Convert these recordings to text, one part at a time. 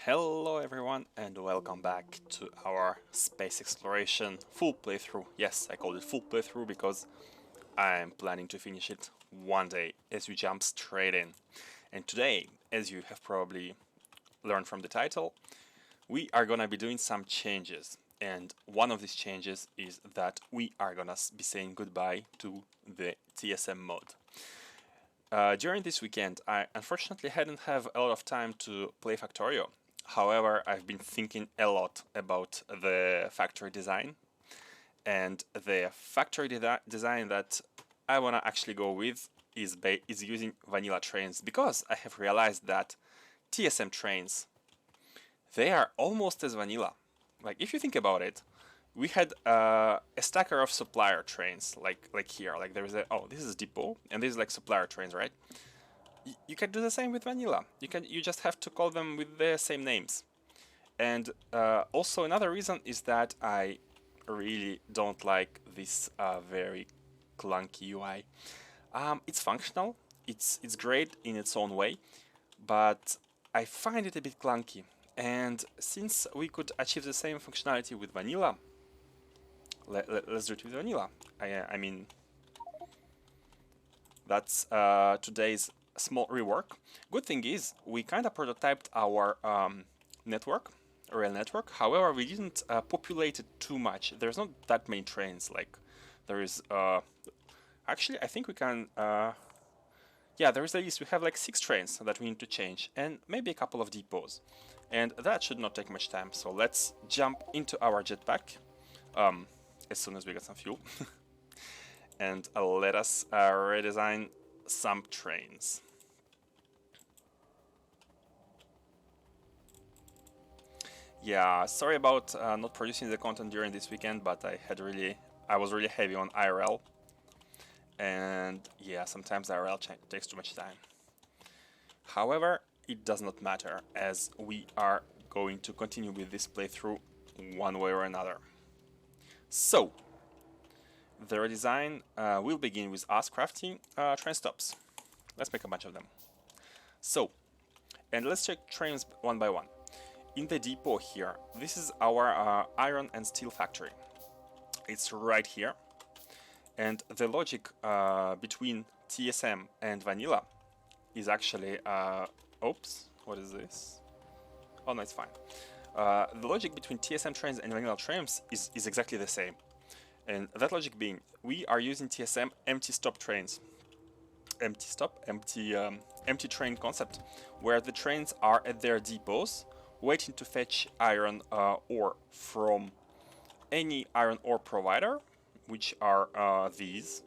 Hello everyone and welcome back to our space exploration full playthrough. Yes, I called it full playthrough because I'm planning to finish it one day as we jump straight in. And today, as you have probably learned from the title, we are gonna be doing some changes. And one of these changes is that we are gonna be saying goodbye to the TSM mode. During this weekend, I unfortunately hadn't have a lot of time to play Factorio. However, I've been thinking a lot about the factory design, and the factory design that I wanna actually go with is using vanilla trains, because I have realized that TSM trains, they are almost as vanilla. Like, if you think about it, we had a stacker of supplier trains, like here, like there is a, oh, this is depot, and this is like supplier trains, right? You can do the same with vanilla. You just have to call them with the same names. And also another reason is that I really don't like this very clunky UI. It's functional, it's great in its own way, but I find it a bit clunky. And since we could achieve the same functionality with vanilla, let's do it with vanilla. I mean, that's today's small rework. Good thing is, we kind of prototyped our network, rail network. However, we didn't populate it too much. There's not that many trains. Like, there is actually, I think we can. Yeah, there is at least, we have like 6 trains that we need to change, and maybe a couple of depots, and that should not take much time. So let's jump into our jetpack as soon as we get some fuel, and let us redesign some trains. Yeah, sorry about not producing the content during this weekend, but I was really heavy on IRL, and yeah, sometimes IRL takes too much time. However, it does not matter, as we are going to continue with this playthrough one way or another. So, the redesign will begin with us crafting train stops. Let's make a bunch of them. So, and let's check trains one by one. In the depot here, this is our iron and steel factory. It's right here. And the logic between TSM and vanilla is actually, oops, what is this? Oh no, it's fine. The logic between TSM trains and vanilla trains is exactly the same. And that logic being, we are using TSM empty stop trains. Empty train concept, where the trains are at their depots, waiting to fetch iron ore from any iron ore provider, which are these,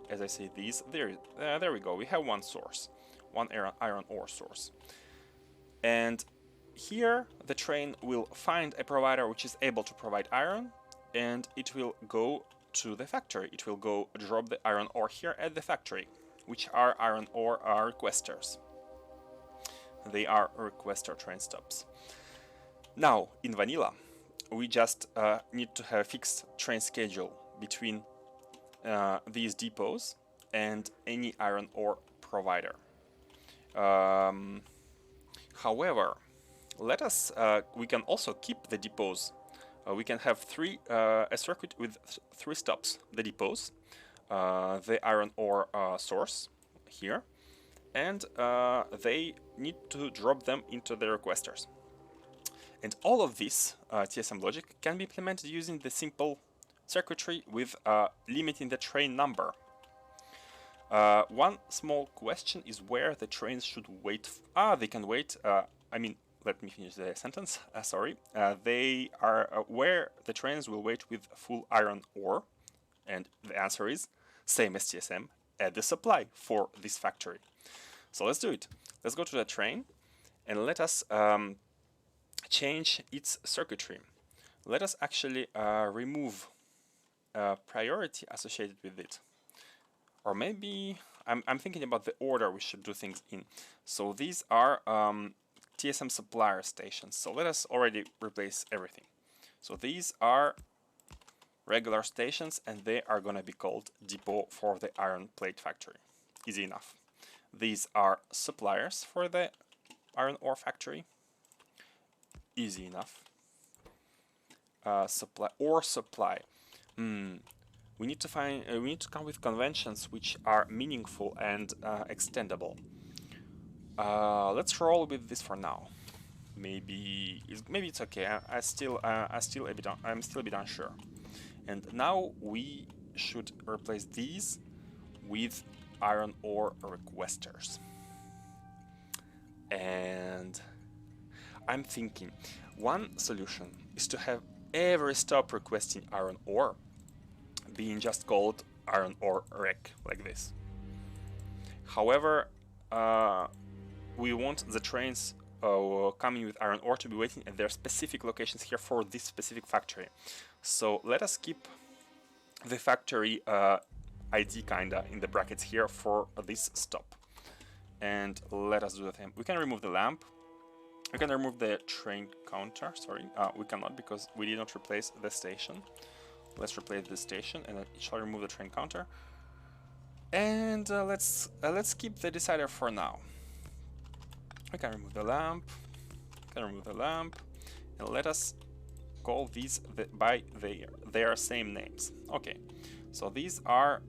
as I say, these. There we go. We have one source, one iron ore source, and here the train will find a provider which is able to provide iron, and it will go to the factory. It will go drop the iron ore here at the factory, which are iron ore requesters. They are requester train stops. Now, in vanilla, we just need to have a fixed train schedule between these depots and any iron ore provider. However, we can also keep the depots. We can have a circuit with 3 stops: the depots, the iron ore source here, and they need to drop them into the requesters. And all of this TSM logic can be implemented using the simple circuitry with limiting the train number. One small question is where the trains should wait. They can wait. Let me finish the sentence. Sorry. They are where the trains will wait with full iron ore, and the answer is same as TSM, at the supply for this factory. So let's do it. Let's go to the train and let us change its circuitry. Let us actually remove priority associated with it. Or maybe I'm thinking about the order we should do things in. So these are TSM supplier stations. So let us already replace everything. So these are regular stations, and they are going to be called depot for the iron plate factory. Easy enough. These are suppliers for the iron ore factory. easy enough. Supply. We need to find. We need to come with conventions which are meaningful and extendable. Let's roll with this for now. Maybe it's okay. I'm still a bit unsure. And now we should replace these with iron ore requesters. And I'm thinking one solution is to have every stop requesting iron ore being just called iron ore rec, like this. However, we want the trains coming with iron ore to be waiting at their specific locations here for this specific factory. So let us keep the factory ID kinda in the brackets here for this stop. And let us do the same. We can remove the lamp. We can remove the train counter. Sorry, we cannot because we did not replace the station. Let's replace the station, and it shall remove the train counter. And let's keep the decider for now. We can remove the lamp. We can remove the lamp, and let us call these by their same names. Okay, so these are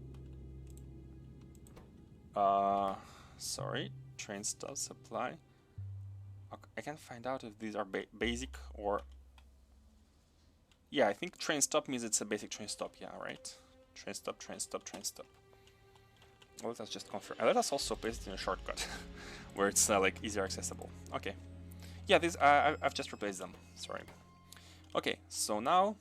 sorry, train stop supply. Okay, I can find out if these are basic or yeah, I think train stop means it's a basic train stop. Yeah, right. Train stop, train stop, train stop. Well, let us just confirm. Let us also paste it in a shortcut where it's like easier accessible. Okay. Yeah, these I've just replaced them. Sorry. Okay, so now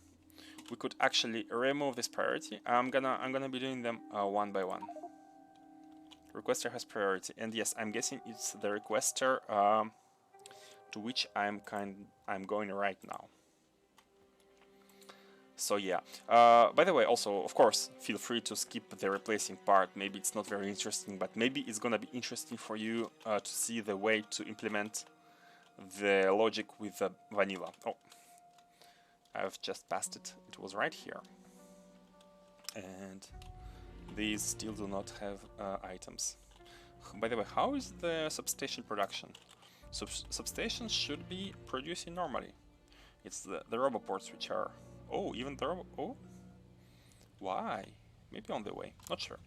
we could actually remove this priority. I'm gonna be doing them one by one. Requester has priority, and yes, I'm guessing it's the requester to which I'm going right now. So yeah, by the way, also, of course, feel free to skip the replacing part. Maybe it's not very interesting, but maybe it's gonna be interesting for you to see the way to implement the logic with the vanilla. Oh, I've just passed it. It was right here. And these still do not have items. By the way, how is the substation production? Substations should be producing normally. It's the roboports which are... Oh, even the robo... Oh? Why? Maybe on the way. Not sure.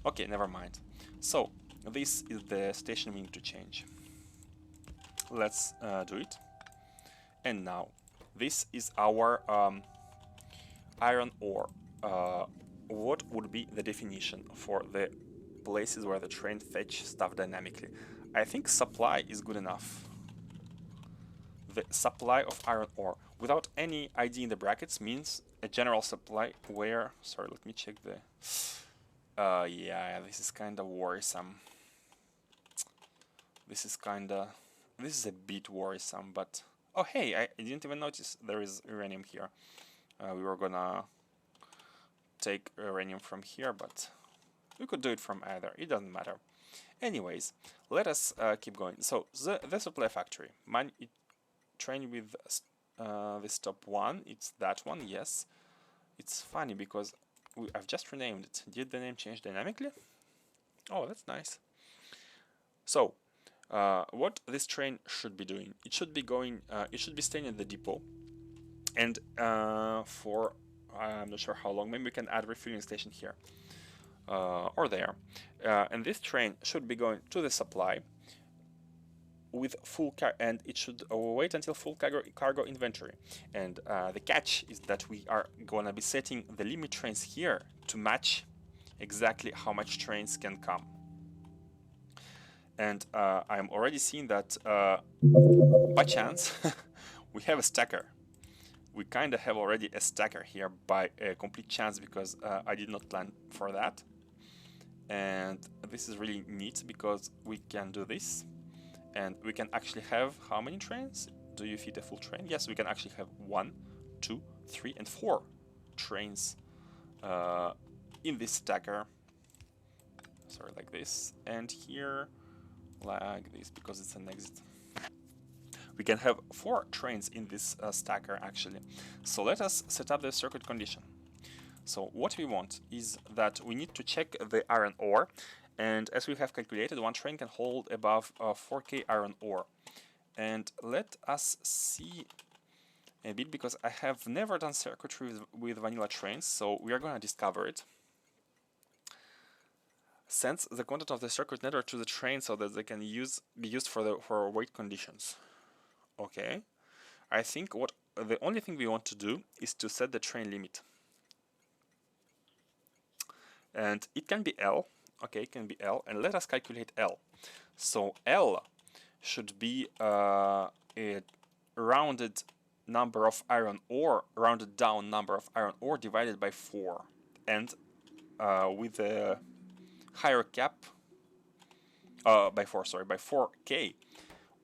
Okay, never mind. So, this is the station we need to change. Let's do it. And now, this is our iron ore. What would be the definition for the places where the train fetch stuff dynamically? I think supply is good enough. The supply of iron ore without any ID in the brackets means a general supply where... Sorry, let me check the... yeah, this is kind of worrisome. This is a bit worrisome, but... Oh, hey, I didn't even notice there is uranium here. We were gonna take uranium from here, but we could do it from either. It doesn't matter. Anyways, let us keep going. So, the supply factory. Train with the stop 1, it's that one, yes. It's funny because I've just renamed it. Did the name change dynamically? Oh, that's nice. So, what this train should be doing? It should be going. It should be staying at the depot, and for I'm not sure how long. Maybe we can add refueling station here or there. And this train should be going to the supply with full and it should wait until full cargo inventory. And the catch is that we are gonna be setting the limit trains here to match exactly how much trains can come. And I'm already seeing that by chance we have a stacker. We kind of have already a stacker here by a complete chance because I did not plan for that. And this is really neat because we can do this. And we can actually have how many trains? Do you fit a full train? Yes, we can actually have 1, 2, 3, and 4 trains in this stacker. Sorry, like this. And here, like this, because it's an exit. We can have 4 trains in this stacker, actually. So let us set up the circuit condition. So what we want is that we need to check the iron ore. And as we have calculated, one train can hold above 4K iron ore. And let us see a bit, because I have never done circuitry with vanilla trains, so we are going to discover it. Sends the content of the circuit network to the train so that they can be used for weight conditions. Okay, I think the only thing we want to do is to set the train limit, and it can be L. Okay, it can be L, and let us calculate L. So L should be a rounded number of iron ore, rounded down number of iron ore divided by 4, and with a higher cap by 4, sorry, by 4k,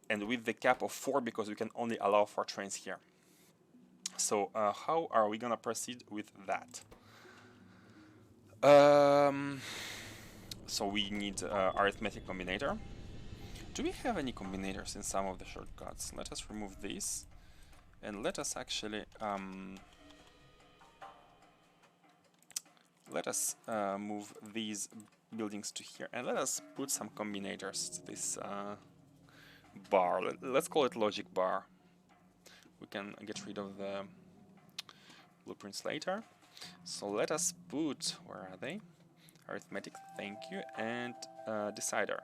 and with the cap of 4 because we can only allow 4 trains here. So how are we gonna proceed with that? So we need arithmetic combinator. Do we have any combinators in some of the shortcuts? Let us remove this, and let us actually move these buildings to here, and let us put some combinators to this bar. Let's call it logic bar. We can get rid of the blueprints later. So let us put, where are they? Arithmetic, thank you, and decider.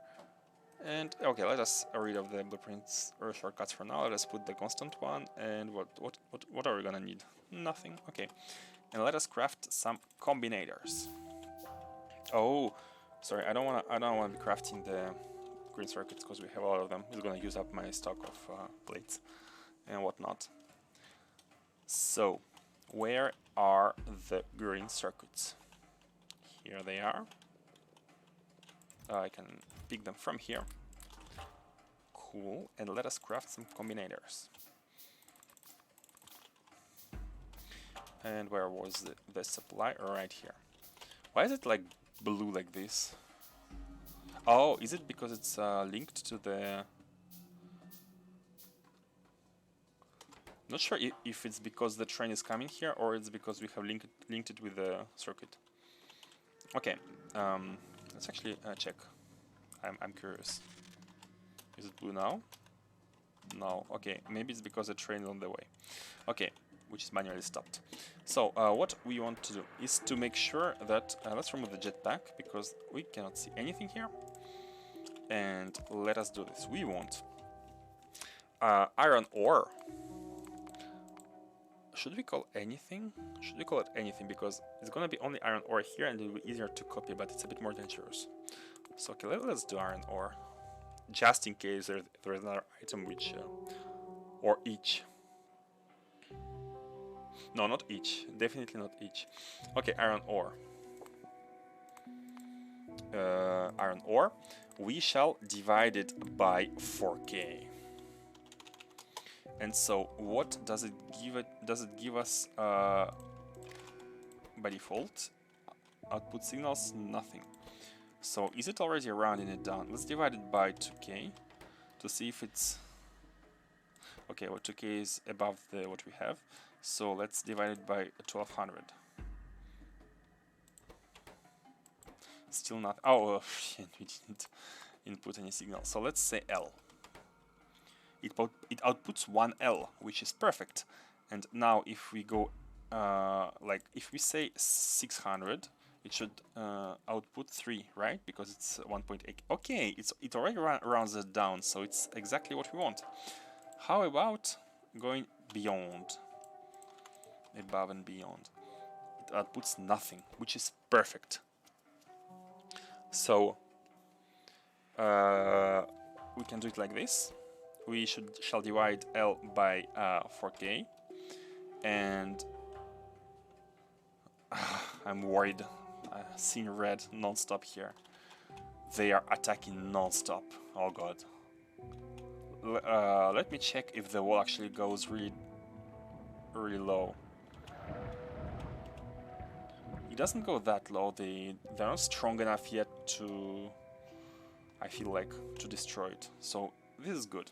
And okay, let us rid of the blueprints or shortcuts for now. Let us put the constant one. And what are we gonna need? Nothing. Okay, and let us craft some combinators. Oh, sorry, I don't wanna be crafting the green circuits because we have a lot of them. It's gonna use up my stock of plates and whatnot. So, where are the green circuits? Here they are. I can pick them from here. Cool, and let us craft some combinators. And where was the supply? Right here. Why is it like blue like this? Oh, is it because it's linked to the... Not sure if it's because the train is coming here or it's because we have linked it with the circuit. Okay, let's actually check. I'm curious. Is it blue now? No. Okay, maybe it's because the train is on the way. Okay, which is manually stopped. So what we want to do is to make sure that let's remove the jetpack because we cannot see anything here. And let us do this. We want iron ore. Should we call anything? Should we call it anything? Because it's gonna be only iron ore here and it'll be easier to copy, but it's a bit more dangerous. So okay, let's do iron ore. Just in case there is another item which... or each. No, not each. Definitely not each. Okay, iron ore. Iron ore. We shall divide it by 4k. And so, what does it give it? Does it give us by default? Output signals? Nothing. So, is it already rounding it down? Let's divide it by 2k to see if it's... Okay, well, 2k is above what we have. So, let's divide it by 1200. Still not... Oh, shit, we didn't input any signal. So, let's say L. It outputs 1L, which is perfect. And now if we go, like if we say 600, it should output 3, right? Because it's 1.8. Okay, it already rounds it down, so it's exactly what we want. How about going beyond? Above and beyond. It outputs nothing, which is perfect. So, we can do it like this. We shall divide L by 4k, and I'm worried. Seeing red non-stop here. They are attacking non-stop. Oh god. Let me check if the wall actually goes really low. It doesn't go that low. They're not strong enough yet to, I feel like, to destroy it. So this is good.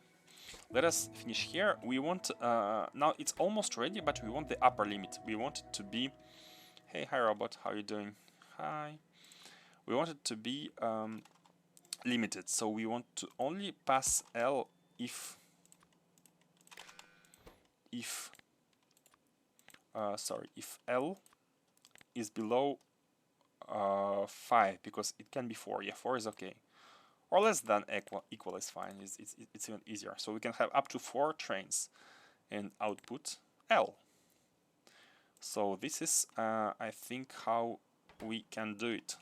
Let us finish here. We want, now it's almost ready, but we want the upper limit. We want it to be, hey, hi robot, how are you doing? Hi. We want it to be limited, so we want to only pass L if if if L is below 5, because it can be 4. Yeah, 4 is okay. Or less than equal is fine. It's even easier. So we can have up to 4 trains and output L. So this is, I think, how we can do it.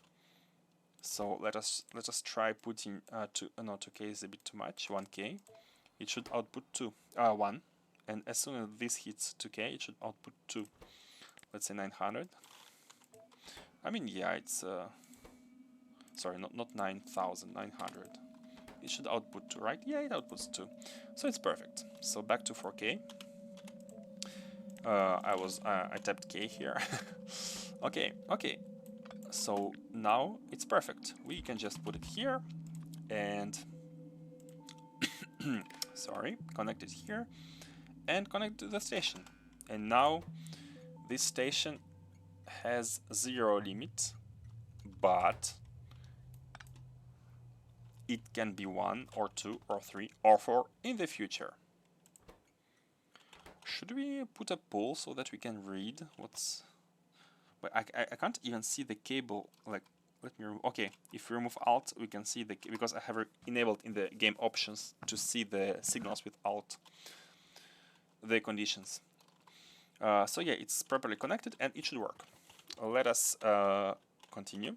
So let us try putting 2K is a bit too much. 1K. It should output 1, and as soon as this hits 2K, it should output 2. Let's say 900. I mean, yeah, it's sorry, not 9,000, 900. It should output 2, right? Yeah, it outputs 2. So it's perfect. So back to 4K. I tapped K here. Okay. So now it's perfect. We can just put it here and sorry, connect it here and connect to the station. And now this station has 0 limit, but it can be 1 or 2 or 3 or 4 in the future. Should we put a poll so that we can read what's... But I can't even see the cable. Like, let me okay, if we remove Alt, we can see the... Because I have enabled in the game options to see the signals with Alt, the conditions. So yeah, it's properly connected and it should work. Let us continue.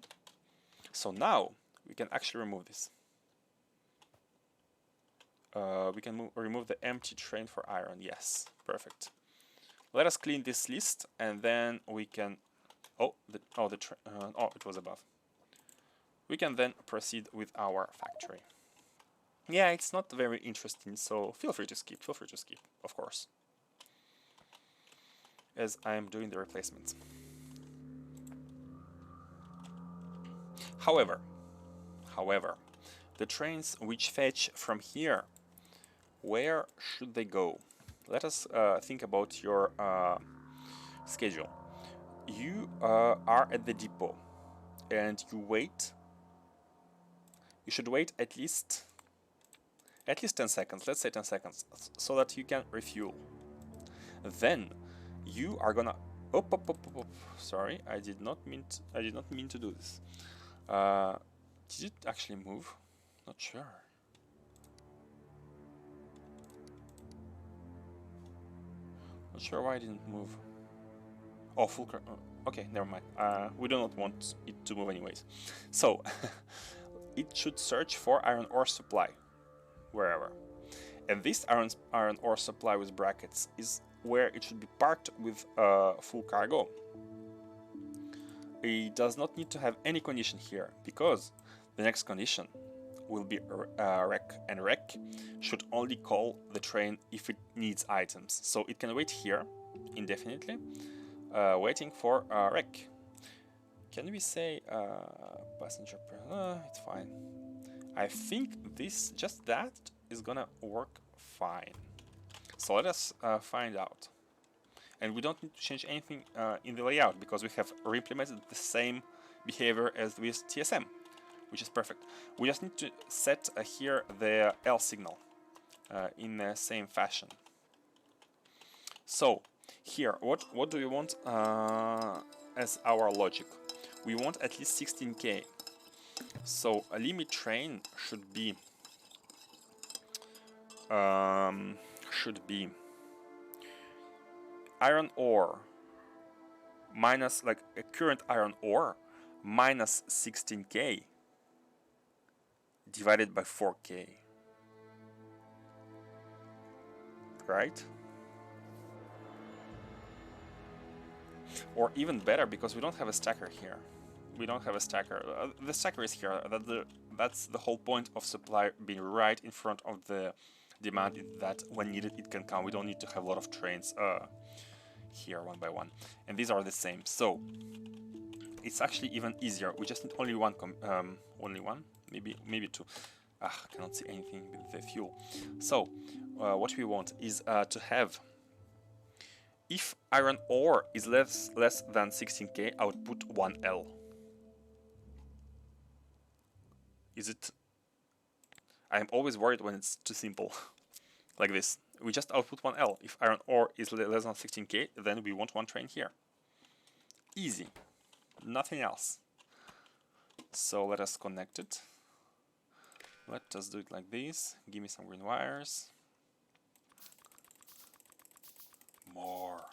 So now we can actually remove this. We can remove the empty train for iron. Yes, perfect. Let us clean this list and then we can... Oh, it was above. We can then proceed with our factory. Yeah, it's not very interesting, so feel free to skip. Feel free to skip, of course, as I am doing the replacements. However, the trains which fetch from here, where should they go? Let us think about your schedule. You are at the depot and you wait. You should wait at least 10 seconds. Let's say 10 seconds, so that you can refuel. Then you are gonna sorry, I did not mean to do this. Did it actually move? Not sure. Not sure why it didn't move. Oh, full okay, never mind. We do not want it to move anyways. So it should search for iron ore supply wherever. And this iron ore supply with brackets is where it should be parked with full cargo. It does not need to have any condition here, because the next condition will be rec, and rec should only call the train if it needs items. So it can wait here indefinitely, waiting for rec. Can we say passenger? It's fine. I think just that is gonna work fine. So let us find out. And we don't need to change anything in the layout, because we have re-implemented the same behavior as with TSM, which is perfect. We just need to set here the L signal in the same fashion. So here, what do we want as our logic? We want at least 16K. So a limit train should be iron ore minus, like, a current iron ore minus 16K divided by 4K, right? Or even better, because we don't have a stacker here. We don't have a stacker. The stacker is here. That's the whole point of supply being right in front of the demand, that when needed it can come. We don't need to have a lot of trains here one by one, and these are the same. So it's actually even easier. We just need only one, maybe two. Cannot see anything with the fuel. So what we want is to have, if iron ore is less than 16K, output 1L. Is it? I'm always worried when it's too simple, like this. We just output one L. If iron ore is less than 16K, then we want one train here. Easy. Nothing else. So let us connect it. Let us do it like this. Give me some green wires. More.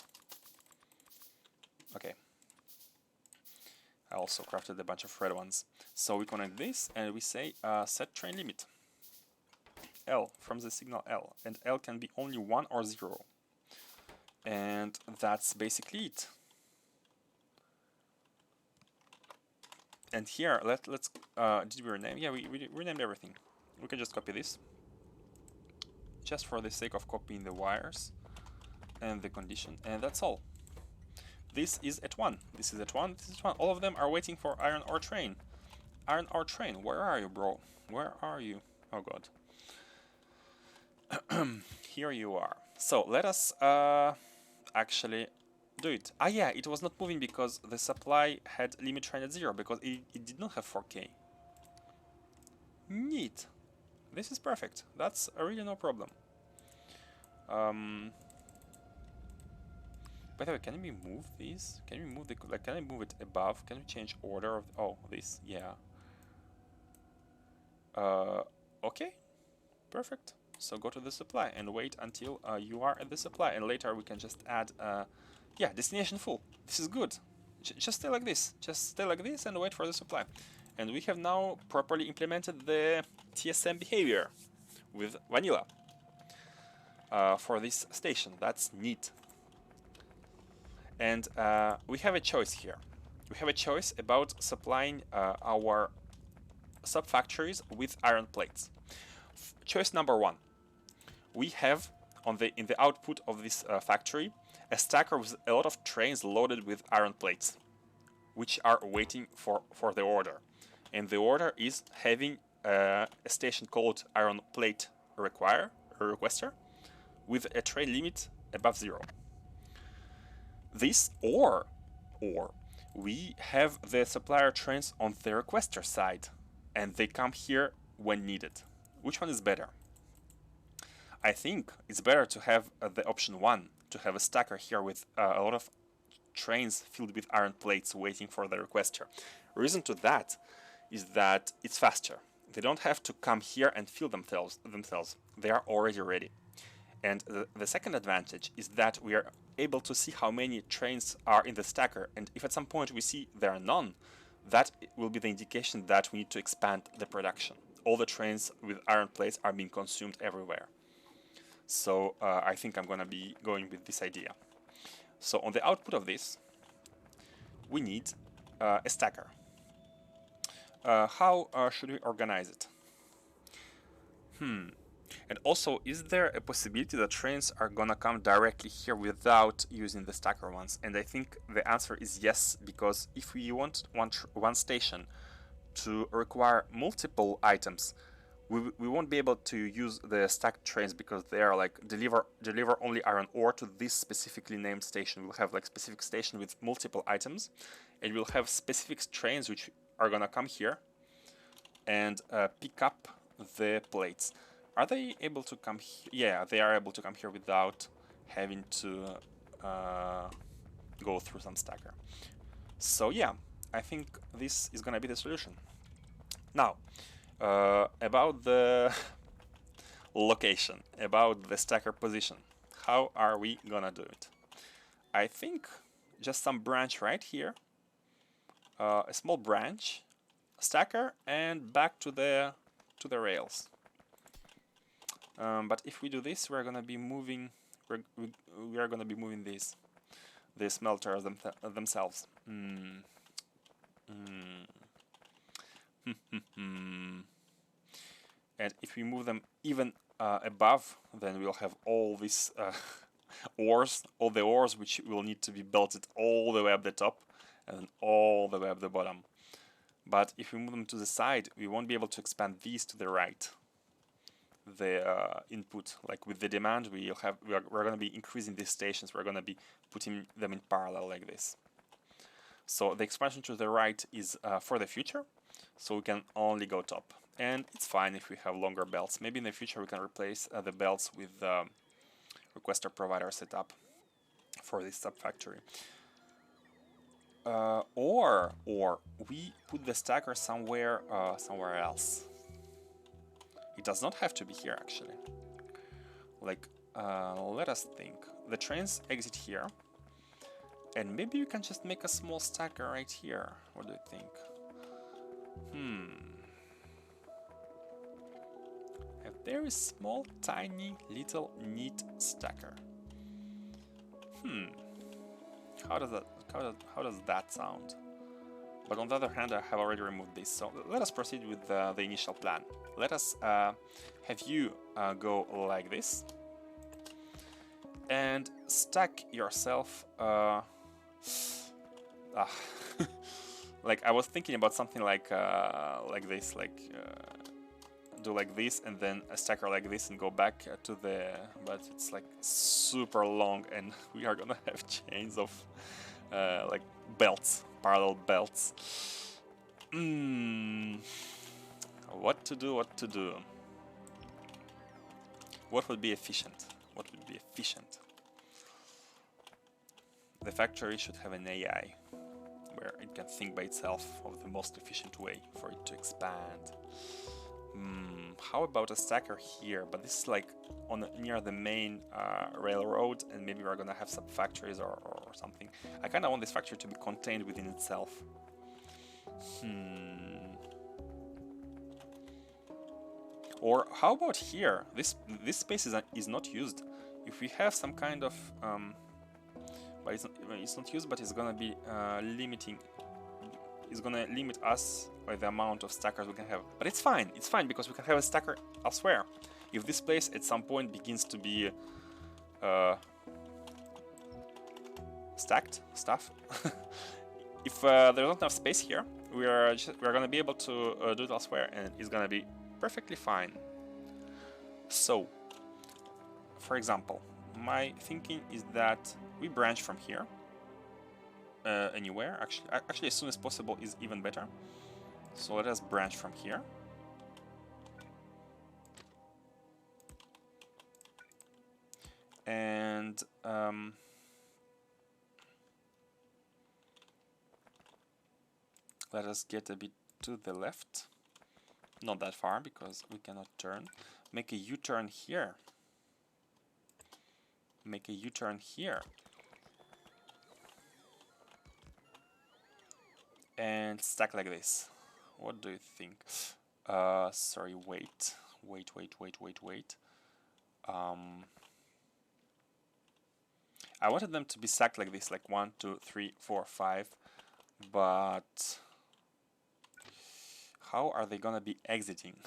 Okay. I also crafted a bunch of red ones. So we connect this and we say set train limit. L from the signal L. And L can be only 1 or 0. And that's basically it. And here, let's did we rename? Yeah, we renamed everything. We can just copy this, just for the sake of copying the wires and the condition, and that's all. This is at 1. This is at 1. This is 1. All of them are waiting for iron ore train. Iron ore train, where are you, bro? Where are you? Oh god. Here you are. So let us actually do it. Ah yeah, it was not moving because the supply had limit train at 0, because it did not have 4K. Neat. This is perfect. That's really no problem. By the way, can we move these? Can we move the, like, can I move it above? Can we change order of, oh, this, yeah. Okay, perfect. So go to the supply and wait until you are at the supply, and later we can just add, yeah, destination full. This is good. Just stay like this. Just stay like this and wait for the supply. And we have now properly implemented the TSM behavior with vanilla for this station. That's neat. And we have a choice here. We have a choice about supplying our sub-factories with iron plates. Choice number 1. We have in the output of this factory a stacker with a lot of trains loaded with iron plates, which are waiting for the order. And the order is having a station called iron plate requester with a train limit above 0. This or we have the supplier trains on the requester side and they come here when needed. Which one is better? I think it's better to have the option 1, to have a stacker here with a lot of trains filled with iron plates waiting for the requester. Reason to that is that it's faster. They don't have to come here and fill themselves. They are already ready. And the second advantage is that we are able to see how many trains are in the stacker, and if at some point we see there are none, that will be the indication that we need to expand the production. All the trains with iron plates are being consumed everywhere. So I think I'm gonna be going with this idea. So on the output of this, we need a stacker. How should we organize it? And also, is there a possibility that trains are gonna come directly here without using the stacker ones? And I think the answer is yes, because if we want one station to require multiple items, we won't be able to use the stacked trains because they are like deliver only iron ore to this specifically named station. We'll have like specific station with multiple items, and we'll have specific trains which are gonna come here and pick up the plates. Are they able to come here? Yeah, they are able to come here without having to go through some stacker. So yeah, I think this is gonna be the solution. Now, about the location, about the stacker position, how are we gonna do it? I think just some branch right here, a small branch, stacker, and back to the rails. But if we do this, we're gonna be moving. We are gonna be moving the smelters themselves. And if we move them even above, then we'll have all these ores, all the ores which will need to be belted all the way up the top and all the way up the bottom. But if we move them to the side, we won't be able to expand these to the right. The input, like with the demand, we're going to be increasing these stations. We're going to be putting them in parallel like this. So the expansion to the right is for the future, so we can only go top. And it's fine if we have longer belts. Maybe in the future we can replace the belts with requester provider setup for this sub-factory. Or we put the stacker somewhere else. It does not have to be here, actually. Like, let us think. The trains exit here, and maybe you can just make a small stacker right here. What do you think? A very small, tiny, little, neat stacker. How does that sound? But on the other hand, I have already removed this, so let us proceed with the initial plan. Let us have you go like this, and stack yourself. Like I was thinking about something like this, do like this and then a stacker like this and go back to the, but it's like super long and we are gonna have chains of like belts, parallel belts. What to do? What would be efficient? The factory should have an AI where it can think by itself of the most efficient way for it to expand. How about a stacker here? But this is like near the main railroad, and maybe we're gonna have some factories or something. I kind of want this factory to be contained within itself. Or how about here? This space is not used. If we have some kind of but it's not used, but it's gonna be limiting. It's gonna limit us by the amount of stackers we can have. But it's fine because we can have a stacker elsewhere. If this place at some point begins to be stacked stuff, if there's not enough space here, we're gonna be able to do it elsewhere, and it's gonna be perfectly fine. So, for example, my thinking is that we branch from here. Anywhere, actually as soon as possible is even better. So let us branch from here. And let us get a bit to the left. Not that far because we cannot turn. Make a U-turn here. Make a U-turn here. And stack like this. What do you think? Sorry, wait. I wanted them to be stacked like this, like 1, 2, 3, 4, 5. But how are they gonna be exiting?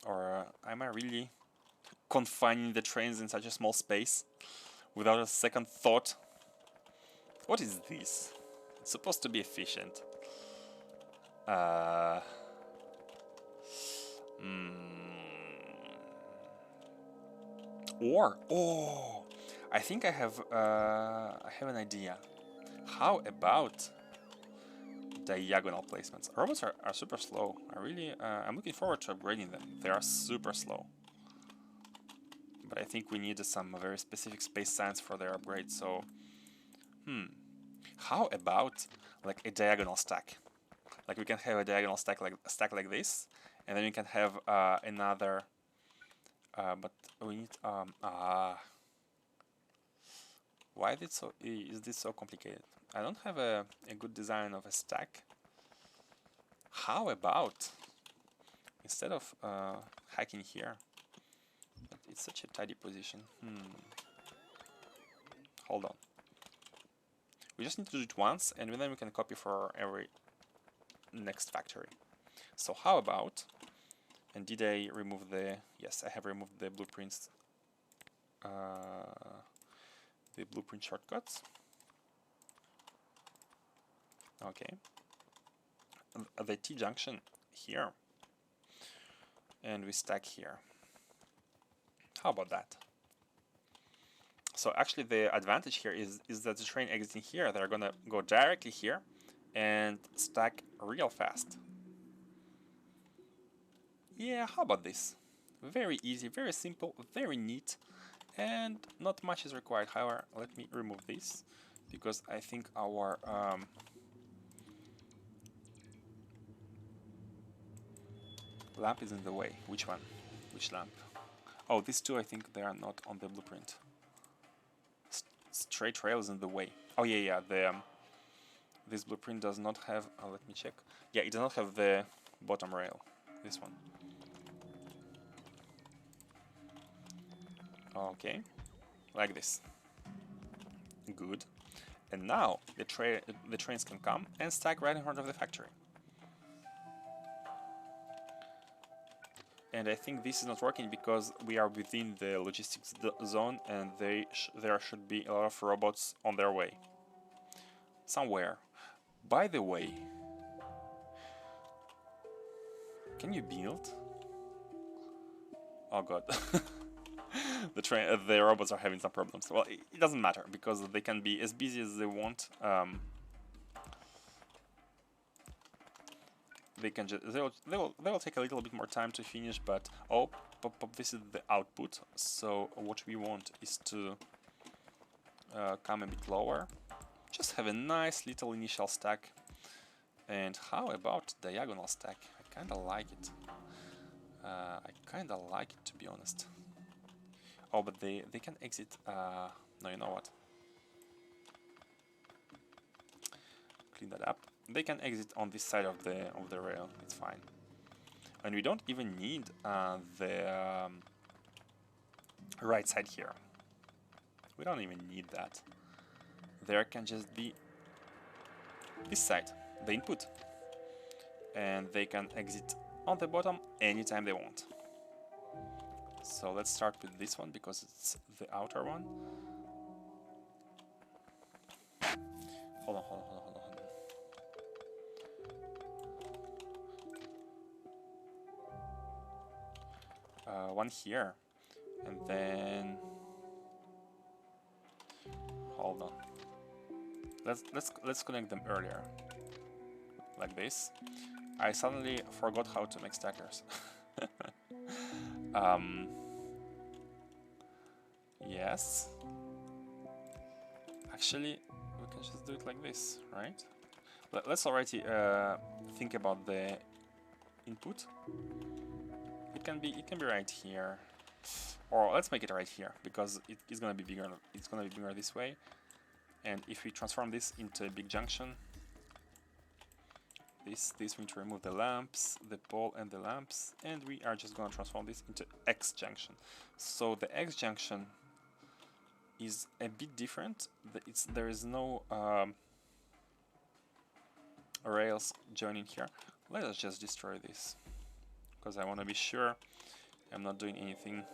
Or am I really confining the trains in such a small space without a second thought? What is this? It's supposed to be efficient. Oh, I think I have an idea. How about diagonal placements? Robots are super slow. I'm looking forward to upgrading them. They are super slow. But I think we need some very specific space science for their upgrade, so... How about like a diagonal stack? Like we can have a diagonal stack like this, and then we can have another... but we need... Why is this so complicated? I don't have a good design of a stack. How about, instead of hacking here, it's such a tidy position. Hold on. We just need to do it once, and then we can copy for every next factory. So how about, and did I remove the, yes, I have removed the blueprints, the blueprint shortcuts. Okay. The T-junction here, and we stack here. How about that? So actually the advantage here is that the train exiting here, they're gonna go directly here and stack real fast. Yeah, how about this? Very easy, very simple, very neat, and not much is required. However, let me remove this, because I think our lamp is in the way. Which one? Which lamp? Oh, these two, I think they are not on the blueprint. Straight rail is in the way. Oh yeah, yeah, this blueprint does not have, let me check. Yeah, it does not have the bottom rail. This one. Okay, like this. Good. And now the trains can come and stack right in front of the factory. And I think this is not working because we are within the logistics zone, and there should be a lot of robots on their way. Somewhere. By the way, can you build? Oh god. The robots are having some problems. Well, it doesn't matter because they can be as busy as they want. They can just they'll take a little bit more time to finish, but oh, this is the output. So what we want is to come a bit lower. Just have a nice little initial stack. And how about diagonal stack? I kinda like it. To be honest. Oh, but they can exit. No, you know what? Clean that up. They can exit on this side of the rail. It's fine. And we don't even need the right side here. We don't even need that. There can just be this side, the input. And they can exit on the bottom anytime they want. So let's start with this one because it's the outer one. Hold on. One here, and then hold on. Let's connect them earlier, like this. I suddenly forgot how to make stackers. Yes. Actually, we can just do it like this, right? Let's already think about the input. It can be right here, or let's make it right here because it's gonna be bigger. It's gonna be bigger this way, and if we transform this into a big junction, this we need to remove the lamps, the pole, and the lamps, and we are just gonna transform this into X junction. So the X junction is a bit different. There is no rails joining here. Let us just destroy this, because I want to be sure I'm not doing anything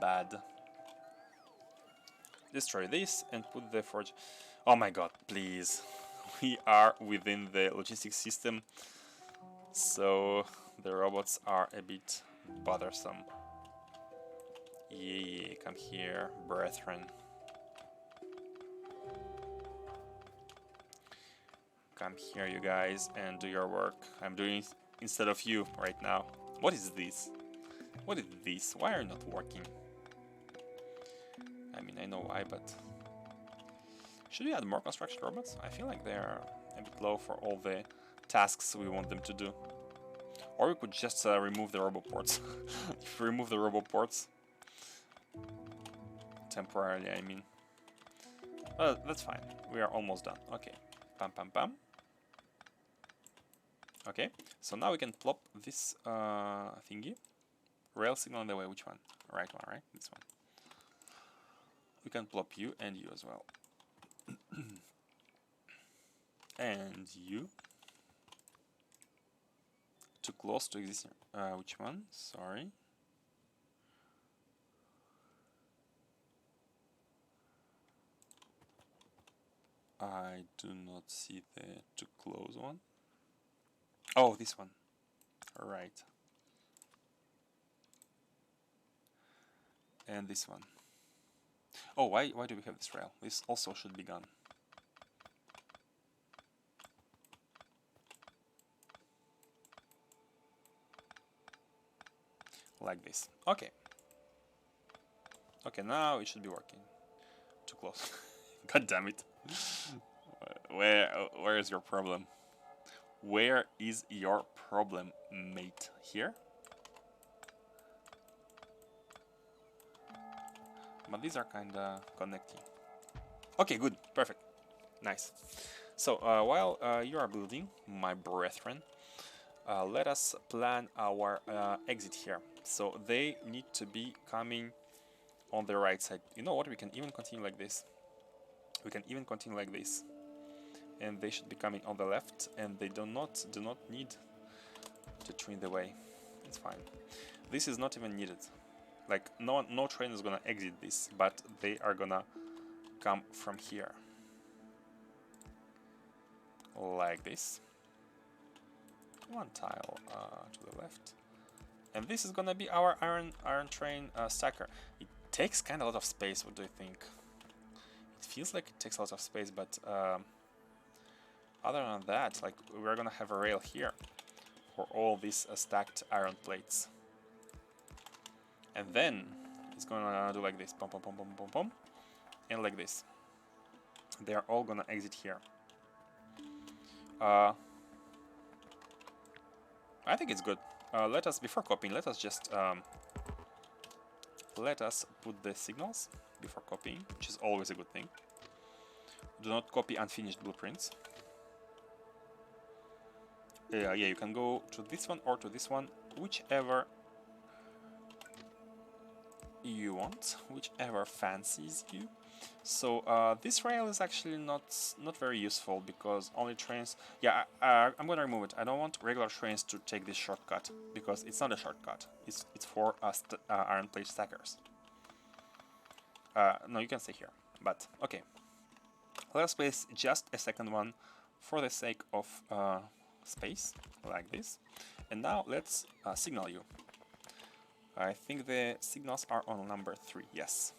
bad. Destroy this and put the forge. Oh my god, please. We are within the logistics system, so the robots are a bit bothersome. Yeah, come here, brethren. Come here, you guys, and do your work. I'm doing it instead of you right now. What is this? What is this? Why are you not working? I mean, I know why, but... should we add more construction robots? I feel like they're a bit low for all the tasks we want them to do. Or we could just remove the roboports. If we remove the roboports... temporarily, I mean. That's fine. We are almost done. Okay. Pam pam pam. Okay, so now we can plop this thingy. Rail signal in the way. Which one? Right one, right? This one. We can plop you and you as well. And you. Too close to existing. Which one? Sorry. I do not see the too close one. Oh, this one. Right. And this one. Oh, why do we have this rail? This also should be gone. like this. Okay. Okay, now it should be working. Too close. God damn it. Where is your problem? Where is your problem, mate? Here? But these are kinda connecting. Okay, good, perfect, nice. So while you are building, my brethren, let us plan our exit here. So they need to be coming on the right side. You know what? We can even continue like this. We can even continue like this, and they should be coming on the left, and they do not need to train the way. It's fine. This is not even needed. Like no train is gonna exit this, but they are gonna come from here, like this. One tile to the left, and this is gonna be our iron train stacker. It takes kind of a lot of space. What do you think? It feels like it takes a lot of space, but other than that, like, we're gonna have a rail here for all these stacked iron plates, and then it's gonna do like this, pom pom pom pom pom pom, and like this. They are all gonna exit here. I think it's good. Let us, before copying, let us just let us put the signals before copying, which is always a good thing. Do not copy unfinished blueprints. Yeah, you can go to this one or to this one, whichever you want, whichever fancies you. So this rail is actually not very useful because only trains. Yeah, I'm gonna remove it. I don't want regular trains to take this shortcut because it's not a shortcut. It's for iron plate stackers. No, you can stay here. But okay, let's place just a second one for the sake of space, like this. And now let's signal you. I think the signals are on number 3. Yes.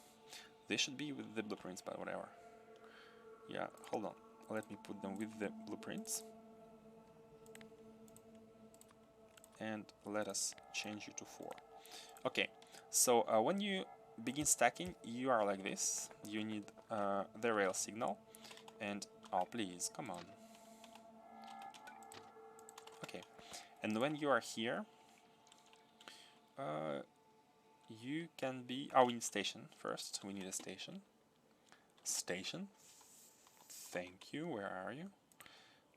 They should be with the blueprints, but whatever. Yeah, hold on. Let me put them with the blueprints. And let us change you to 4. Okay, so when you begin stacking, you are like this. You need the rail signal. And, oh please, come on. Okay, and when you are here, you can be... Oh, we need station first. We need a station. Station. Thank you. Where are you?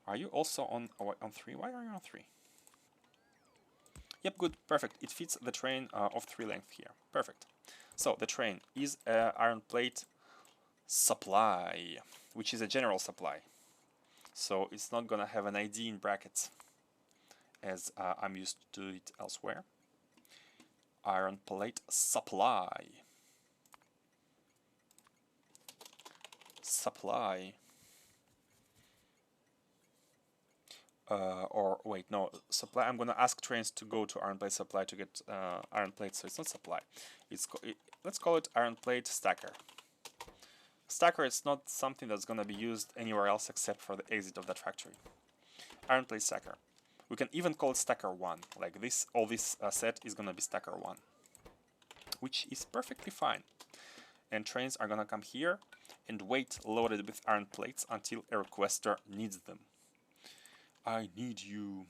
Are you also on 3? Why are you on 3? Yep, good. Perfect. It fits the train of 3 length here. Perfect. So the train is iron plate supply, which is a general supply. So it's not gonna have an ID in brackets, as I'm used to it elsewhere. Iron plate supply. Supply. Or wait, no, supply. I'm gonna ask trains to go to iron plate supply to get iron plate, so it's not supply. Let's call it iron plate stacker. Stacker is not something that's gonna be used anywhere else except for the exit of that factory. Iron plate stacker. We can even call it stacker 1. Like this, all this set is gonna be stacker 1, which is perfectly fine. And trains are gonna come here and wait loaded with iron plates until a requester needs them. I need you.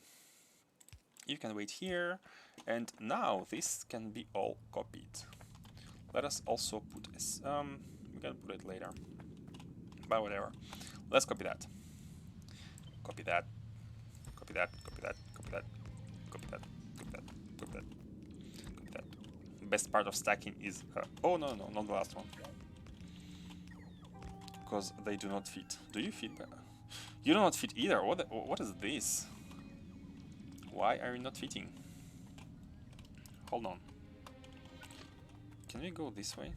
You can wait here, and now this can be all copied. Let us also put this. We can put it later, but whatever. Let's copy that. Copy that. Copy that. Copy that. Copy that. Copy that. Copy that. Copy that. Copy that. Best part of stacking is oh no, not the last one, because they do not fit. Do you fit? You do not fit either. What is this? Why are you not fitting? Hold on. Can we go this way?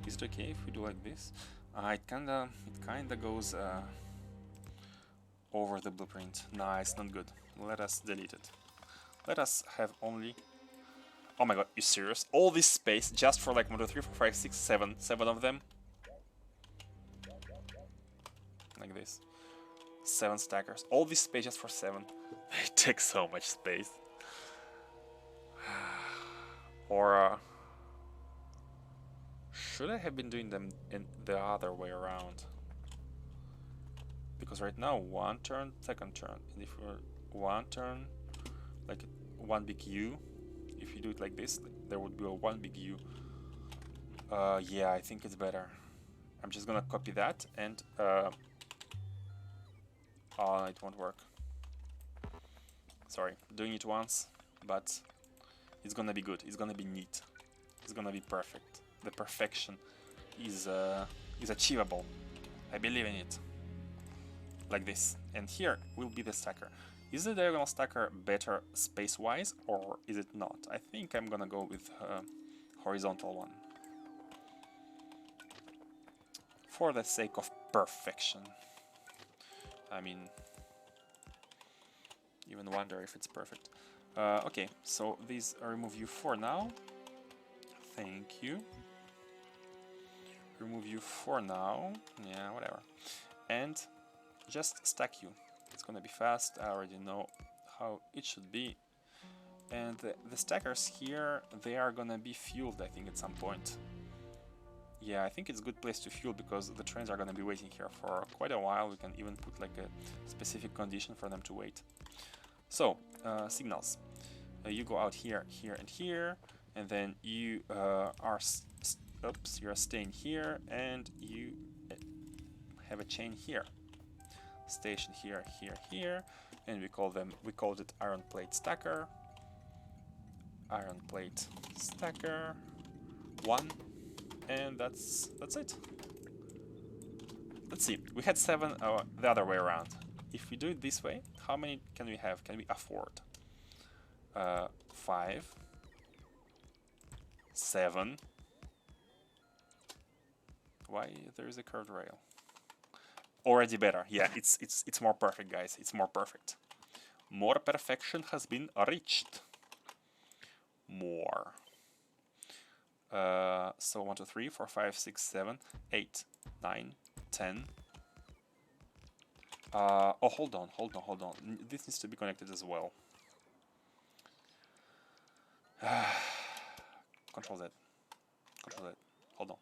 Is it okay if we do like this? It kinda goes over the blueprint. Nah, it's not good. Let us delete it. Let us have only... Oh my god, you serious? All this space just for like 1, 2, 3, 4, 5, 6, 7 of them? Like this. 7 stackers. All this space just for 7. It takes so much space. Or should I have been doing them in the other way around? Because right now, one turn, second turn. And if we're one turn, like one big U, if you do it like this, there would be a one big U. Yeah, I think it's better. I'm just gonna copy that and oh, it won't work. Sorry, doing it once, but it's gonna be good. It's gonna be neat. It's gonna be perfect. The perfection is achievable. I believe in it. Like this. And here will be the stacker. Is the diagonal stacker better space-wise or is it not? I think I'm gonna go with horizontal one. For the sake of perfection. I mean, even wonder if it's perfect. Okay, so these remove you for now. Thank you. Remove you for now. Yeah, whatever. And just stack you. It's gonna be fast. I already know how it should be. And the stackers here, they are gonna be fueled, I think, at some point. Yeah, I think it's a good place to fuel because the trains are gonna be waiting here for quite a while. We can even put like a specific condition for them to wait. So, signals. You go out here, here, and here, and then you you're staying here, and you have a chain here. Station here, here, here, and we called it iron plate stacker. Iron plate stacker 1, and that's it. Let's see. We had 7 the other way around. If we do it this way, how many can we have? Can we afford? 5, 7. Why there is a curved rail? Already better. Yeah, it's more perfect, guys. It's more perfect. More perfection has been reached. More. So 1, 2, 3, 4, 5, 6, 7, 8, 9, 10. Oh, hold on. This needs to be connected as well. Control Z. Hold on.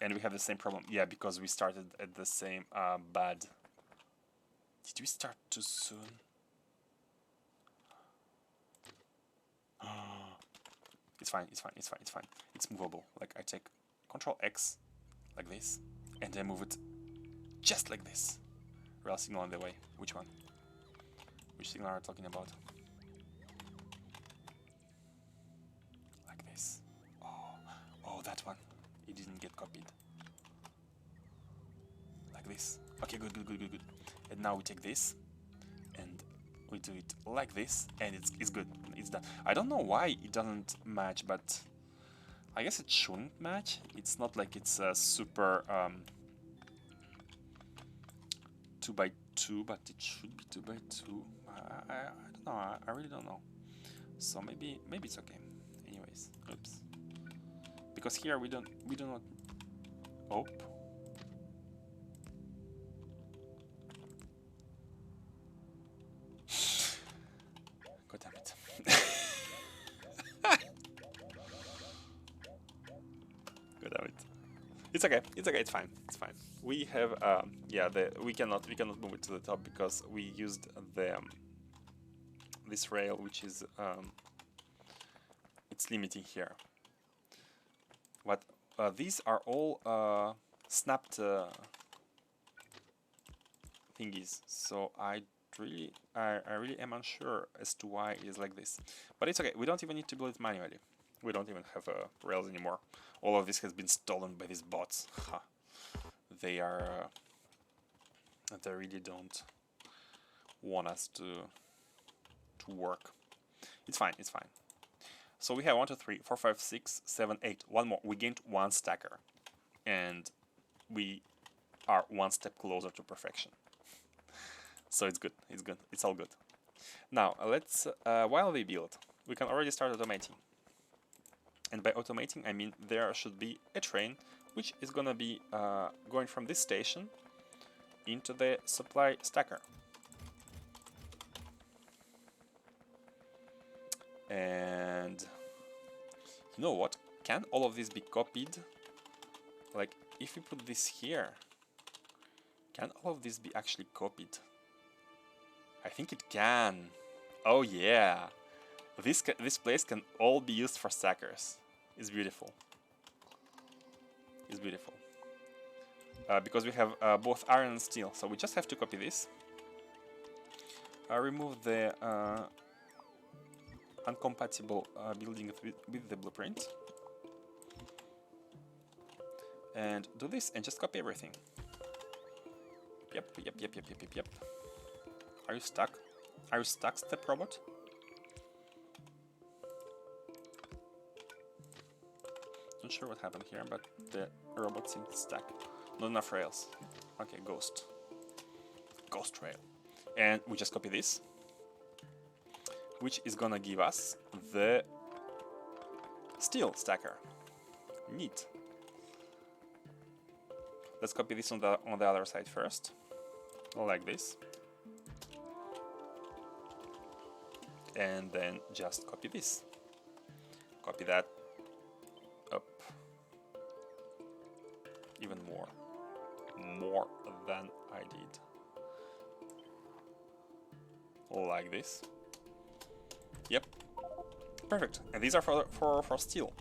And we have the same problem. Yeah, because we started at the same bad. Did we start too soon? It's fine. It's movable. Like I take Control X like this, and then move it just like this. Rail signal on the way. Which one? Which signal are we talking about? Like this. Oh, that one. It didn't get copied. Like this. Okay, good. And now we take this, and we do it like this, and it's good. It's done. I don't know why it doesn't match, but I guess it shouldn't match. It's not like it's a super 2x2, but it should be 2x2. I don't know. I really don't know. So maybe it's okay. Anyways, oops. Because here we do not. Oh. God damn it. God damn it. It's okay. It's fine. We have yeah, we cannot move it to the top because we used the this rail, which is it's limiting here. But these are all snapped thingies, so I really am unsure as to why it is like this. But it's okay. We don't even need to build it manually. We don't even have rails anymore. All of this has been stolen by these bots. Ha. They are they really don't want us to work. It's fine. So we have 1, 2, 3, 4, 5, 6, 7, 8. One more. We gained 1 stacker, and we are 1 step closer to perfection. So it's good. It's all good. Now let's while we build, we can already start automating. And by automating, I mean there should be a train which is gonna be going from this station into the supply stacker. And you know what? Can all of this be copied? Like, if we put this here, can all of this be actually copied? I think it can. Oh yeah. This place can all be used for stackers. It's beautiful. It's beautiful. Because we have both iron and steel, so we just have to copy this. Remove the incompatible building with the blueprint. And do this and just copy everything. Yep. Are you stuck? Are you stuck, step robot? Not sure what happened here, but the robot seemed stuck. Not enough rails. Okay, ghost. Ghost rail. And we just copy this, which is gonna give us the steel stacker. Neat. Let's copy this on the other side first, like this, and then just copy this. Copy that up even more than I did, like this. Yep, perfect. And these are for steel.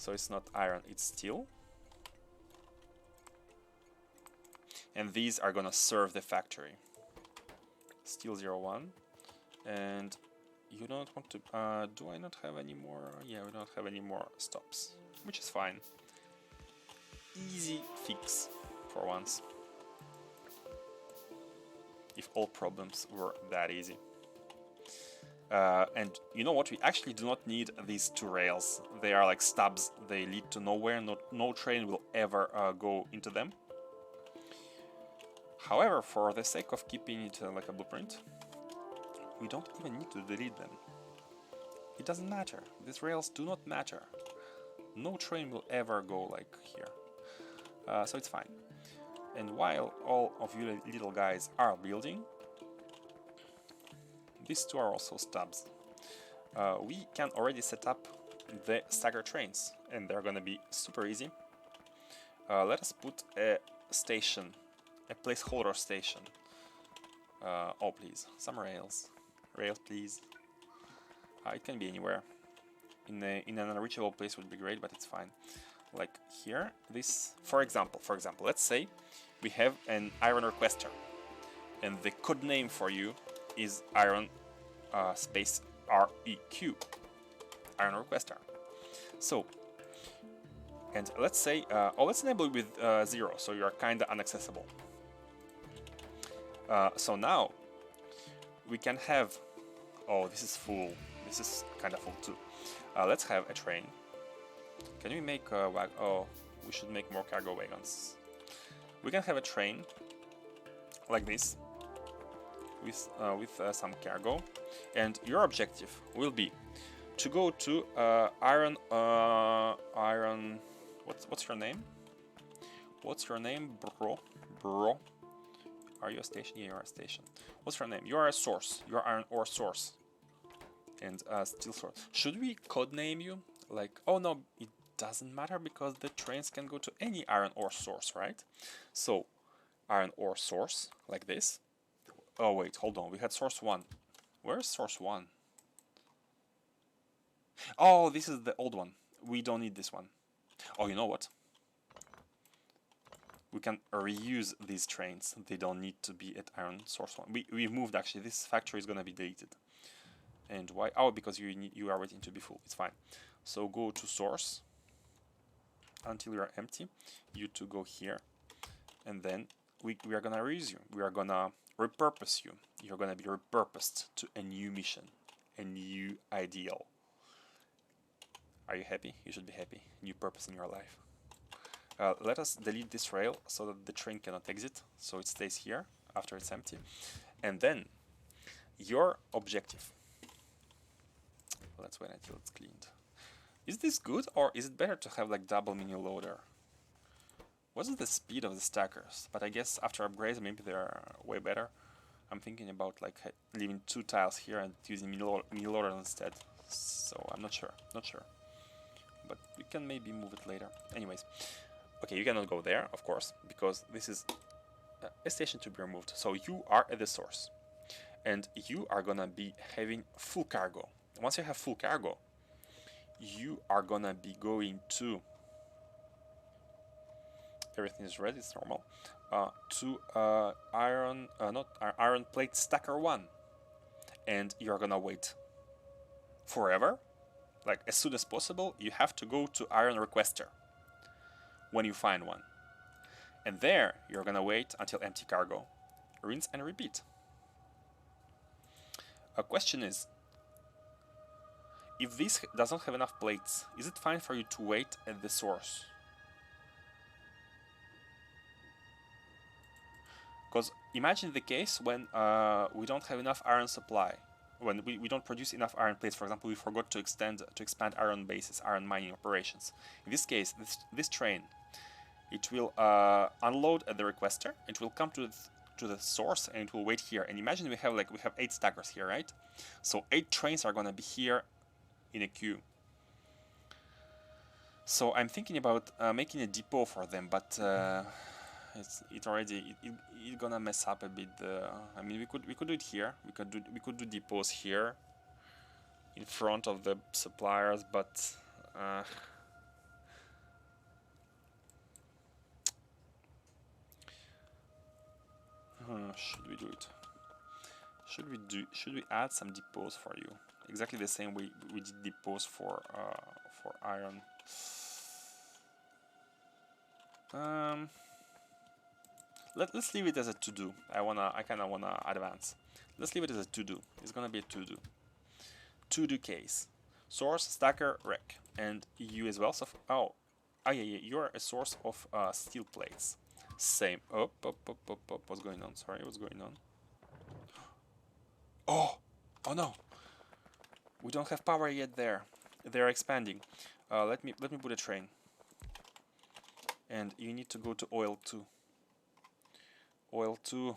So it's not iron, it's steel. And these are gonna serve the factory. Steel 01. And you don't want to... do I not have any more? Yeah, we don't have any more stops, which is fine. Easy fix for once. If all problems were that easy. And you know what? We actually do not need these two rails. They are like stubs. They lead to nowhere. No train will ever go into them. However, for the sake of keeping it like a blueprint, we don't even need to delete them. It doesn't matter. These rails do not matter. No train will ever go like here. So it's fine. And while all of you little guys are building, these two are also stubs. We can already set up the stagger trains, and they're gonna be super easy. Let us put a station, a placeholder station. Oh please, some rails. Rails please. It can be anywhere. In an unreachable place would be great, but it's fine. Like here, this, for example, let's say we have an iron requester, and the code name for you is iron space REQ, iron requester. So, and let's say, let's enable it with 0, so you are kind of inaccessible. So now we can have, oh, this is full. This is kind of full too. Let's have a train. Can we make a wagon? Oh, we should make more cargo wagons. We can have a train like this with some cargo, and your objective will be to go to iron. What's your name? What's your name, bro? Are you a station? Yeah, you're a station. What's your name? You are a source. You are iron ore source. And steel source. Should we codename you? Like, oh no, it doesn't matter because the trains can go to any iron ore source, right? So, iron ore source, like this. Oh wait, hold on. We had source 1. Where's source 1? Oh, this is the old one. We don't need this one. Oh, you know what? We can reuse these trains. They don't need to be at iron source 1. We moved actually. This factory is gonna be deleted. And why? Oh, because you are waiting to be full. It's fine. So go to source until you are empty. You two go here, and then we are gonna reuse you. We are gonna repurpose you. You're gonna be repurposed to a new mission, a new ideal. Are you happy? You should be happy. New purpose in your life. Let us delete this rail so that the train cannot exit, so it stays here after it's empty. And then your objective. Let's wait until it's cleaned. Is this good, or is it better to have like double mini loader? What is the speed of the stackers? But I guess after upgrades maybe they're way better. I'm thinking about like leaving 2 tiles here and using middle order instead. So I'm not sure, but we can maybe move it later. Anyways, okay, you cannot go there, of course, because this is a station to be removed. So you are at the source, and you are gonna be having full cargo. Once you have full cargo, you are gonna be going to, everything is ready, it's normal, to iron plate stacker 1, and you're gonna wait forever. Like as soon as possible, you have to go to iron requester when you find one, and there you're gonna wait until empty cargo. Rinse and repeat. A question is, if this does not have enough plates, is it fine for you to wait at the source? Because imagine the case when we don't have enough iron supply, when we don't produce enough iron plates. For example, we forgot to expand iron bases, iron mining operations. In this case, this train, it will unload at the requester. It will come to the source and it will wait here. And imagine we have 8 stackers here, right? So 8 trains are gonna be here in a queue. So I'm thinking about making a depot for them, but it's gonna mess up a bit. I mean, we could do it here. We could do depots here in front of the suppliers, but should we do it? Should we add some depots for you? Exactly the same way we did depots for iron. Let's leave it as a to-do. I kinda wanna advance. Let's leave it as a to-do. It's gonna be a to-do. To-do case. Source, stacker, wreck. And you as well. So yeah, you're a source of steel plates. Same. Up. What's going on? Sorry, what's going on? Oh no. We don't have power yet there. They're expanding. Let me put a train. And you need to go to oil 2. Oil 2.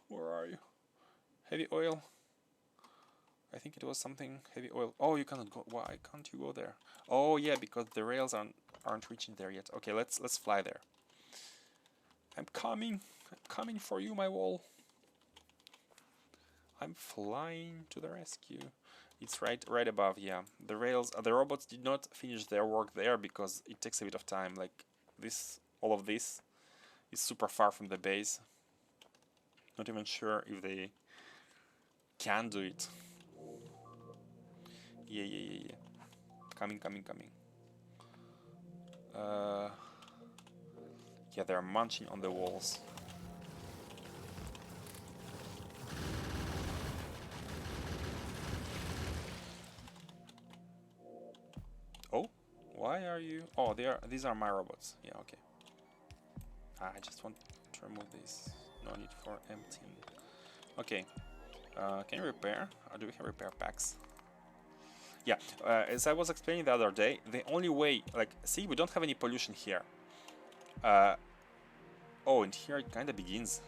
Where are you? Heavy oil. I think it was something heavy oil. Oh, you cannot go. Why can't you go there? Oh yeah, because the rails aren't reaching there yet. Okay, let's fly there. I'm coming for you, my wall. I'm flying to the rescue. It's right above. Yeah, the rails. The robots did not finish their work there because it takes a bit of time. Like all of this is super far from the base. Not even sure if they can do it. Yeah. Coming. Yeah, they're munching on the walls. Oh, why are you? Oh, these are my robots. Yeah, okay. I just want to remove this. No need for emptying. Okay. Can you repair? Or do we have repair packs? Yeah, as I was explaining the other day, the only way, like, see, we don't have any pollution here. Oh, and here it kind of begins.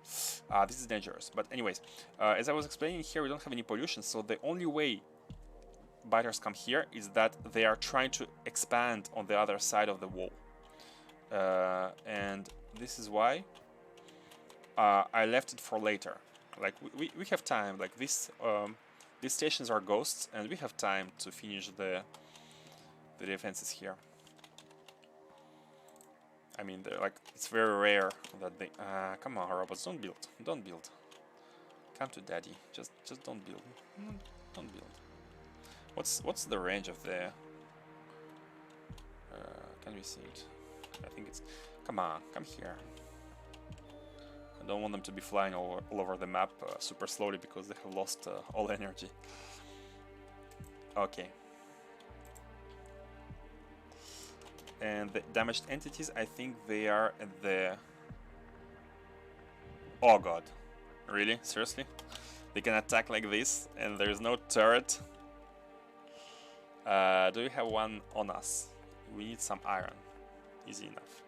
This is dangerous. But anyways, as I was explaining here, we don't have any pollution, so the only way biters come here is that they are trying to expand on the other side of the wall. And this is why I left it for later. Like, we have time. Like, these stations are ghosts, and we have time to finish the defenses here. I mean, like, it's very rare that they... come on, robots, don't build. Come to daddy. Just don't build. Don't build. What's the range of the... can we see it? I think it's... Come on, come here. I don't want them to be flying all over the map super slowly because they have lost all energy. Okay. And the damaged entities, I think they are at the... Oh god. Really? Seriously? They can attack like this and there is no turret? Do we have one on us? We need some iron. Easy enough.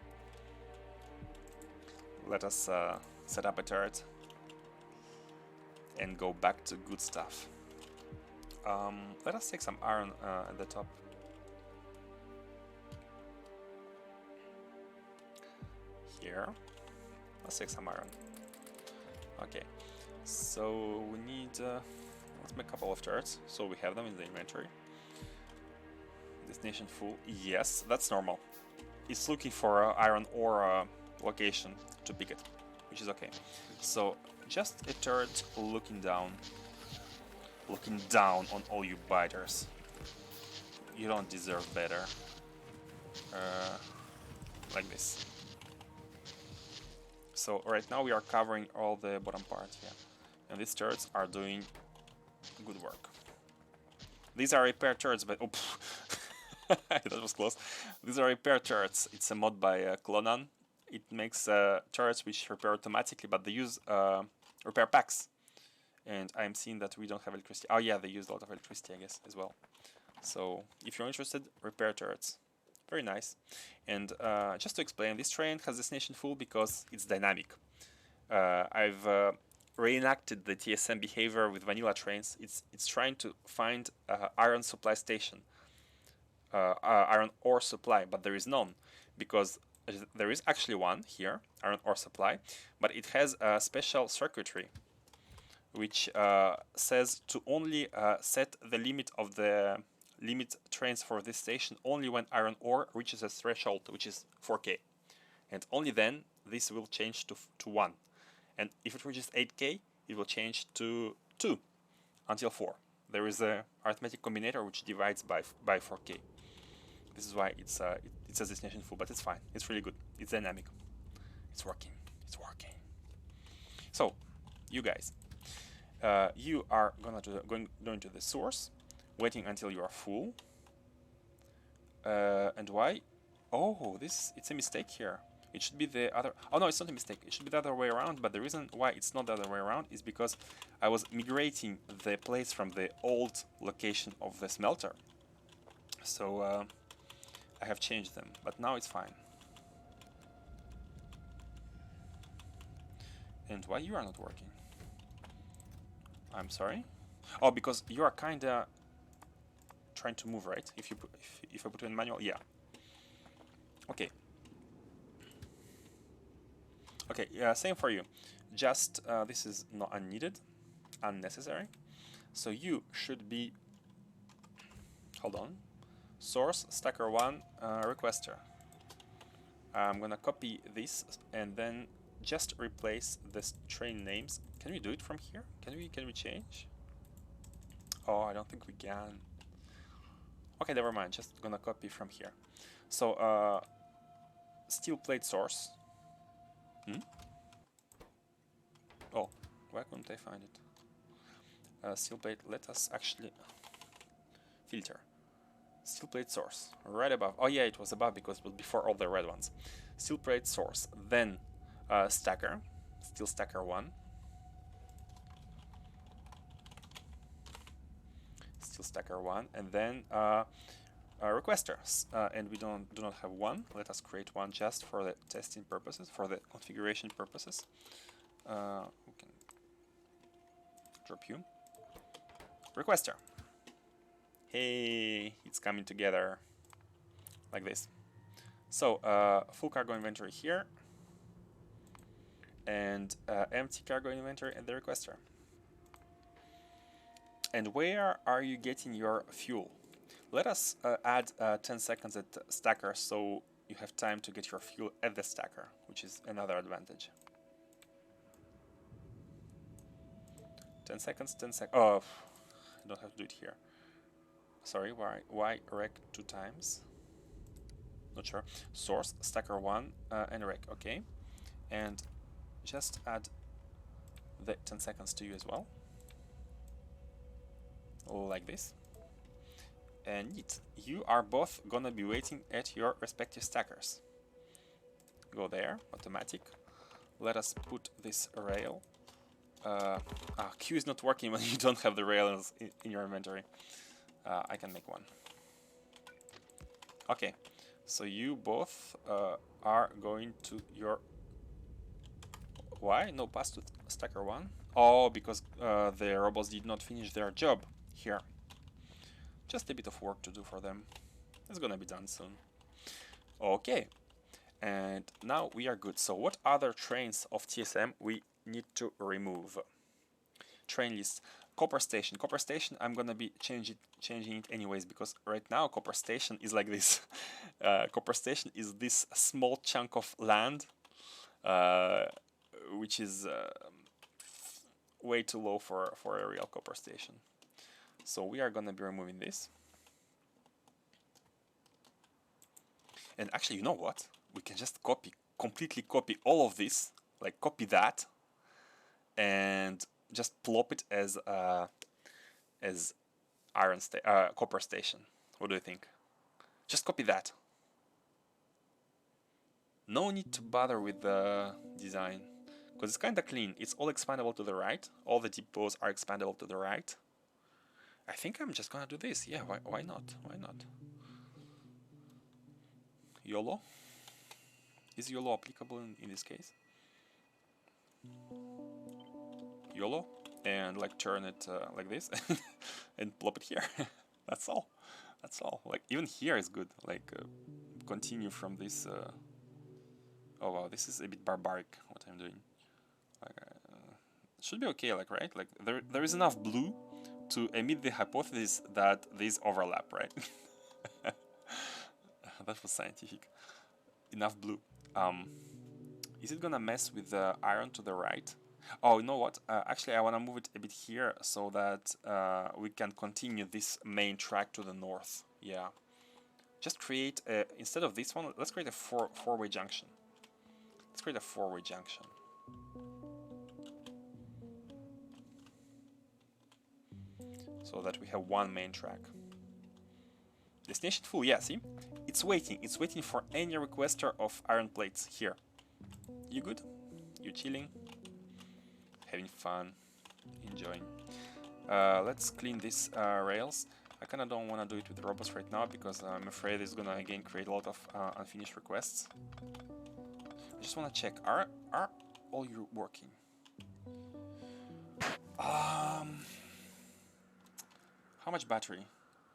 Let us set up a turret, and go back to good stuff. Let us take some iron at the top. Here. Let's take some iron. Okay. So we need... let's make a couple of turrets, so we have them in the inventory. Destination full. Yes, that's normal. It's looking for iron ore location to pick it, which is okay. So just a turret looking down on all you biters. You don't deserve better. Like this. So right now we are covering all the bottom part here, and these turrets are doing good work. These are repair turrets, but oh, that was close. These are repair turrets. It's a mod by Clonan. It makes turrets which repair automatically, but they use repair packs. And I'm seeing that we don't have electricity. Oh yeah, they use a lot of electricity, I guess, as well. So if you're interested, repair turrets. Very nice. And just to explain, this train has destination full because it's dynamic. I've reenacted the TSM behavior with vanilla trains. It's trying to find iron supply station, iron ore supply, but there is none, because there is actually one here, iron ore supply, but it has a special circuitry which says to only set the limit of the limit trains for this station only when iron ore reaches a threshold, which is 4K, and only then this will change to 1. And if it reaches 8K, it will change to 2 until 4. There is a arithmetic combinator which divides by 4K. This is why it says destination full, but it's fine. It's really good. It's dynamic. It's working. It's working. So, you guys, you are going to the source, waiting until you are full. And why? Oh, it's a mistake here. It should be the other... Oh no, it's not a mistake. It should be the other way around, but the reason why it's not the other way around is because I was migrating the place from the old location of the smelter. So I have changed them, but now it's fine. And why you are not working? I'm sorry? Oh, because you are kinda trying to move, right? If I put you in manual, yeah. Okay. Okay, yeah, same for you. Just this is not unneeded, unnecessary. So you should be, hold on, source stacker 1 requester. I'm gonna copy this and then just replace the train names. Can we do it from here? Can we change? Oh, I don't think we can. Okay, never mind. Just gonna copy from here. So steel plate source. Oh, why couldn't I find it? Steel plate. Let us actually filter. Steel plate source right above. Oh yeah, it was above because it was before all the red ones. Steel plate source. Then stacker. Steel stacker 1. Steel stacker 1, and then requester. And we do not have one. Let us create one just for the testing purposes, for the configuration purposes. We can drop you. Requester. Hey, it's coming together like this. So full cargo inventory here, and empty cargo inventory at the requester. And where are you getting your fuel? Let us add 10 seconds at stacker so you have time to get your fuel at the stacker, which is another advantage. 10 seconds, 10 seconds. Oh, I don't have to do it here. Sorry, why rec 2 times? Not sure. Source, stacker 1, and rec, okay. And just add the 10 seconds to you as well. Like this. And you are both gonna be waiting at your respective stackers. Go there, automatic. Let us put this rail. Q is not working when you don't have the rails in your inventory. I can make one. Okay, so you both are going to your Why? No pass to stacker 1? Oh, because the robots did not finish their job here. Just a bit of work to do for them. It's gonna be done soon. Okay. And now we are good. So what other trains of TSM we need to remove? Train list. Copper Station. Copper Station, I'm gonna be changing it anyways, because right now Copper Station is like this. Copper Station is this small chunk of land, which is way too low for a real Copper Station. So we are gonna be removing this. And actually, you know what? We can just completely copy all of this, like copy that, and just plop it as Copper Station. What do you think? Just copy that. No need to bother with the design, because it's kind of clean. It's all expandable to the right. All the depots are expandable to the right. I think I'm just gonna do this. Yeah, why not? Why not? YOLO? Is YOLO applicable in this case? YOLO? And like turn it like this and plop it here. That's all. That's all. Like even here is good. Like continue from this. Oh wow, this is a bit barbaric what I'm doing. Like should be okay. Like right. Like there is enough blue to emit the hypothesis that these overlap, right? That was scientific. Enough blue. Is it gonna mess with the iron to the right? Oh, you know what? Actually, I want to move it a bit here so that we can continue this main track to the north. Yeah. Just create instead of this one, let's create a four-way junction. Let's create a four-way junction. So that we have one main track. Destination full, yeah, see? It's waiting for any requester of iron plates here. You good? You chilling? Having fun? Enjoying? Let's clean these rails. I kinda don't wanna do it with the robots right now because I'm afraid it's gonna again create a lot of unfinished requests. I just wanna check, are all you working? How much battery?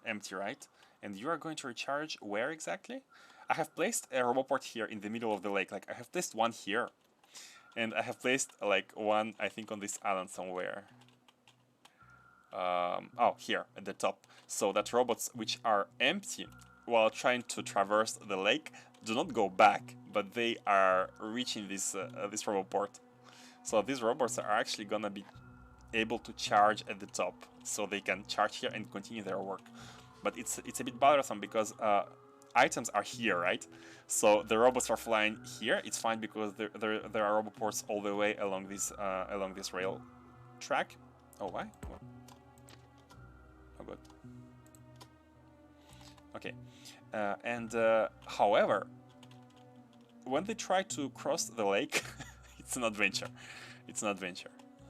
Empty, right? And you are going to recharge where exactly? I have placed a roboport here in the middle of the lake. Like I have placed one here, and I have placed like one, I think, on this island somewhere. Oh, here at the top. So that robots which are empty while trying to traverse the lake do not go back, but they are reaching this this roboport. So these robots are actually gonna be able to charge at the top, so they can charge here and continue their work. But it's a bit bothersome because items are here, right? So the robots are flying here. It's fine because there are roboports all the way along this rail track. Oh, why? Oh, good. Okay. However, when they try to cross the lake, it's an adventure. It's an adventure.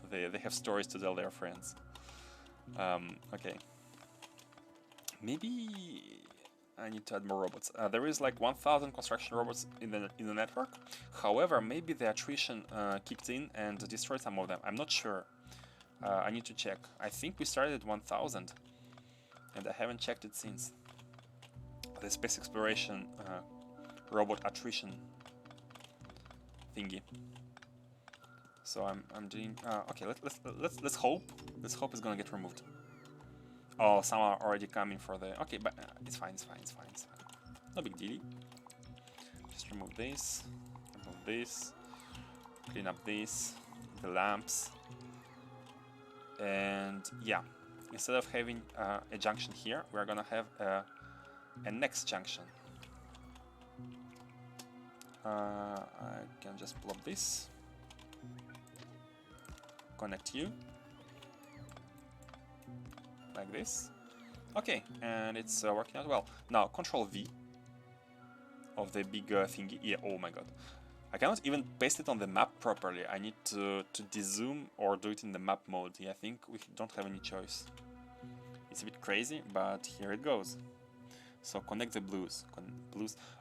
They have stories to tell their friends. Okay. Maybe I need to add more robots. There is like 1,000 construction robots in the network. However, maybe the attrition kicked in and destroyed some of them. I'm not sure. I need to check. I think we started at 1,000, and I haven't checked it since. The space exploration robot attrition thingy. So I'm doing. Okay, let's hope. Let's hope it's gonna get removed. Oh, some are already coming for the... Okay, but it's fine, it's fine, it's fine, it's fine. No big deal. Just remove this, clean up this, the lamps. And yeah, instead of having a junction here, we're gonna have a next junction. I can just plop this, connect you. Like this. Okay, and it's working out well. Now, Control V of the big thingy. Yeah, oh my god. I cannot even paste it on the map properly. I need to dezoom or do it in the map mode. Yeah, I think we don't have any choice. It's a bit crazy, but here it goes. So connect the blues.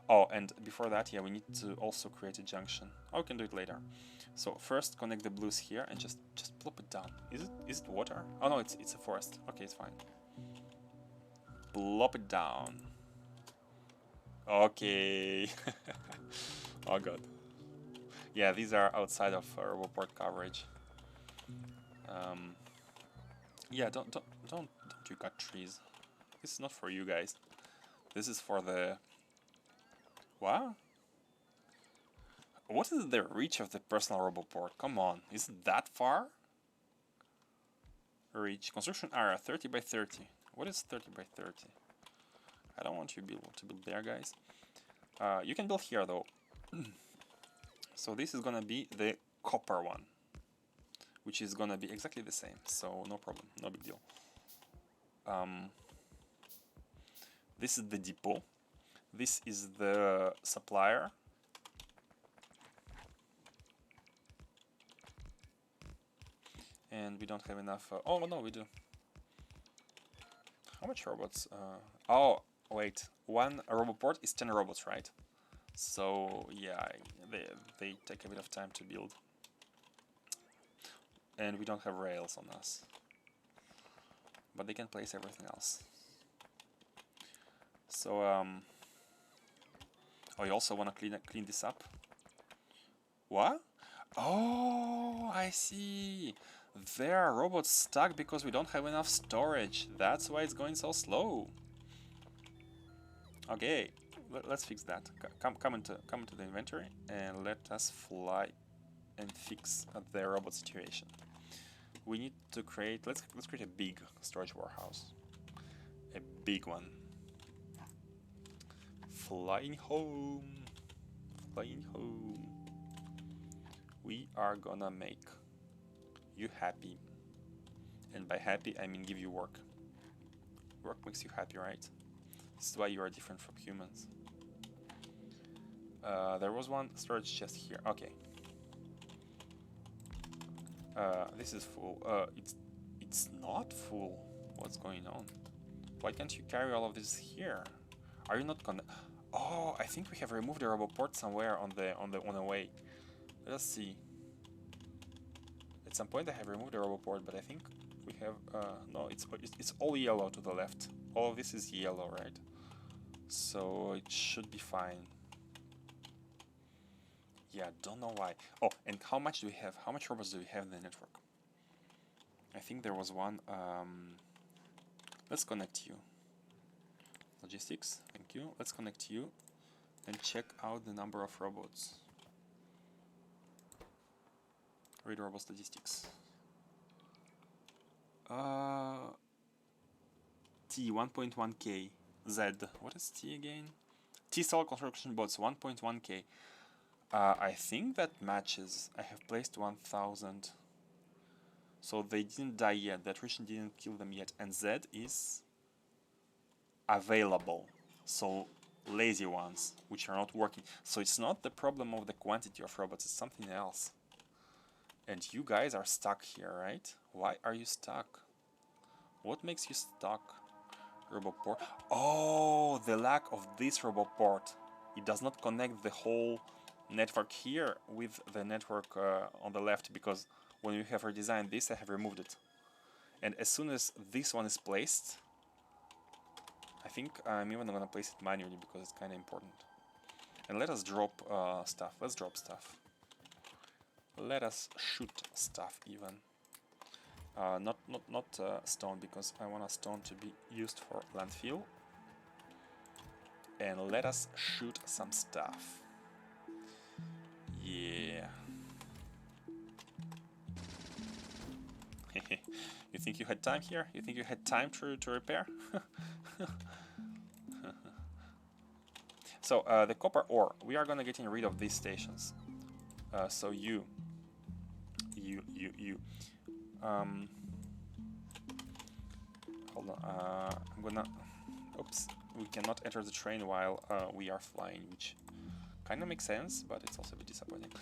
Oh, and before that, yeah, we need to also create a junction. Oh, we can do it later. So first connect the blues here and just plop it down. Is it water? Oh no, it's a forest. Okay, it's fine. Plop it down. Okay. Oh god. Yeah, these are outside of roboport coverage. Yeah, don't you cut trees. This is not for you guys. This is for the... What? What is the reach of the personal roboport? Come on, is it that far? Reach. Construction area 30 by 30. What is 30 by 30? I don't want you to build there, guys. You can build here though. So this is gonna be the copper one, which is gonna be exactly the same. So no problem, no big deal. This is the depot. This is the supplier. And we don't have enough... oh, no, we do. How much robots? Oh, wait. One roboport is 10 robots, right? So, yeah, they take a bit of time to build. And we don't have rails on us. But they can place everything else. So, oh, you also want to clean this up? What? Oh, I see. There are robots stuck because we don't have enough storage. That's why it's going so slow. Okay, let's fix that. Come into the inventory and let us fly and fix the robot situation. We need to create. Let's create a big storage warehouse. A big one. Flying home. Flying home. We are gonna make you happy, and by happy I mean give you work. Work makes you happy, right? This is why you are different from humans. There was one storage chest here. Okay. This is full. It's not full. What's going on? Why can't you carry all of this here? Are you not gonna... Oh, I think we have removed the roboport somewhere on the way. Let us see. At some point I have removed the roboport, but I think we have... no, it's all yellow to the left. All of this is yellow, right? So it should be fine. Yeah, don't know why. Oh, and how much do we have? How much robots do we have in the network? I think there was one... let's connect you. Logistics, thank you. Let's connect you and check out the number of robots. Read robot statistics. T 1.1k. Z. What is T again? T cell construction bots 1.1k. I think that matches. I have placed 1000. So they didn't die yet. The attrition didn't kill them yet. And Z is available. So lazy ones, which are not working. So it's not the problem of the quantity of robots, it's something else. And you guys are stuck here, right? Why are you stuck? What makes you stuck? Roboport. Oh, the lack of this roboport. It does not connect the whole network here with the network on the left, because when we have redesigned this, I have removed it. And as soon as this one is placed, I think I'm even gonna place it manually because it's kind of important. And let us drop stuff. Let's drop stuff. Let us shoot stuff even. Not stone, because I want a stone to be used for landfill. And let us shoot some stuff. Yeah. You think you had time here? You think you had time to repair? So the copper ore, we are gonna getting rid of these stations. So you. Hold on. I'm gonna. Oops. We cannot enter the train while we are flying, which kind of makes sense, but it's also a bit disappointing.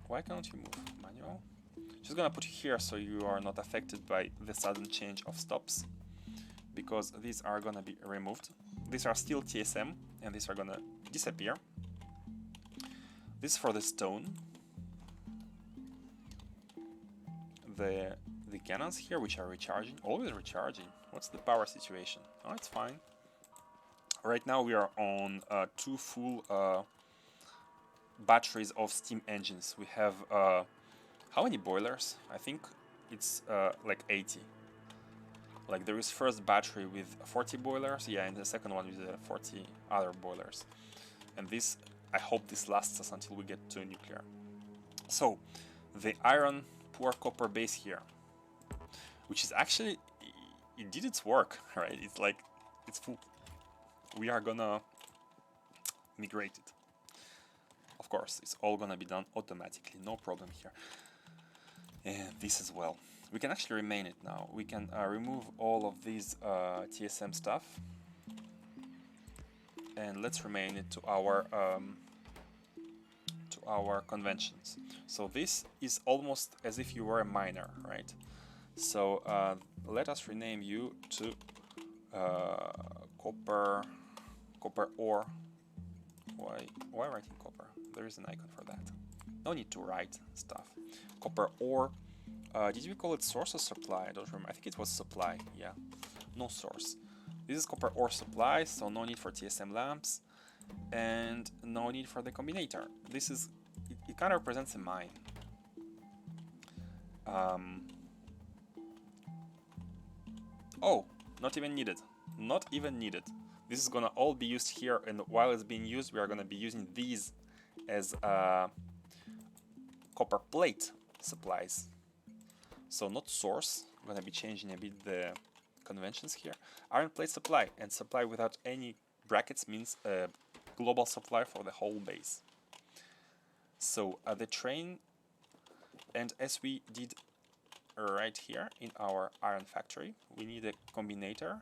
Why can't you move? Manual. Just gonna put you here so you are not affected by the sudden change of stops, because these are gonna be removed. These are still TSM, and these are gonna disappear. This is for the stone. the cannons here, which are recharging, always recharging. What's the power situation? Oh, it's fine. Right now we are on 2 full batteries of steam engines. We have how many boilers? I think it's like 80. Like there is first battery with 40 boilers, yeah, and the second one with 40 other boilers. And this, I hope this lasts us until we get to nuclear. So, the iron poor copper base here, which is actually, it did its work, right? It's like, it's full. We are gonna migrate it. Of course, it's all gonna be done automatically, no problem here. And this as well. We can actually remain it now. We can remove all of these TSM stuff. And let's remain it to our conventions. So this is almost as if you were a miner, right? So let us rename you to copper ore. Why writing copper? There is an icon for that. No need to write stuff. Copper ore. Did we call it source or supply? I don't remember. I think it was supply. Yeah, no source. This is copper ore supply, so no need for TSM lamps, and no need for the combinator. This is it kind of represents a mine. Oh, not even needed. Not even needed. This is gonna all be used here, and while it's being used, we are gonna be using these as copper plate supplies. So not source. I'm gonna be changing a bit the conventions here. Iron plate supply, and supply without any brackets means a global supply for the whole base. So the train, and as we did right here in our iron factory, we need a combinator.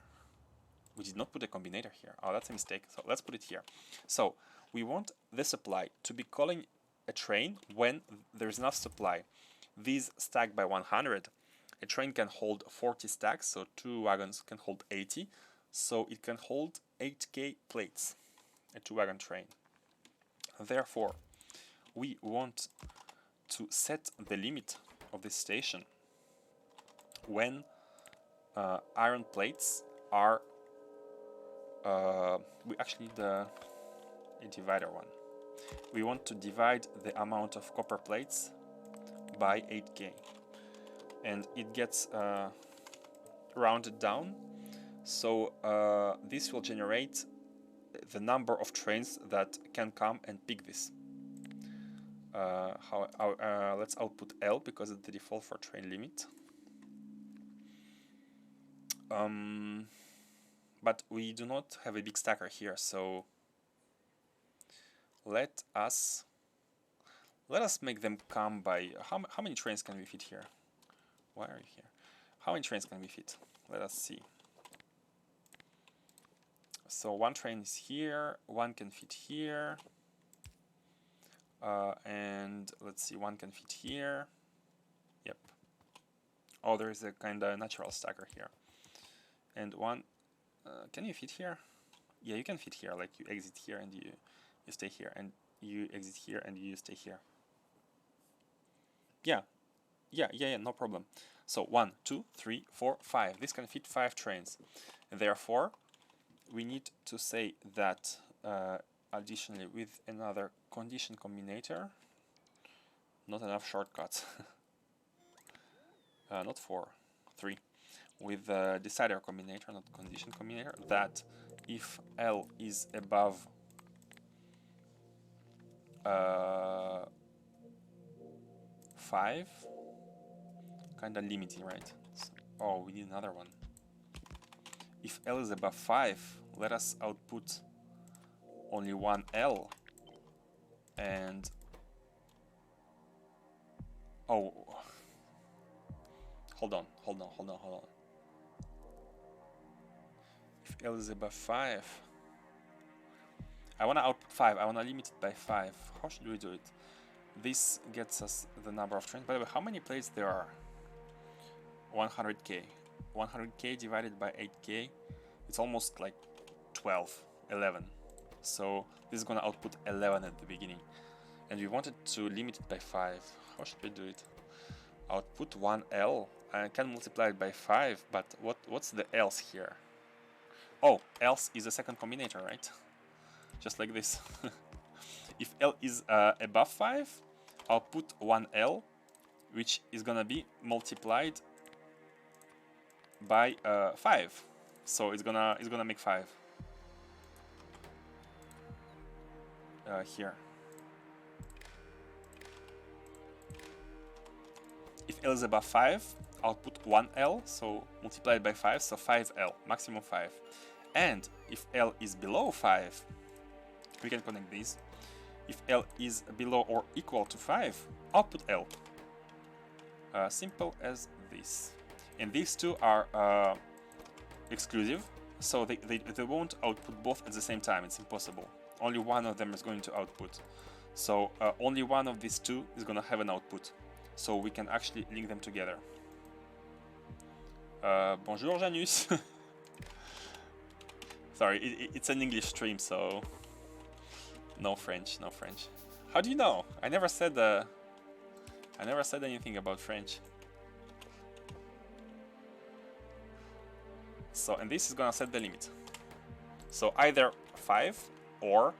We did not put a combinator here. Oh, that's a mistake. So let's put it here. So we want the supply to be calling a train when there's enough supply. These stack by 100. A train can hold 40 stacks, so 2 wagons can hold 80. So it can hold 8K plates, a 2-wagon train. Therefore, we want to set the limit of this station when iron plates are we actually need a divider one. We want to divide the amount of copper plates by 8K, and it gets rounded down, so this will generate the number of trains that can come and pick this. Let's output L because it's the default for train limit. But we do not have a big stacker here, so let us make them come by how many trains can we fit here? Why are you here? How many trains can we fit? Let us see. So 1 train is here, 1 can fit here, and let's see, 1 can fit here. Yep. Oh, there is a kind of natural stacker here, and 1. Can you fit here? Yeah, you can fit here. Like you exit here and you stay here, and you exit here and you stay here. Yeah, no problem. So 1, 2, 3, 4, 5. This can fit 5 trains. Therefore, we need to say that additionally with another condition combinator. Not enough shortcuts. Not 4, 3. With the decider combinator, not condition combinator, that if L is above 5, kind of limiting, right? So, oh, we need another one. If L is above 5, let us output only 1 L, and oh, hold on. If L is above 5, I want to output 5. I want to limit it by 5. How should we do it? This gets us the number of trains. By the way, how many plates there are? 100K. 100K divided by 8K, it's almost like 12, 11. So this is going to output 11 at the beginning. And we wanted to limit it by 5. How should we do it? output 1L. I can multiply it by 5, but what's the else here? Oh, else is a second combinator, right? Just like this. If L is above 5, I'll put 1L, which is gonna be multiplied by 5. So it's gonna make 5 here. If L is above 5, I'll put 1L, so multiplied by 5, so 5L, maximum 5. And if L is below 5, we can connect these. If L is below or equal to 5, I'll put L. Simple as this. And these two are exclusive, so they won't output both at the same time. It's impossible. Only one of them is going to output. So only one of these two is going to have an output. So we can actually link them together. Bonjour Janus. Sorry, it's an English stream, so no French, no French. How do you know? I never said anything about French. So, and this is gonna set the limit. So either 5 or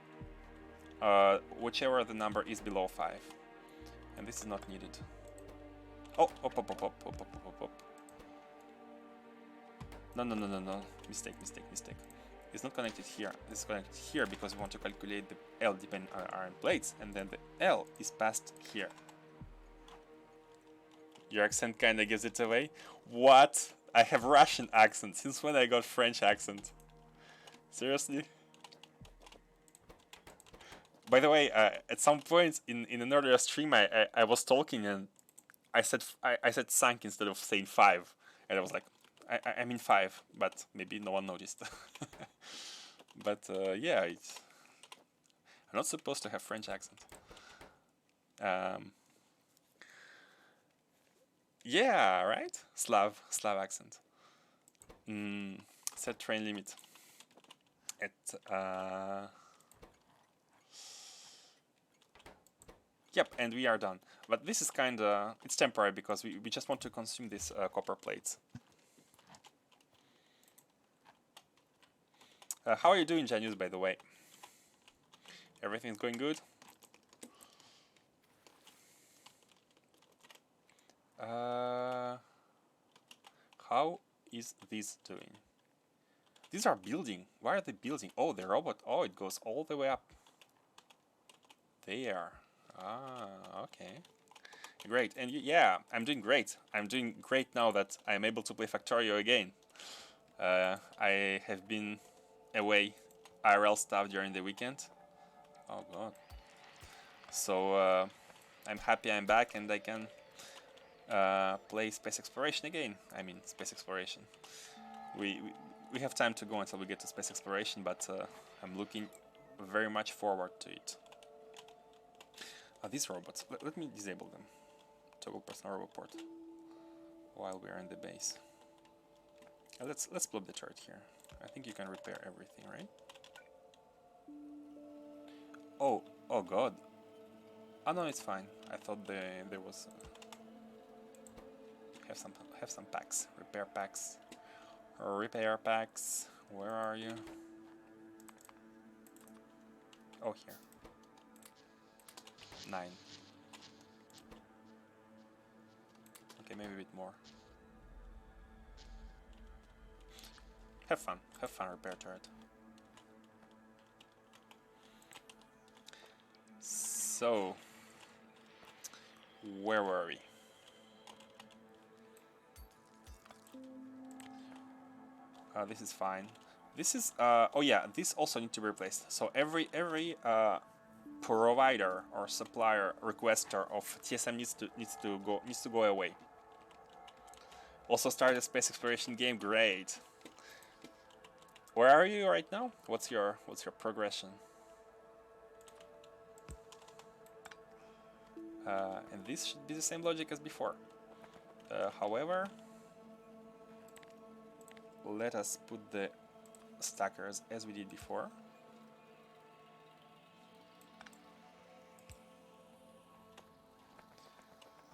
whichever the number is below 5. And this is not needed. Oh, up. No. Mistake. It's not connected here. It's connected here because we want to calculate the L depending on iron plates, and then the L is passed here. Your accent kinda gives it away. What? I have Russian accent. Since when I got French accent? Seriously? By the way, at some point in an earlier stream, I was talking and I said 5 instead of saying 5, and I was like, I mean 5, but maybe no one noticed. But yeah, I'm not supposed to have French accent. Yeah, right? Slav accent. Set train limit at yep, and we are done. But this is kinda, it's temporary because we just want to consume these copper plates. How are you doing, Janus, by the way? Everything's going good? How is this doing? These are building. Why are they building? Oh, the robot. Oh, it goes all the way up. There. Ah, okay. Great. And yeah, I'm doing great. I'm doing great now that I'm able to play Factorio again. I have been away IRL stuff during the weekend. Oh god. So I'm happy I'm back and I can play Space Exploration again. I mean, Space Exploration. We have time to go until we get to Space Exploration, but I'm looking very much forward to it. These robots, let me disable them. Toggle personal robot port while we are in the base. Let's blow up the turret here. I think you can repair everything, right? Oh god. Oh no, it's fine. I thought there was have some packs, repair packs. Repair packs. Where are you? Oh, here. 9. Okay, maybe a bit more. Have fun, repair turret. So, where were we? This is fine. This is oh yeah, this also needs to be replaced. So every provider or supplier requester of TSM needs to go away. Also started a space exploration game. Great. Where are you right now? What's your progression? And this should be the same logic as before. However, let us put the stackers as we did before.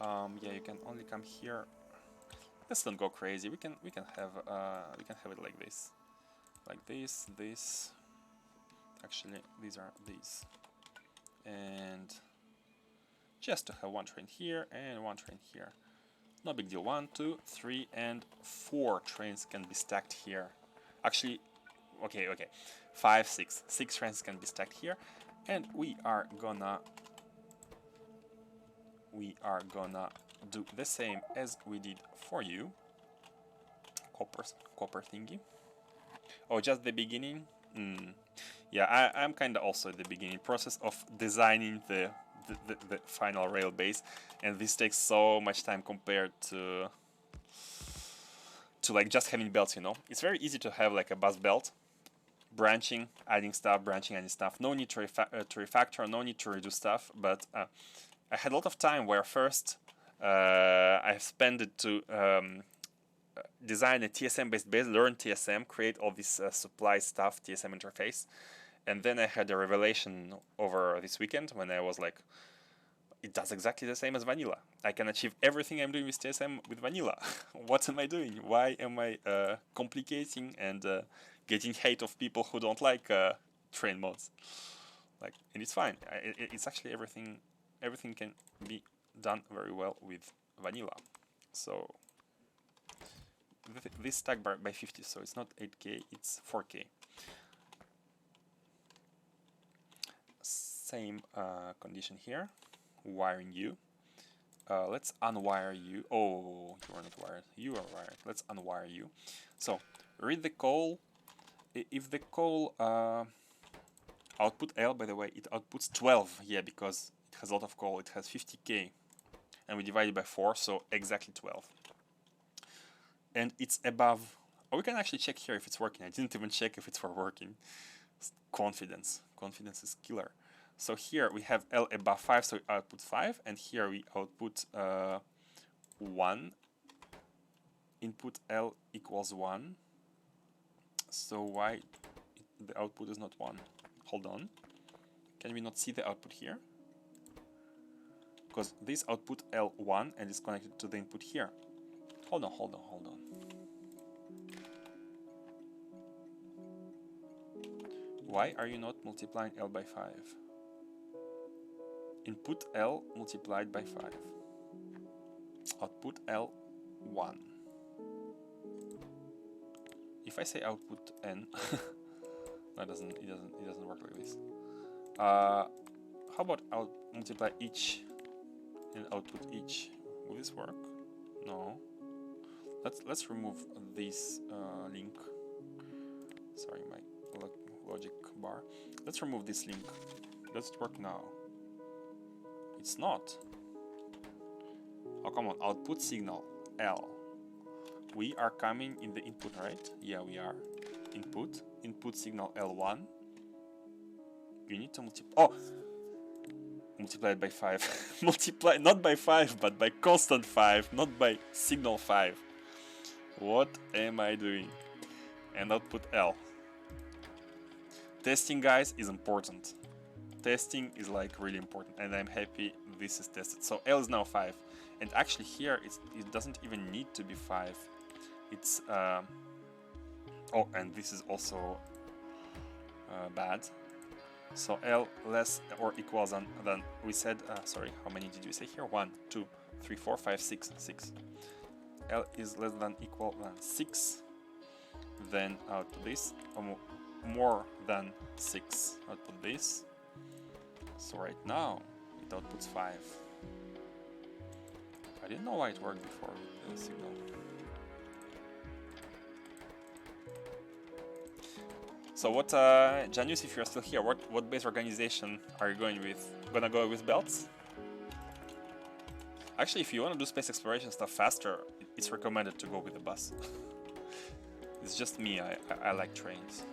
Yeah, you can only come here. Let's not go crazy. We can have it like this. Like this. Actually, these are these. And just to have one train here and one train here. No big deal. 1, 2, 3, and 4 trains can be stacked here. Actually, okay. 5, 6. 6 trains can be stacked here. And we are gonna do the same as we did for you. Copper thingy. Oh, just the beginning? Yeah, I'm kind of also at the beginning process of designing the final rail base, and this takes so much time compared to like just having belts, you know. It's very easy to have like a bus belt, branching, adding stuff, no need to refactor, no need to redo stuff, but I had a lot of time where first I spent it to design a TSM based base, learn TSM, create all this supply stuff, TSM interface, and then I had a revelation over this weekend when I was like, it does exactly the same as vanilla. I can achieve everything I'm doing with TSM with vanilla. What am I doing? Why am I complicating and getting hate of people who don't like train mods? Like, and it's fine. It's actually everything can be done very well with vanilla. So this stack by 50, so it's not 8K, it's 4K. Same condition here. Wiring you. Let's unwire you. Oh, you are not wired. You are wired. Let's unwire you. So read the call. If the call output L, by the way, it outputs 12. Yeah, because it has a lot of call. It has 50K, and we divide it by 4, so exactly 12. And it's above. Oh, we can actually check here if it's working. I didn't even check if it's working. Confidence is killer. So here we have L above 5, so it outputs 5, and here we output 1. Input L equals 1. So why the output is not 1? Hold on. Can we not see the output here? Because this output L1 and is connected to the input here. Hold on. Why are you not multiplying L by 5? Input L multiplied by 5. Output L1. If I say output N, it doesn't work like this. How about multiply each and output each? Will this work? No. Let's remove this link. Sorry, my logic bar. Let's remove this link. Does it work now? It's not. Oh, come on. Output signal L. We are coming in the input, right? Yeah, we are. Input signal L1. You need to multiply. Oh! Multiply it by 5. Multiply not by 5, but by constant 5, not by signal 5. What am I doing? And output L. Testing, guys, is important. Testing is like really important, and I'm happy this is tested. So L is now 5, and actually here it doesn't even need to be 5. It's oh, and this is also bad. So L less or equals than we said. Sorry, how many did we say here? 1, 2, 3, 4, 5, 6. L is less than equal than 6. Then output this. More than 6. Output this. So right now it outputs 5. I didn't know why it worked before with the signal. So what, Janus, if you're still here, what base organization are you going with? Gonna go with belts? Actually, if you want to do space exploration stuff faster, it's recommended to go with the bus. It's just me, I like trains.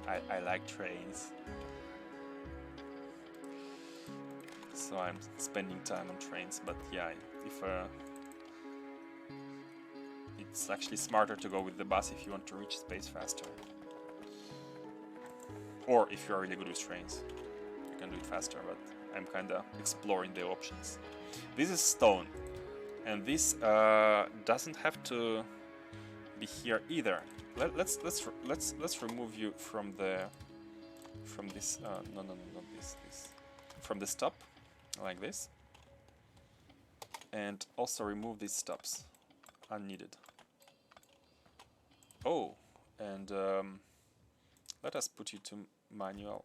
I like trains. So I'm spending time on trains, but yeah, if it's actually smarter to go with the bus if you want to reach space faster. Or if you're really good with trains, you can do it faster, but I'm kinda exploring the options. This is stone. And this doesn't have to be here either. Let's remove you from this. No, not this. From the stop, like this, and also remove these stops, unneeded. Oh, and let us put you to manual.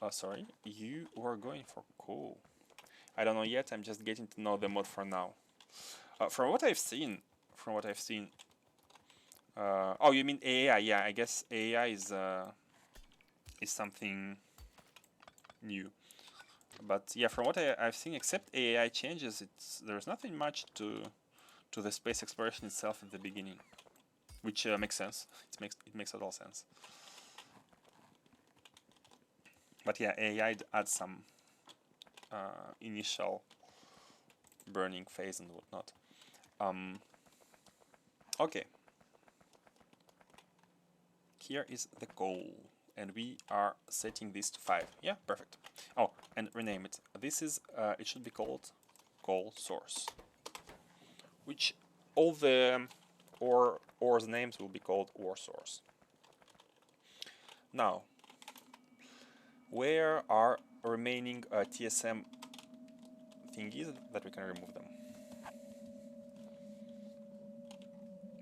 Oh, sorry, you were going for coal. I don't know yet. I'm just getting to know the mod for now. From what I've seen, oh, you mean AI? Yeah, I guess AI is something new. But yeah, from what I've seen, except AI changes, there's nothing much to the space exploration itself at the beginning, which makes sense. It makes a lot of sense. But yeah, AI adds some initial burning phase and whatnot. Okay. Here is the goal, and we are setting this to 5. Yeah, perfect. Oh, and rename it. This is it should be called goal source, which all the ores names will be called ore source. Now, where are remaining TSM thingies that we can remove them?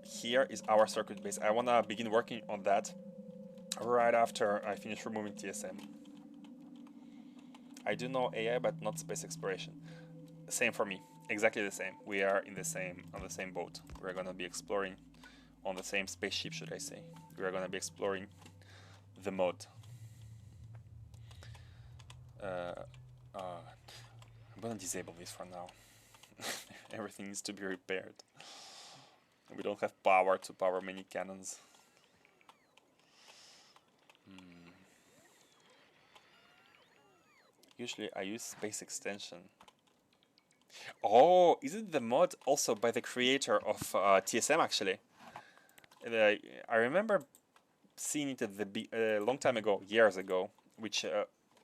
Here is our circuit base. I wanna begin working on that right after I finish removing TSM. I do know AI, but not space exploration. Same for me, exactly the same. We are on the same boat. We're gonna be exploring on the same spaceship, should I say. We are gonna be exploring the mod. I'm gonna disable this for now. Everything needs to be repaired. We don't have power to power many cannons. Usually I use space extension. Oh, is it the mod also by the creator of TSM actually? I remember seeing it at the long time ago, years ago, which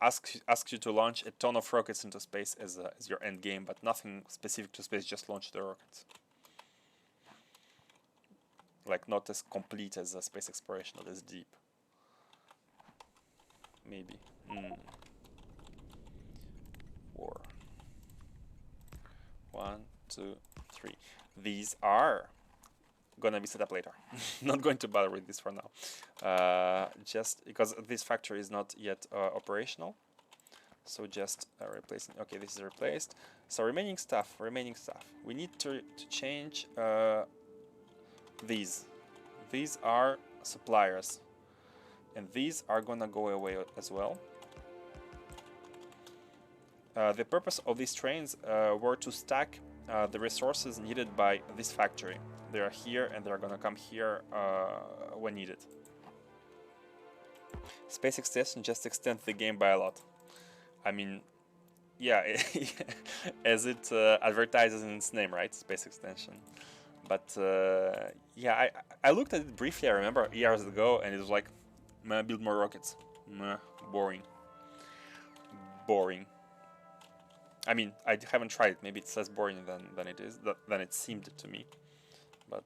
asks you to launch a ton of rockets into space as your end game, but nothing specific to space, just launch the rockets. Like not as complete as a space exploration, not as deep. Maybe. War. 1, 2, 3. These are gonna be set up later. Not going to bother with this for now. Just because this factory is not yet operational. So just replacing. Okay, this is replaced. So remaining stuff. We need to change these. These are suppliers. And these are gonna go away as well. The purpose of these trains were to stack the resources needed by this factory. They are here and they're gonna come here when needed. Space extension just extends the game by a lot. I mean, yeah, as it advertises in its name, right? Space extension. But yeah, I looked at it briefly, I remember, years ago, and it was like, meh, build more rockets. Meh, boring. Boring. I mean, I haven't tried it. Maybe it's less boring than it seemed to me. But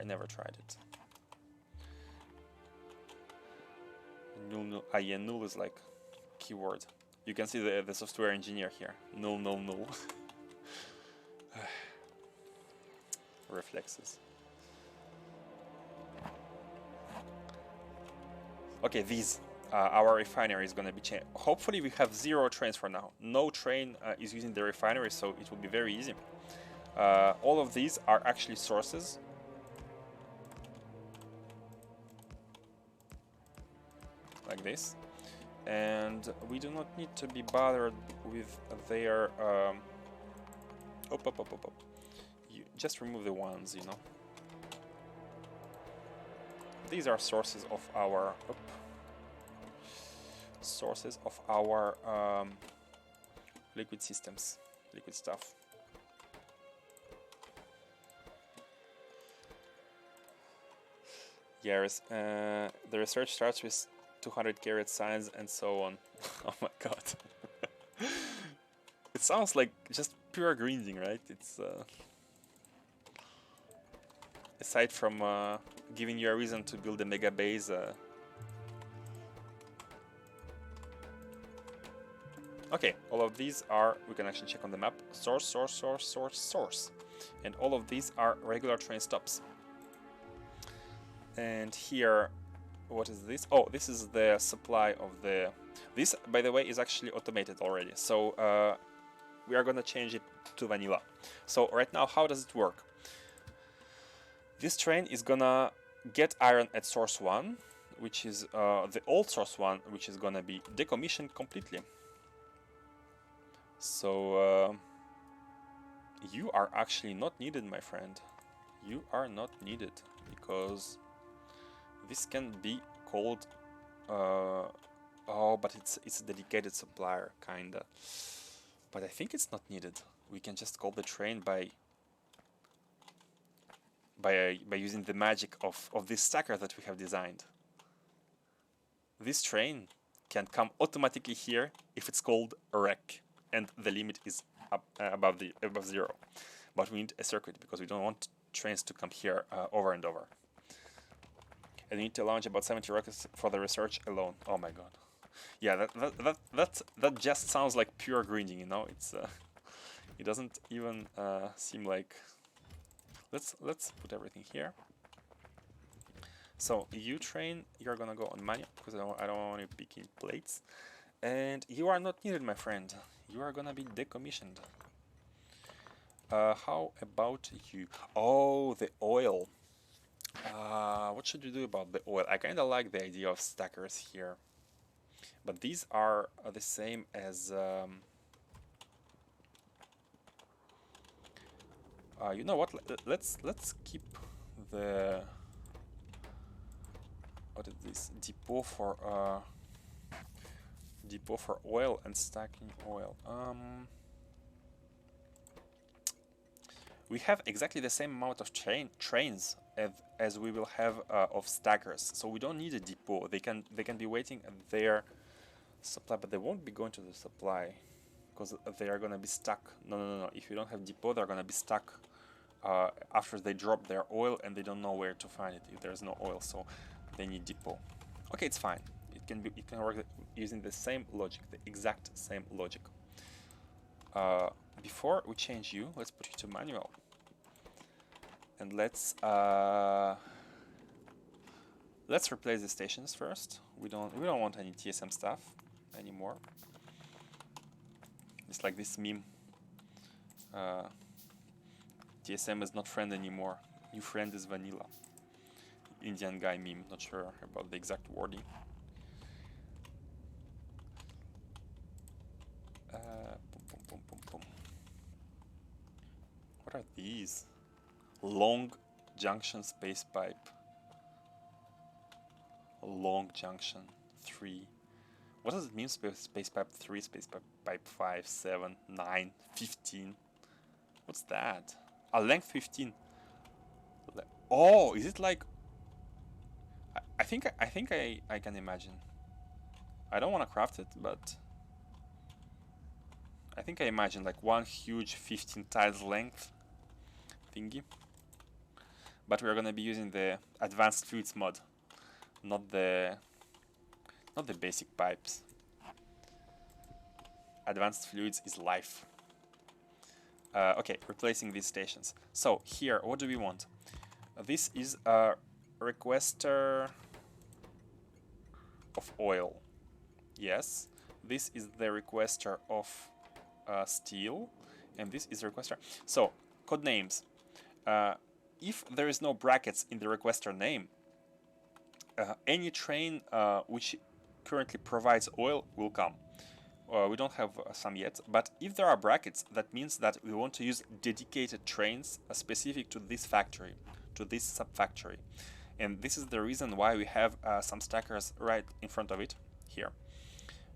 I never tried it. Null. Yeah, null is like keyword. You can see the software engineer here. Null. Reflexes. Okay, these. Our refinery is going to be changed. Hopefully we have 0 trains for now. No train is using the refinery, so it will be very easy. All of these are actually sources. Like this. And we do not need to be bothered with their... You just remove the ones, you know. These are sources of our... liquid systems, liquid stuff. Yes, the research starts with 200 carat signs and so on. Oh my god. It sounds like just pure grinding, right? It's aside from giving you a reason to build a mega base. Okay, all of these are, we can actually check on the map, source, source, source, source, source. And all of these are regular train stops. And here, what is this? Oh, this is the supply of the... This, by the way, is actually automated already. So we are going to change it to vanilla. So right now, how does it work? This train is going to get iron at source 1, which is the old source 1, which is going to be decommissioned completely. So you are actually not needed, my friend. You are not needed because this can be called oh, but it's a dedicated supplier, kinda. But I think it's not needed. We can just call the train by using the magic of this stacker that we have designed. This train can come automatically here if it's called a wreck, and the limit is above 0. But we need a circuit because we don't want trains to come here over and over. And we need to launch about 70 rockets for the research alone. Oh my god. Yeah, that just sounds like pure grinding, you know. It's it doesn't even seem like. Let's put everything here. So you train, you're gonna go on manual because I don't want you picking plates, and you are not needed, my friend. You are gonna be decommissioned. How about you? Oh, the oil. What should we do about the oil? I kind of like the idea of stackers here, but these are the same as you know what? Let's keep the what is this depot for oil and stacking oil. We have exactly the same amount of trains as we will have of stackers, so we don't need a depot. They can be waiting at their supply, but they won't be going to the supply because they are gonna be stuck. No. If you don't have depot, they're gonna be stuck after they drop their oil and they don't know where to find it if there's no oil. So they need depot. Okay, it's fine. It can work using the same logic, the exact same logic. Before we change you, let's put you to manual, and let's replace the stations first. We don't want any TSM stuff anymore. It's like this meme. TSM is not friend anymore. New friend is vanilla. Indian guy meme. Not sure about the exact wording. What are these? Long junction space pipe. Long junction 3. What does it mean? Space pipe 3, space pipe 5, 7, 9, 15. What's that? A length 15. Oh, is it like? I think I can imagine. I don't want to craft it, but I think I imagine like one huge 15 tiles length thingy. But we're gonna be using the advanced fluids mod, not the basic pipes. Advanced fluids is life. Okay, replacing these stations. So here, what do we want? This is a requester of oil. Yes, this is the requester of steel, and this is the requester. So code names. If there is no brackets in the requester name, any train which currently provides oil will come. We don't have some yet, but if there are brackets, that means that we want to use dedicated trains specific to this factory, to this sub-factory. And this is the reason why we have some stackers right in front of it here.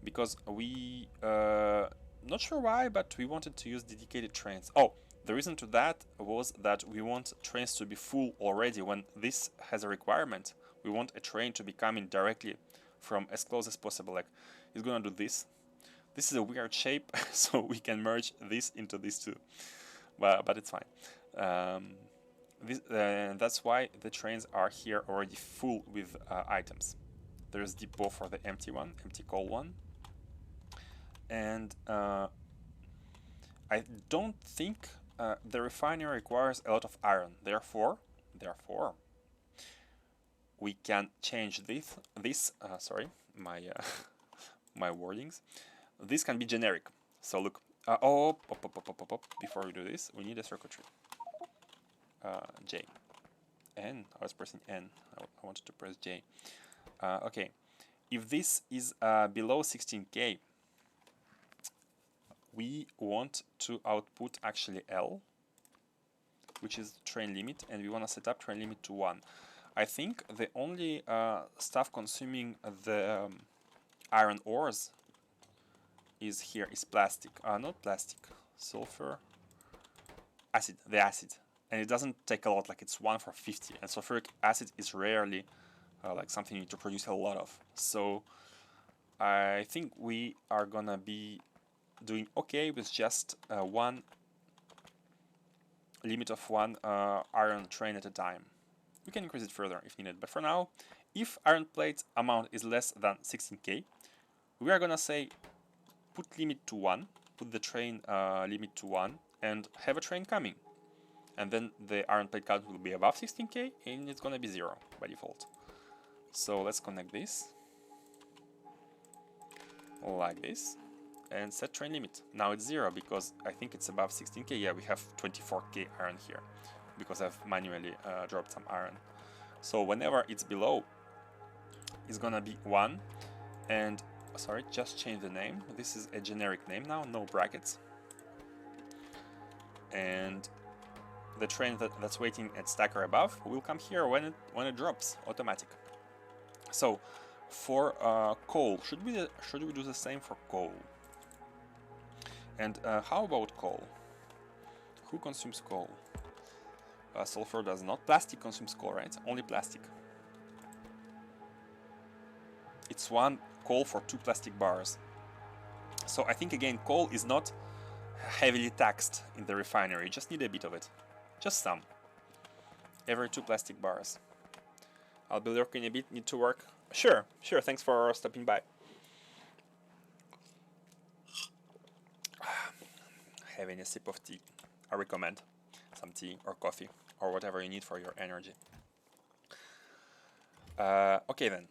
Because we, not sure why, but we wanted to use dedicated trains. Oh, the reason to that was that we want trains to be full already when this has a requirement. We want a train to be coming directly from as close as possible. Like, it's gonna do this. This is a weird shape, so we can merge this into these two. But it's fine. That's why the trains are here already full with items. There's depot for the empty coal one. And I don't think the refinery requires a lot of iron. Therefore, we can change this. Sorry, my my wordings. This can be generic. So look. Before we do this, we need a circuitry. J. N. I was pressing N. I wanted to press J. Okay. If this is below 16K, we want to output actually L, which is train limit, and we want to set up train limit to 1. I think the only stuff consuming the iron ores is plastic. Not plastic, sulfur, acid, the acid. And it doesn't take a lot, like it's 1 for 50. And sulfuric acid is rarely like something you need to produce a lot of. So I think we are gonna be doing okay with just one limit of 1 iron train at a time. We can increase it further if needed, but for now, if iron plate amount is less than 16K, we are gonna say put limit to 1, put the train limit to 1, and have a train coming. And then the iron plate count will be above 16K, and it's gonna be 0 by default. So let's connect this like this and set train limit. Now it's 0 because I think it's above 16K. Yeah, we have 24K iron here because I've manually dropped some iron. So whenever it's below, it's gonna be 1. And sorry, just change the name. This is a generic name now, no brackets. And the train that's waiting at stacker above will come here when it drops, automatic. So for coal, should we do the same for coal? And how about coal? Who consumes coal? Sulfur does not. Plastic consumes coal, right? Only plastic. It's 1 coal for 2 plastic bars. So I think again coal is not heavily taxed in the refinery. You just need a bit of it. Just some. Every 2 plastic bars. I'll be lurking a bit. Need to work? Sure. Thanks for stopping by. Having a sip of tea. I recommend some tea or coffee or whatever you need for your energy. Okay then.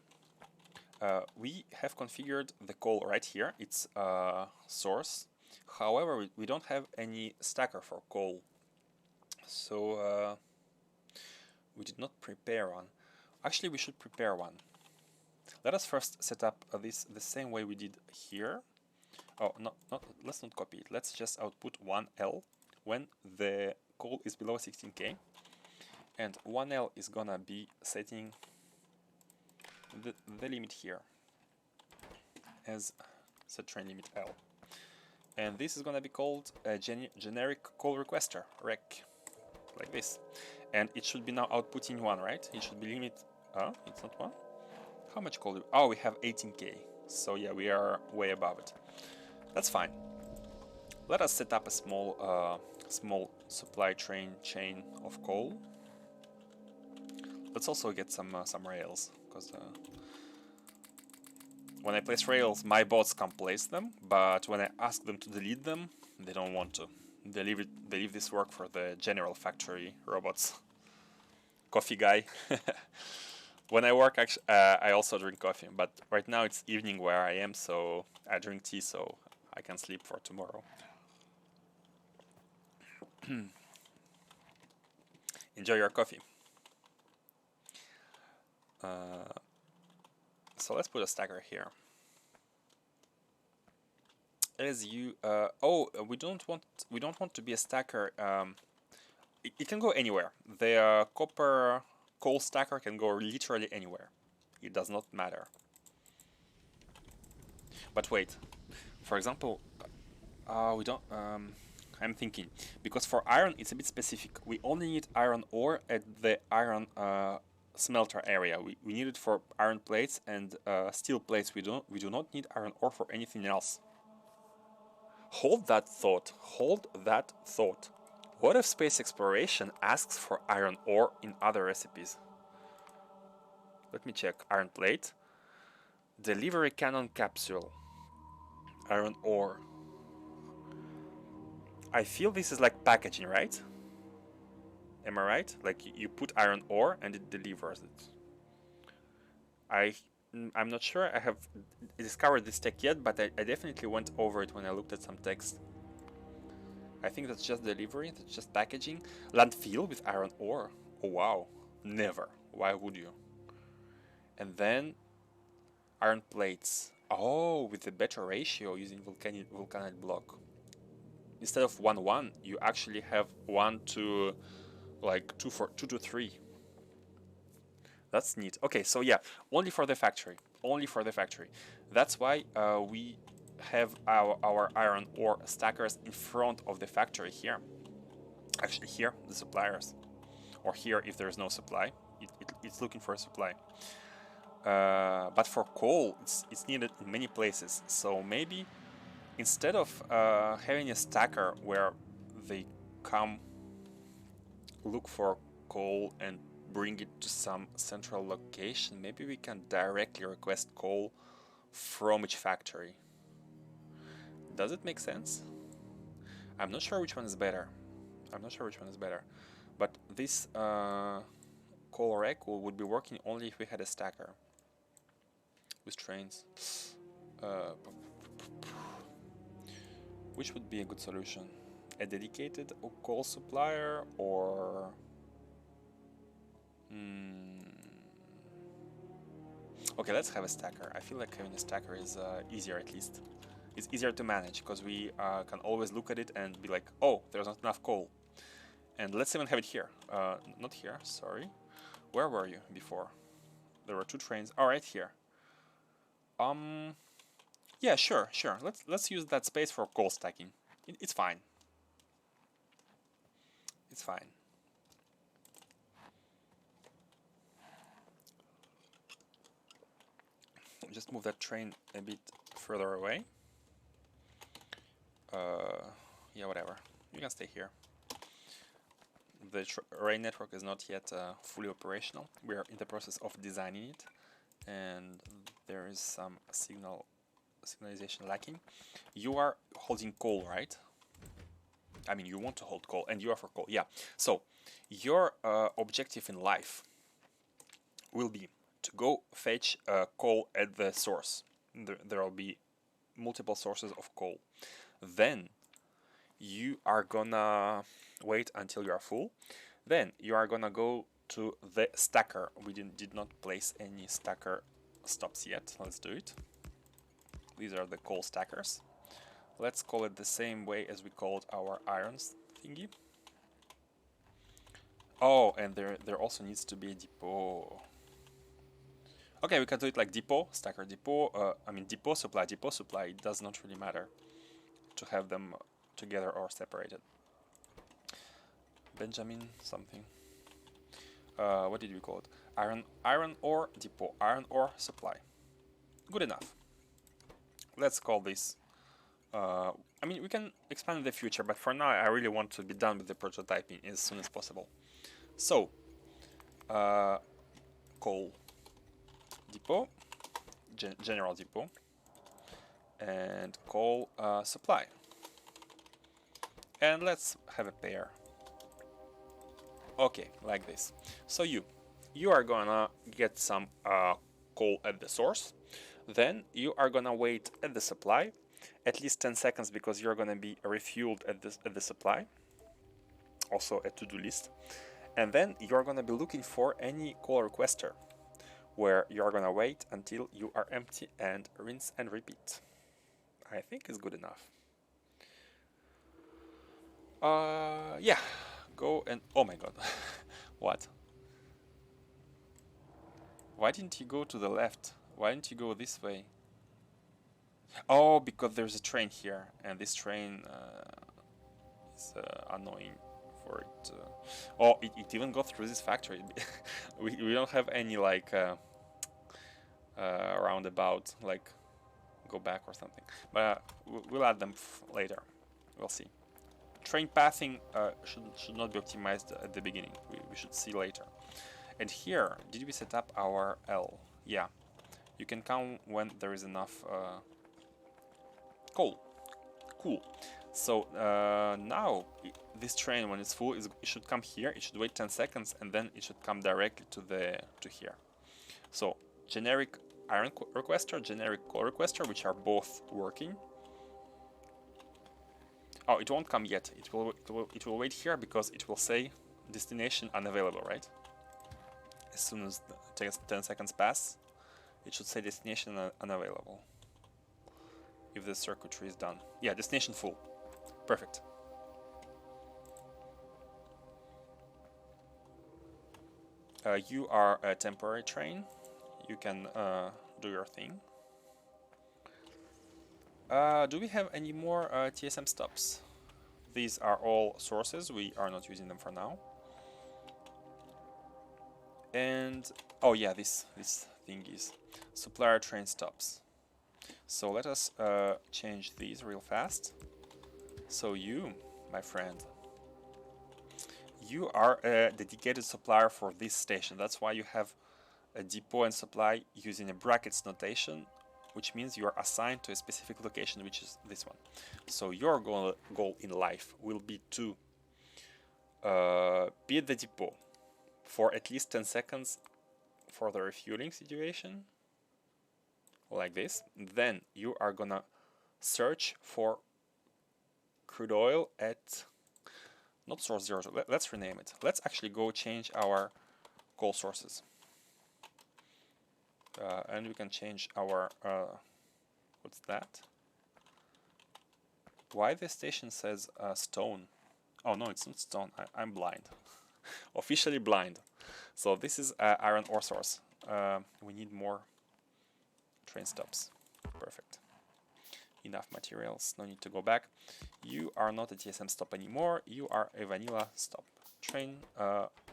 We have configured the coal right here. It's source. However, we don't have any stacker for coal. So we did not prepare one. Actually, we should prepare one. Let us first set up this the same way we did here. Oh, let's not copy it. Let's just output 1L when the coal is below 16K. And 1L is gonna be setting the limit here as set train limit L. And this is gonna be called a generic call requester, rec, like this. And it should be now outputting 1, right? It should be limit, it's not 1? How much coal do we, oh, we have 18K. So yeah, we are way above it. That's fine. Let us set up a small supply chain of coal. Let's also get some rails, because when I place rails, my bots can place them, but when I ask them to delete them, they don't want to. They leave this work for the general factory robots. Coffee guy. When I work, actually, I also drink coffee, but right now it's evening where I am, so I drink tea, so I can sleep for tomorrow. Enjoy your coffee. So let's put a stacker here. As you we don't want to be a stacker. It can go anywhere. The copper coal stacker can go literally anywhere. It does not matter. But wait, for example, we don't. I'm thinking because for iron it's a bit specific. We only need iron ore at the iron smelter area. We need it for iron plates and steel plates. We do not need iron ore for anything else. Hold that thought. What if space exploration asks for iron ore in other recipes? Let me check. Iron plate. Delivery cannon capsule. Iron ore. I feel this is like packaging, right? Am I right? Like you put iron ore and it delivers it. I'm not sure I have discovered this tech yet, but I definitely went over it when I looked at some text. I think that's just delivery, that's just packaging. Landfill with iron ore. Oh wow. Never. Why would you? And then iron plates. Oh, with the better ratio using vulcanite block. Instead of 1-1, you actually have 1 to like 2 to 3. That's neat. Okay, so yeah, only for the factory. Only for the factory. That's why we have our iron ore stackers in front of the factory here. Actually here, the suppliers. Or here if there's no supply. It's looking for a supply. But for coal, it's needed in many places. So maybe instead of having a stacker where they come look for coal and bring it to some central location, maybe we can directly request coal from each factory. Does it make sense? I'm not sure which one is better. I'm not sure which one is better. But this coal rack would be working only if we had a stacker with trains. Which would be a good solution? A dedicated coal supplier or... Okay, let's have a stacker. I feel like having a stacker is easier at least. It's easier to manage because we can always look at it and be like, oh, there's not enough coal. And let's even have it here. Not here, sorry. Where were you before? There were 2 trains. Oh, right here. Yeah, sure. Let's use that space for coal stacking. It's fine. It's fine. Just move that train a bit further away. Yeah, whatever. You can stay here. The rail network is not yet fully operational. We are in the process of designing it, and there is some signalization lacking. You are holding coal, right? I mean, you want to hold coal, and you are for coal. Yeah. So your objective in life will be to go fetch coal at the source. There will be multiple sources of coal. Then you are gonna wait until you are full. Then you are gonna go to the stacker. We did not place any stacker stops yet. Let's do it. These are the coal stackers. Let's call it the same way as we called our irons thingy. Oh, and there also needs to be a depot. Okay, we can do it like depot, stacker depot. I mean depot supply. It does not really matter to have them together or separated. Benjamin something. What did we call it? Iron ore depot. Iron ore supply. Good enough. Let's call this. I mean, we can expand in the future, but for now, I really want to be done with the prototyping as soon as possible. So, coal depot, general depot, and coal supply. And let's have a pair. Okay, like this. So you are gonna get some coal at the source. Then you are gonna wait at the supply at least 10 seconds because you're gonna be refueled at the supply. Also a to-do list. And then you're gonna be looking for any coal requester where you're gonna wait until you are empty and rinse and repeat. I think is good enough. Yeah, go and oh my god. What? Why didn't you go to the left? Why didn't you go this way? Oh, because there's a train here, and this train is annoying for it. Oh, it even got through this factory. we don't have any like roundabout, like go back or something. But we'll add them later. We'll see. train pathing should not be optimized at the beginning. We should see later. And here, did we set up our L? Yeah. You can come when there is enough coal. Cool. So now this train, when it's full, it should come here. It should wait 10 seconds, and then it should come directly to here. So generic iron requester, generic coal requester, which are both working. Oh, it won't come yet. It will wait here because it will say destination unavailable, right? As soon as 10 seconds pass, it should say destination unavailable. If the circuitry is done. Yeah, destination full. Perfect. You are a temporary train. You can do your thing. Do we have any more TSM stops? These are all sources. We are not using them for now. And oh yeah, this thing is supplier train stops. So let us change these real fast. So you, my friend, you are a dedicated supplier for this station. That's why you have a depot and supply using a brackets notation, which means you are assigned to a specific location, which is this one. So your goal in life will be to be at the depot for at least 10 seconds for the refueling situation, like this. Then you are gonna search for crude oil at not source 0. Let's rename it. Let's actually go change our coal sources. And we can change our what's that? Why the station says stone? Oh no, it's not stone. I'm blind. Officially blind. So this is iron ore source. We need more train stops. Perfect. Enough materials, no need to go back. You are not a TSM stop anymore. You are a vanilla stop. Train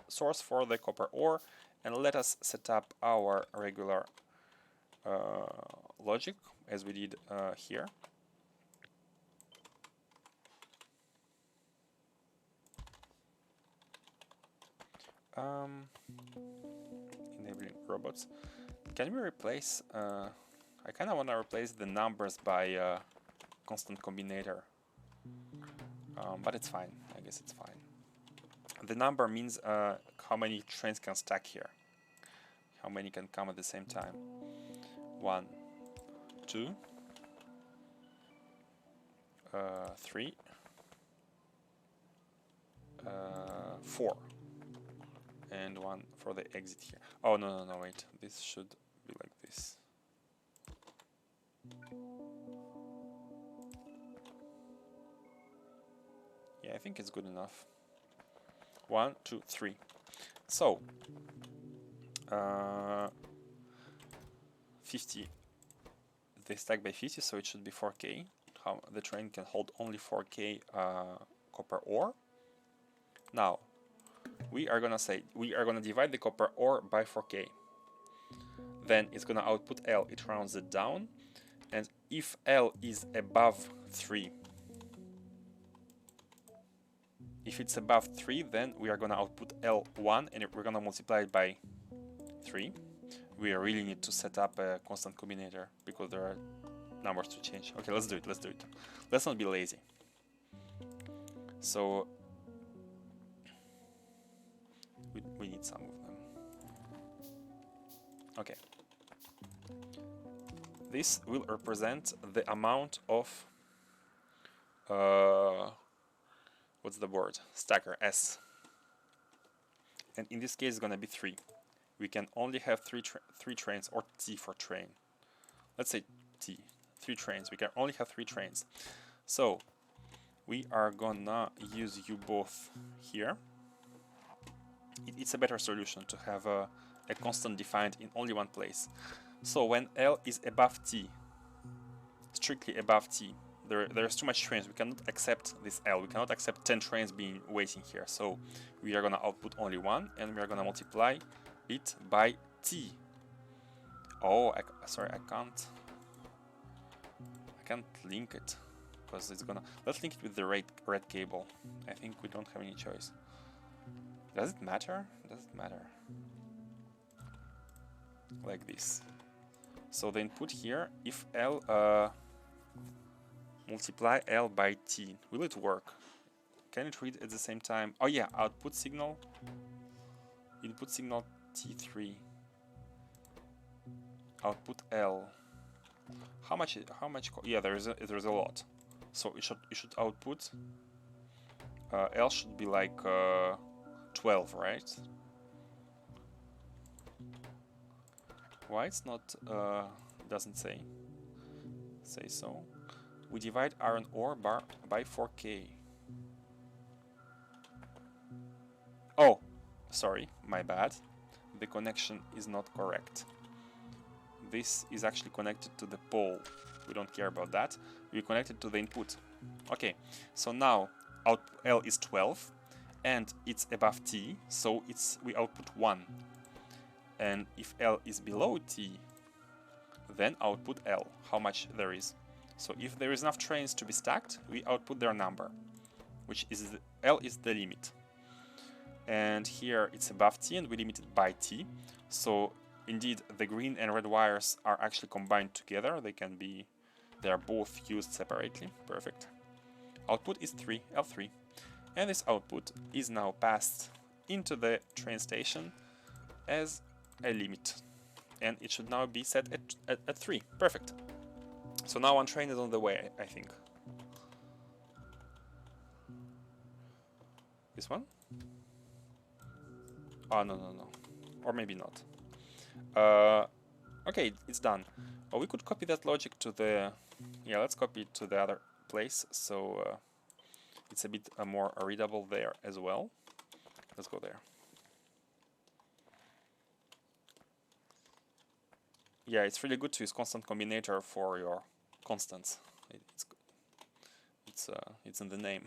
source for the copper ore. And let us set up our regular logic as we did here. Enabling robots. Can we replace? I kind of want to replace the numbers by constant combinator, but it's fine. I guess it's fine. The number means how many trains can stack here, how many can come at the same time. 1, 2, 3, 4, and 1 for the exit here. Oh no, wait, this should be like this. Yeah, I think it's good enough. 1, 2, 3. So 50. They stack by 50, so it should be 4K. How the train can hold only 4K copper ore. Now we are gonna divide the copper ore by 4K. Then it's gonna output L. It rounds it down, and if L is above 3. If it's above 3, then we are gonna output L1 and we're gonna multiply it by 3. We really need to set up a constant combinator because there are numbers to change. Okay, let's do it. Let's not be lazy. So we need some of them. Okay. This will represent the amount of what's the word? Stacker, S. And in this case, it's gonna be 3. We can only have three trains, or T for train. Let's say T, 3 trains. We can only have 3 trains. So we are gonna use you both here. It's a better solution to have a constant defined in only one place. So when L is above T, strictly above T, there's too much trains. We cannot accept this L. We cannot accept 10 trains being waiting here. So we are gonna output only 1, and we are gonna multiply it by T. Oh, sorry, I can't link it because it's gonna... Let's link it with the red cable. I think we don't have any choice. Does it matter? Does it matter? Like this. So the input here, if L multiply L by T, will it work? Can it read at the same time? Oh yeah, output signal, input signal T3, output L. How much? Yeah, there's a lot. So it should output. L should be like 12, right? Why it's not? Doesn't say so. We divide iron ore by 4K. Oh, sorry, my bad. The connection is not correct. This is actually connected to the pole. We don't care about that. We connect it to the input. Okay, so now L is 12 and it's above T, so we output 1. And if L is below T, then output L, how much there is. So if there is enough trains to be stacked, we output their number, which is L is the limit. And here it's above T and we limit it by T. So indeed the green and red wires are actually combined together. They are both used separately. Perfect. Output is L3. And this output is now passed into the train station as a limit. And it should now be set at 3. Perfect. So now one train is on the way, I think. This one? Oh, no. Or maybe not. Okay, it's done. Oh, we could copy that logic to the... Yeah, let's copy it to the other place, so it's a bit more readable there as well. Let's go there. Yeah, it's really good to use constant combinator for your constants. It's in the name.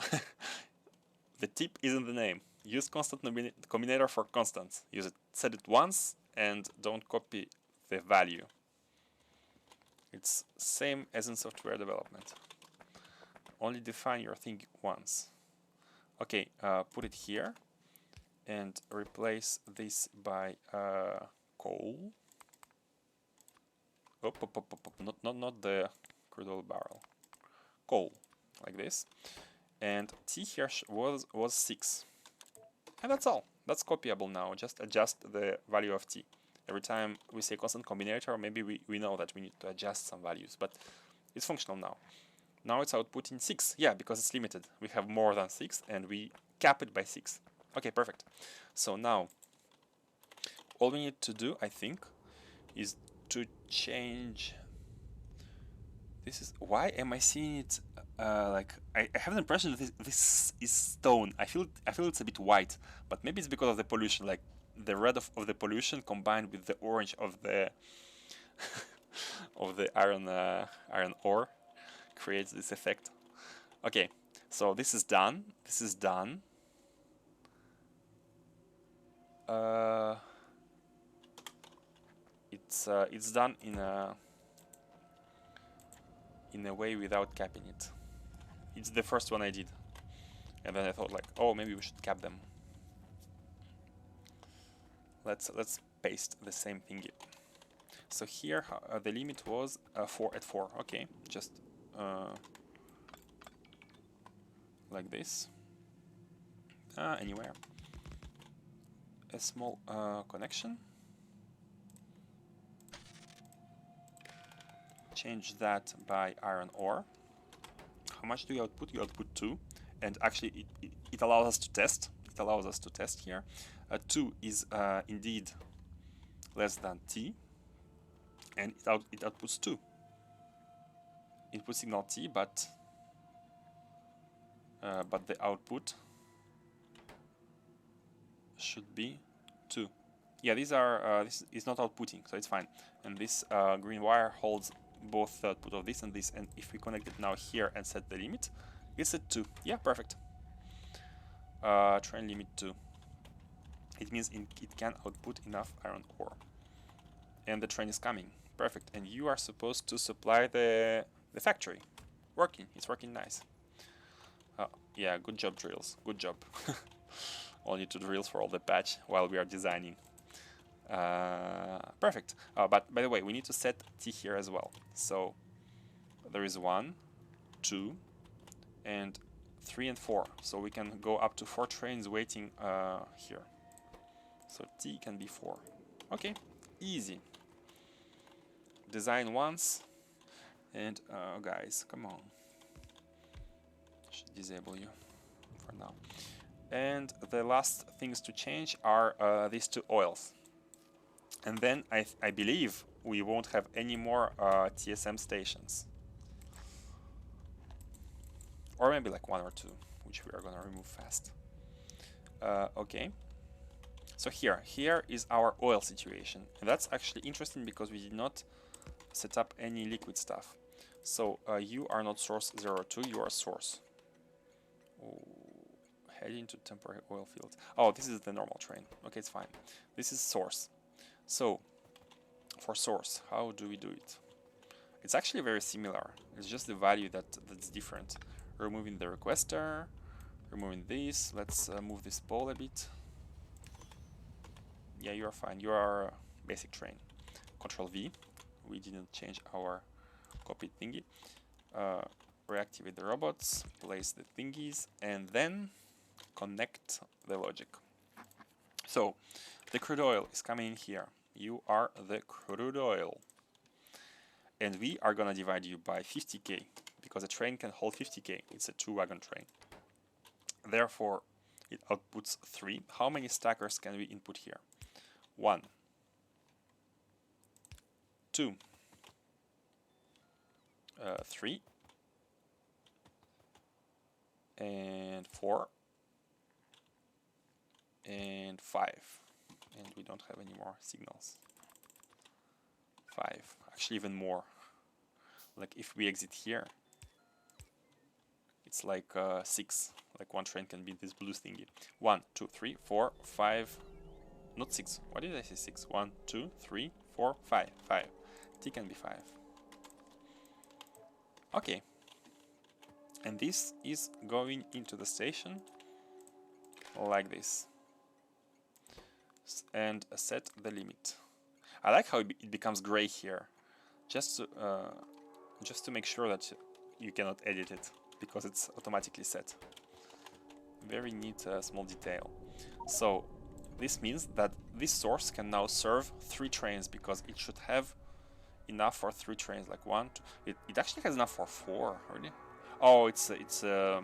The tip is in the name. Use constant combinator for constants. Use it. Set it once and don't copy the value. It's same as in software development. Only define your thing once. Okay, put it here and replace this by coal. Not the crude oil barrel. Coal, like this. And T here was 6. And that's all. That's copyable now. Just adjust the value of T. Every time we say constant combinator, maybe we know that we need to adjust some values, but it's functional now. Now it's outputting 6. Yeah, because it's limited. We have more than 6 and we cap it by 6. Okay, perfect. So now all we need to do, I think, is to change... This is... Why am I seeing it like... I have the impression that this is stone. I feel it's a bit white, but maybe it's because of the pollution, like the red of the pollution combined with the orange of the of the iron ore creates this effect. Okay, so this is done. This is done. It's done in a way without capping it. It's the first one I did, and then I thought like, oh, maybe we should cap them. Let's paste the same thing. So here the limit was 4 at 4. Okay, just like this. Anywhere. A small connection. Change that by iron ore. How much do you output? You output 2, and actually it allows us to test. It allows us to test here. 2 is indeed less than T, and it outputs 2. Input signal T, but the output should be 2. Yeah, these are this is not outputting, so it's fine. And this green wire holds both the output of this and this. And if we connect it now here and set the limit, it's at 2. Yeah, perfect. Train limit 2. It means it can output enough iron ore. And the train is coming. Perfect. And you are supposed to supply the factory. working. It's working nice. Yeah, good job, drills. Good job. Only 2 drills for all the patch while we are designing. Perfect. But by the way, we need to set T here as well. So there is 1, 2, and 3 and 4. So we can go up to 4 trains waiting here. So T can be 4. Okay, easy. Design once, and guys, come on. Should disable you for now. And the last things to change are these 2 oils. And then I believe we won't have any more TSM stations. Or maybe like 1 or 2, which we are gonna remove fast. Okay. So here is our oil situation. And that's actually interesting because we did not set up any liquid stuff. So you are not source 02, you are source. Oh, heading to temporary oil field. Oh, this is the normal train. Okay, it's fine. This is source. So for source, how do we do it? It's actually very similar. It's just the value that's different. Removing the requester, removing this. Let's move this pole a bit. Yeah, you are fine. You are basic train. Control V. We didn't change our copy thingy. Reactivate the robots, place the thingies, and then connect the logic. So the crude oil is coming in here. You are the crude oil. And we are gonna divide you by 50k because a train can hold 50k. It's a 2-wagon train. Therefore, it outputs 3. How many stackers can we input here? 1, 2, 3, and 4, and 5. And we don't have any more signals. 5, actually even more. Like if we exit here, it's like 6. Like 1 train can be this blue thingy. 1, 2, 3, 4, 5. Not 6. Why did I say 6? 1, 2, 3, 4, 5. 5. T can be 5. Okay. And this is going into the station like this. And set the limit. I like how it becomes gray here. Just to make sure that you cannot edit it because it's automatically set. Very neat small detail. So this means that this source can now serve 3 trains because it should have enough for 3 trains, like 1, 2. It actually has enough for 4, really. Oh, it's a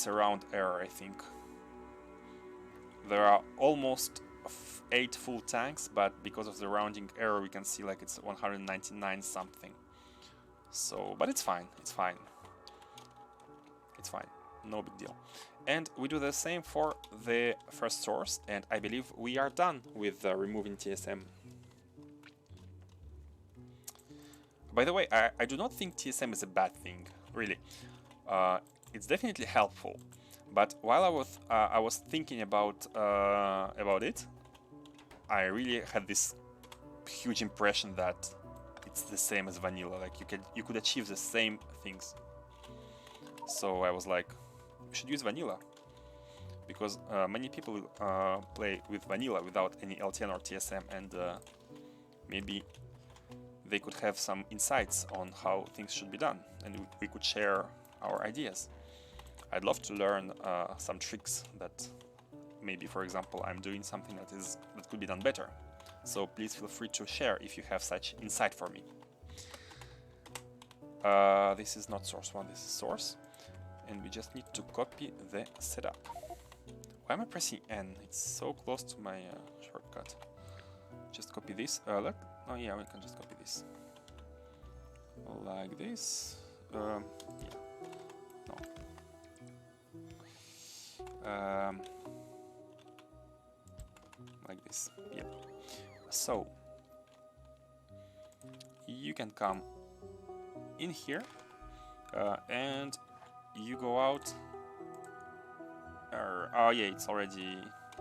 round error, I think. There are almost 8 full tanks, but because of the rounding error, we can see like it's 199 something. So, but it's fine. It's fine. It's fine. No big deal. And we do the same for the first source, and I believe we are done with removing TSM. By the way, I do not think TSM is a bad thing, really. It's definitely helpful, but while I was thinking about it, I really had this huge impression that it's the same as vanilla. Like you could achieve the same things. So I was like, we should use vanilla, because many people play with vanilla without any LTN or TSM, and maybe they could have some insights on how things should be done, and we could share our ideas. I'd love to learn some tricks that maybe, for example, I'm doing something that could be done better. So please feel free to share if you have such insight for me. This is not source 1, this is source. And we just need to copy the setup. Why am I pressing N? It's so close to my shortcut. Just copy this. Look. Oh yeah, we can just copy this. Like this. Yeah. No. Like this. Yep. So you can come in here and you go out. Oh yeah, it's already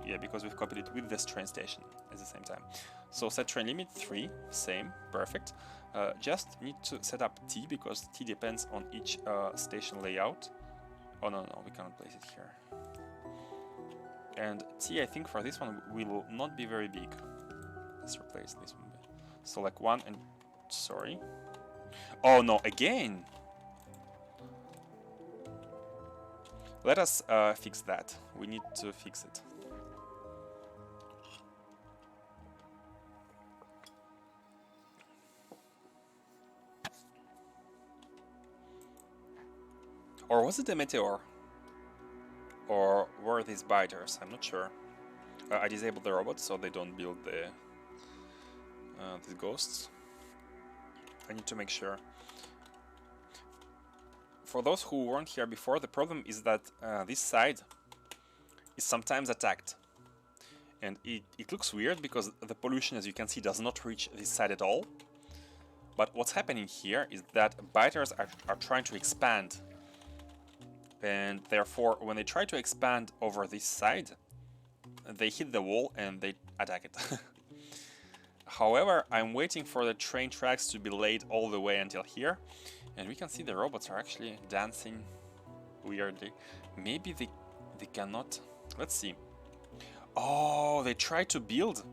Yeah, because we've copied it with this train station at the same time. So set train limit 3, same, perfect. Just need to set up T because T depends on each station layout. Oh no, we cannot place it here. And T, I think for this one will not be very big. Let's replace this one. So like 1 and... sorry. Oh no, again! Let us fix that. We need to fix it. Or was it a meteor? Or were these biters? I'm not sure. I disabled the robots so they don't build the ghosts. I need to make sure. For those who weren't here before, the problem is that this side is sometimes attacked. And it looks weird because the pollution, as you can see, does not reach this side at all. But what's happening here is that biters are trying to expand. And therefore, when they try to expand over this side, they hit the wall and they attack it. However, I'm waiting for the train tracks to be laid all the way until here. And we can see the robots are actually dancing weirdly. Maybe they cannot... Let's see. Oh, they try to build,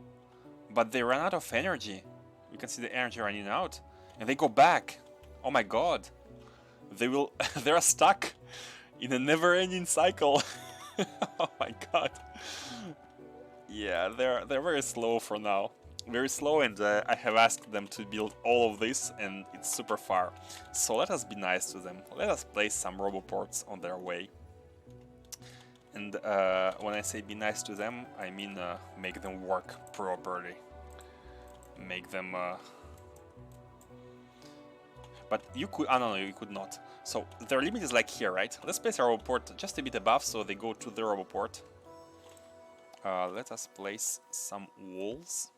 but they ran out of energy. You can see the energy running out. And they go back. Oh my god. They're stuck in a never-ending cycle. Oh my god. Yeah, they're very slow for now. Very slow, and I have asked them to build all of this, and it's super far. So let us be nice to them. Let us place some roboports on their way. And when I say be nice to them, I mean make them work properly. Make them... But you could... Oh, no, you could not. So their limit is like here, right? Let's place our roboport just a bit above so they go to the roboport. Let us place some walls.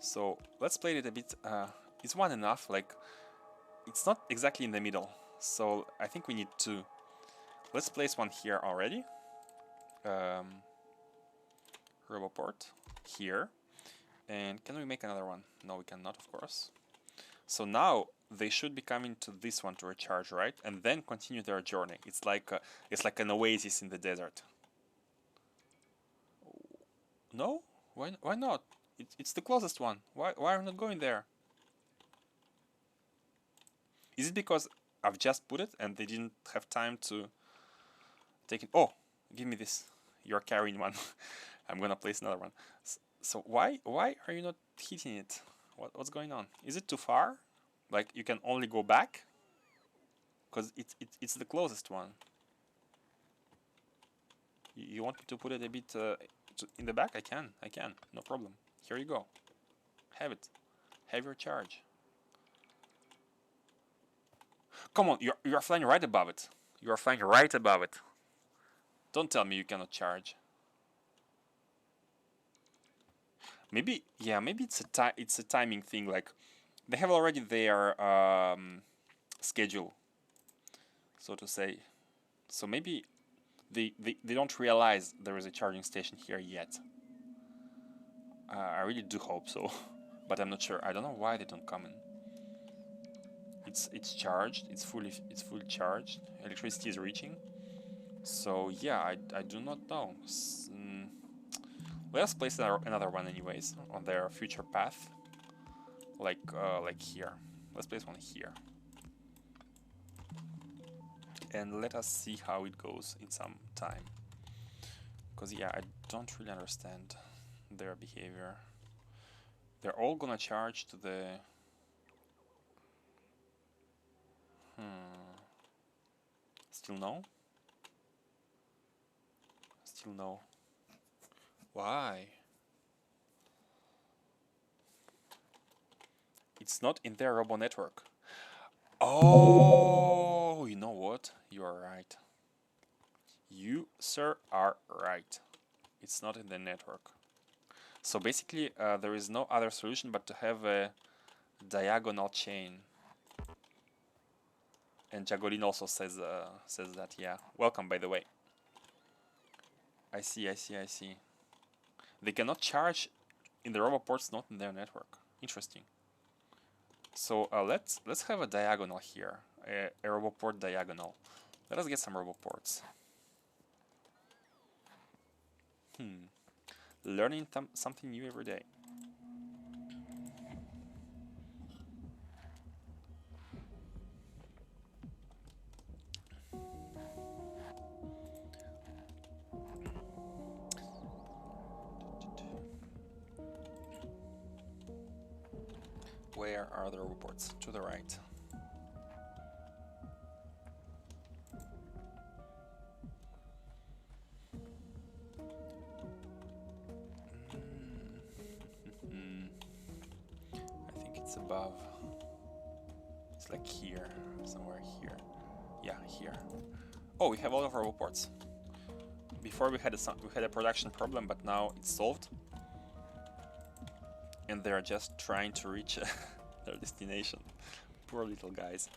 So let's play it a bit. Is one enough? Like, it's not exactly in the middle. So I think we need two. Let's place one here already. Roboport here. And can we make another one? No, we cannot, of course. So now they should be coming to this one to recharge, right? And then continue their journey. It's like an oasis in the desert. No? Why not? It's the closest one. Why are we not going there? Is it because I've just put it and they didn't have time to take it? Oh, give me this. You're carrying one. I'm gonna place another one. So why are you not hitting it? What's going on? Is it too far? Like you can only go back? Because it's the closest one. You want me to put it a bit in the back? I can, no problem. Here you go. Have it. Have your charge. Come on, you're flying right above it. You are flying right above it. Don't tell me you cannot charge. Maybe, yeah, maybe it's a timing thing. Like they have already their schedule, so to say. So maybe they don't realize there is a charging station here yet. I really do hope so, but I'm not sure. I don't know why they don't come in. It's charged. It's fully charged. Electricity is reaching. So yeah, I do not know. Let us place another one anyways on their future path. Like here. Let's place one here. And let us see how it goes in some time. Because yeah, I don't really understand their behavior. They're all gonna charge to the... Still no? Still no. Why? It's not in their robo network. Oh, you know what? You are right. You, sir, are right. It's not in the network. So basically, there is no other solution but to have a diagonal chain. And Jagolin also says that, yeah. Welcome, by the way. I see, I see, I see. They cannot charge in the roboports, not in their network. Interesting. So let's have a diagonal here, a roboport diagonal. Let us get some roboports. Learning something new every day. Where are the roboports? To the right. I think it's above. It's like here, somewhere here. Yeah, here. Oh, we have all of our roboports. Before we had a production problem, but now it's solved. And they're just trying to reach their destination. Poor little guys.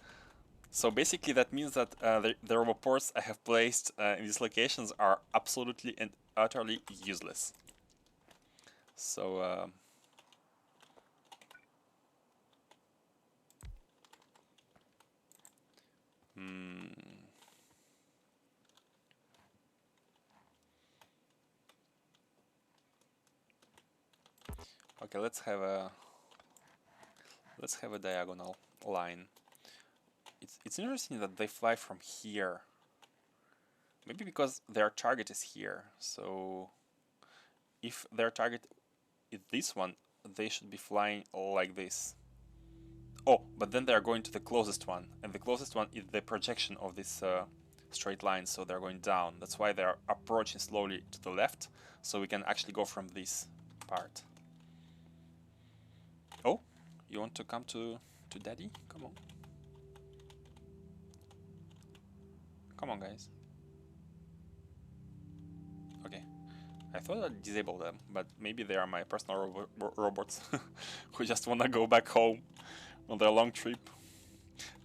So basically that means that the roboports I have placed in these locations are absolutely and utterly useless. So okay, let's have a diagonal line. It's interesting that they fly from here. Maybe because their target is here. So if their target is this one, they should be flying like this. Oh, but then they are going to the closest one, and the closest one is the projection of this straight line, so they're going down. That's why they're approaching slowly to the left, so we can actually go from this part. Oh, you want to come to daddy? Come on. Come on, guys. Okay. I thought I'd disable them, but maybe they are my personal robots who just wanna go back home on their long trip.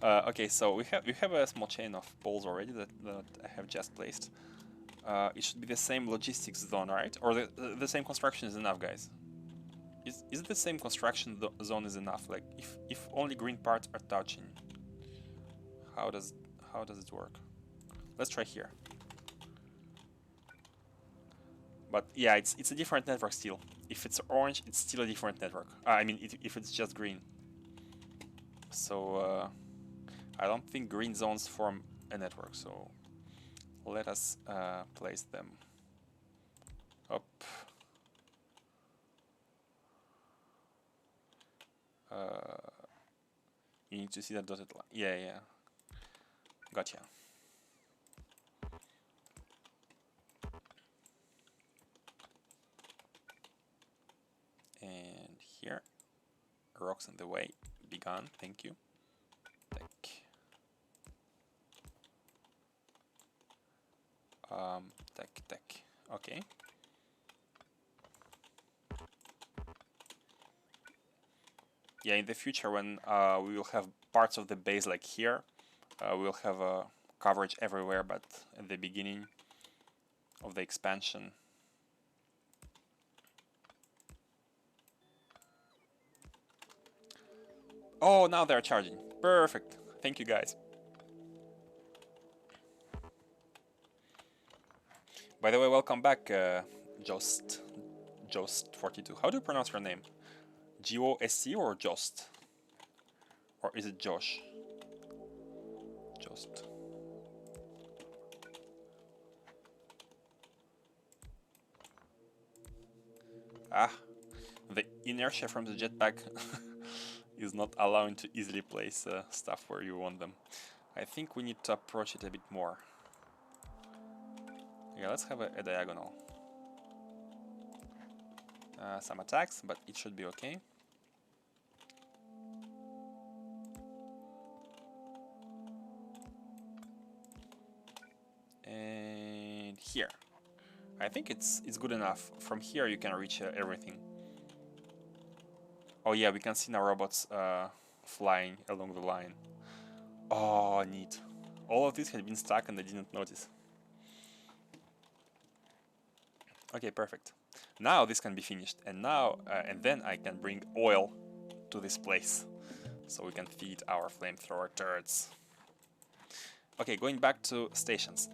Okay, so we have a small chain of poles already that I have just placed. It should be the same logistics zone, right? Or the same construction is enough, guys. Is the same construction zone is enough? Like if only green parts are touching, how does it work? Let's try here. But yeah, it's a different network still. If it's orange, it's still a different network. I mean, if it's just green. So I don't think green zones form a network. So let us place them up. You need to see that dotted line. Yeah, yeah. Gotcha. And here, rocks in the way. Be gone. Thank you. Tech. Tech. Okay. Yeah, in the future when we will have parts of the base like here, we'll have coverage everywhere, but at the beginning of the expansion. Oh, now they're charging. Perfect. Thank you, guys. By the way, welcome back, Jost42. How do you pronounce your name? G-O-S-C or Jost? Or is it Josh? Jost. Ah, the inertia from the jetpack is not allowing to easily place stuff where you want them. I think we need to approach it a bit more. Yeah, let's have a diagonal. Some attacks, but it should be okay. And here. I think it's good enough. From here you can reach everything. Oh yeah, we can see now robots flying along the line. Oh, neat. All of this had been stuck and I didn't notice. Okay, perfect. Now this can be finished, and now and then I can bring oil to this place, so we can feed our flamethrower turrets. Okay, going back to stations.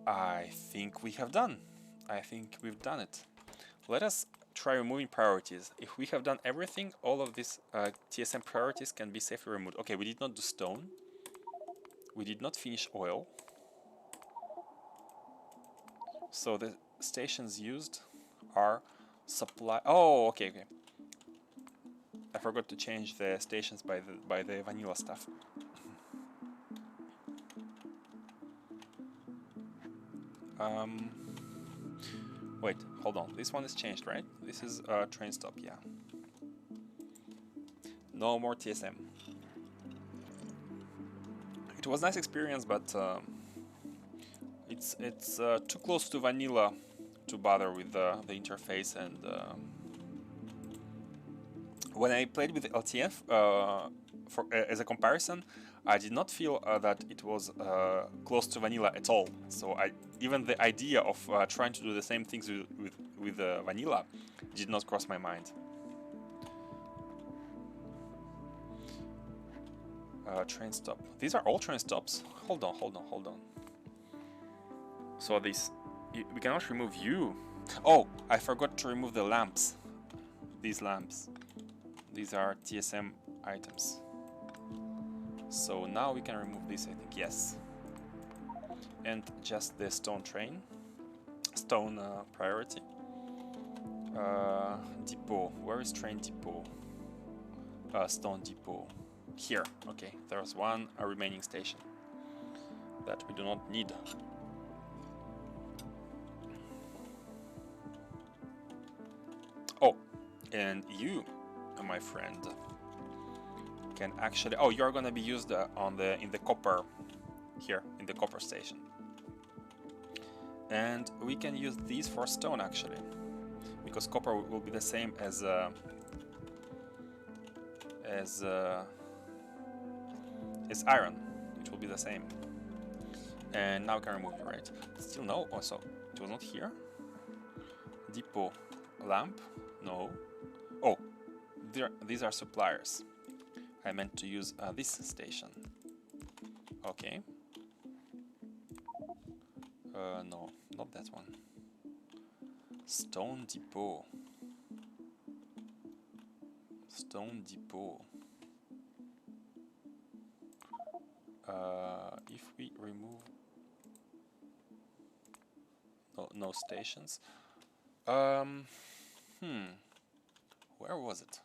I think we have done. I think we've done it. Let us try removing priorities. If we have done everything, all of these TSM priorities can be safely removed. Okay, we did not do stone. We did not finish oil. So the stations used are supply. Oh, okay, okay. I forgot to change the stations by the vanilla stuff. Wait, hold on. This one is changed, right? This is train stop, yeah. No more TSM. It was a nice experience, but it's too close to vanilla to bother with the interface, and when I played with LTF as a comparison, I did not feel that it was close to vanilla at all. So even the idea of trying to do the same things with vanilla did not cross my mind. Train stop. These are all train stops. Hold on, hold on, hold on. So we cannot remove you. Oh, I forgot to remove the lamps. These lamps. These are TSM items. So now we can remove this, I think, yes. And just the stone train. Stone priority. Depot. Where is train depot? Stone depot. Here. Okay, there's one remaining station that we do not need. Oh, and you, my friend, can actually. Oh, you're gonna be used in the copper here in the copper station, and we can use these for stone actually, because copper will be the same as iron. It will be the same. And now we can remove it, right? Still no. Also, it was not here. Depot lamp. No. Oh, these are suppliers. I meant to use this station. Okay. No, not that one. Stone depot. Stone depot. If we remove no stations. Where was it?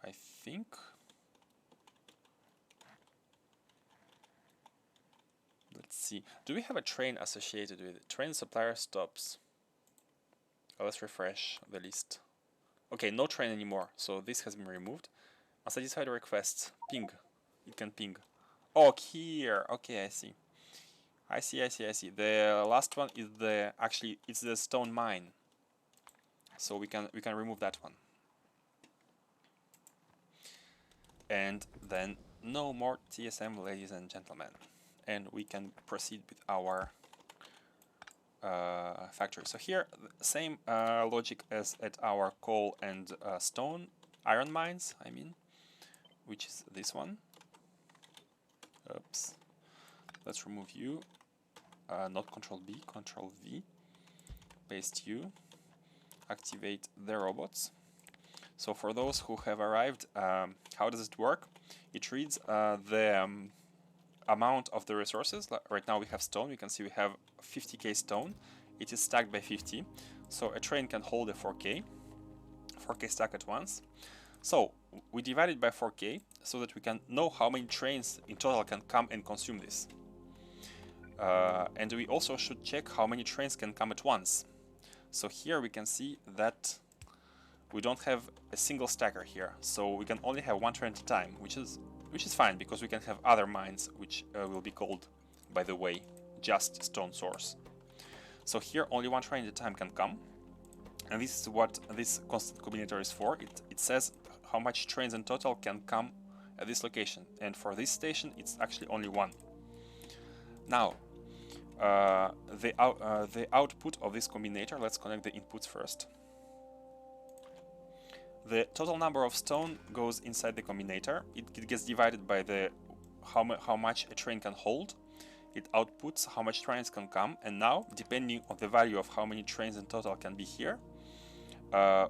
I think let's see. Do we have a train associated with it? Train supplier stops. Let's refresh the list. Okay, no train anymore, so this has been removed. Unsatisfied requests. Ping. It can ping. Oh, here. Okay, I see. I see. The last one is it's the stone mine. So we can remove that one. And then no more TSM, ladies and gentlemen. And we can proceed with our factory. So here, same logic as at our coal and iron mines, I mean, which is this one. Oops. Let's remove you. Not Control B, Control V. Paste you. Activate the robots. So for those who have arrived, how does it work? It reads the amount of the resources. Right now we have stone. You can see we have 50k stone. It is stacked by 50. So a train can hold a 4k stack at once. So we divide it by 4k so that we can know how many trains in total can come and consume this. And we also should check how many trains can come at once. So here we can see that we don't have a single stacker here, so we can only have one train at a time, which is fine because we can have other mines which will be called, by the way, just stone source. So here only one train at a time can come, and this is what this constant combinator is for. It says how much trains in total can come at this location, and for this station it's actually only one. Now the output of this combinator. Let's connect the inputs first. The total number of stone goes inside the combinator. It gets divided by the how much a train can hold. It outputs how much trains can come, and now, depending on the value of how many trains in total can be here,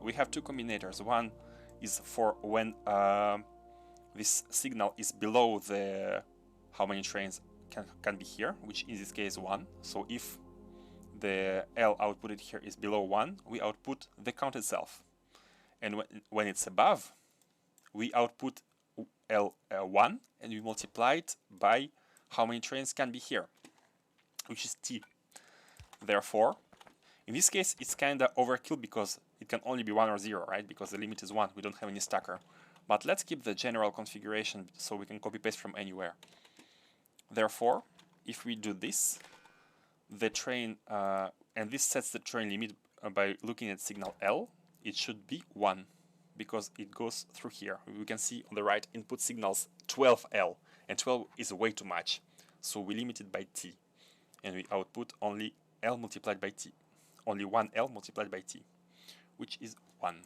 we have two combinators. One is for when this signal is below the how many trains can be here, which in this case 1. So if the L outputted here is below 1, we output the count itself. And when it's above, we output L1 and we multiply it by how many trains can be here, which is T. Therefore, in this case, it's kind of overkill because it can only be 1 or 0, right? Because the limit is 1. We don't have any stacker. But let's keep the general configuration so we can copy-paste from anywhere. Therefore, if we do this, the train, and this sets the train limit by looking at signal L, it should be 1 because it goes through here. We can see on the right input signals 12L, and 12 is way too much. So we limit it by T, and we output only L multiplied by T. Only 1L multiplied by T, which is 1.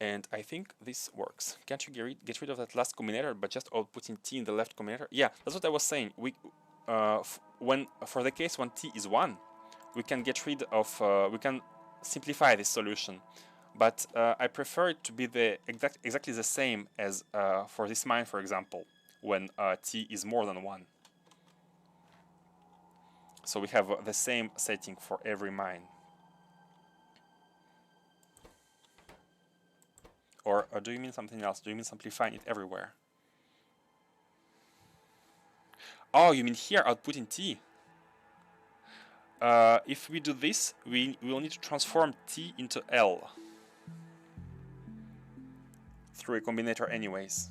And I think this works. Can't you get rid of that last combinator, but just outputting T in the left combinator? Yeah, that's what I was saying. We, for the case when T is 1, we can get rid of, we can simplify this solution. But I prefer it to be exactly the same as for this mine, for example, when T is more than 1. So we have the same setting for every mine. Or do you mean something else? Do you mean simplifying it everywhere? Oh, you mean here outputting T? If we do this, we will need to transform T into L through a combinator anyways.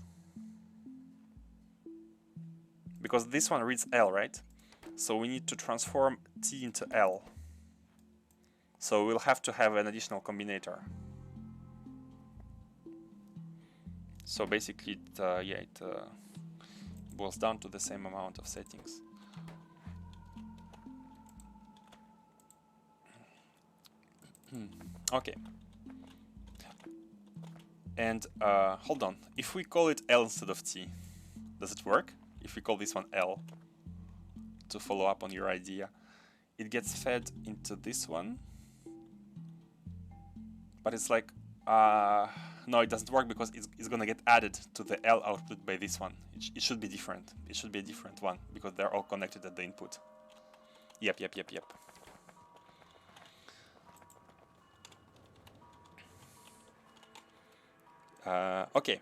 Because this one reads L, right? So we need to transform T into L. So we'll have to have an additional combinator. So basically, it boils down to the same amount of settings. Okay. And hold on, if we call it L instead of T, does it work? If we call this one L, to follow up on your idea, it gets fed into this one. But it's like, no, it doesn't work because it's gonna get added to the L output by this one. It should be different. It should be a different one because they're all connected at the input. Yep. Okay,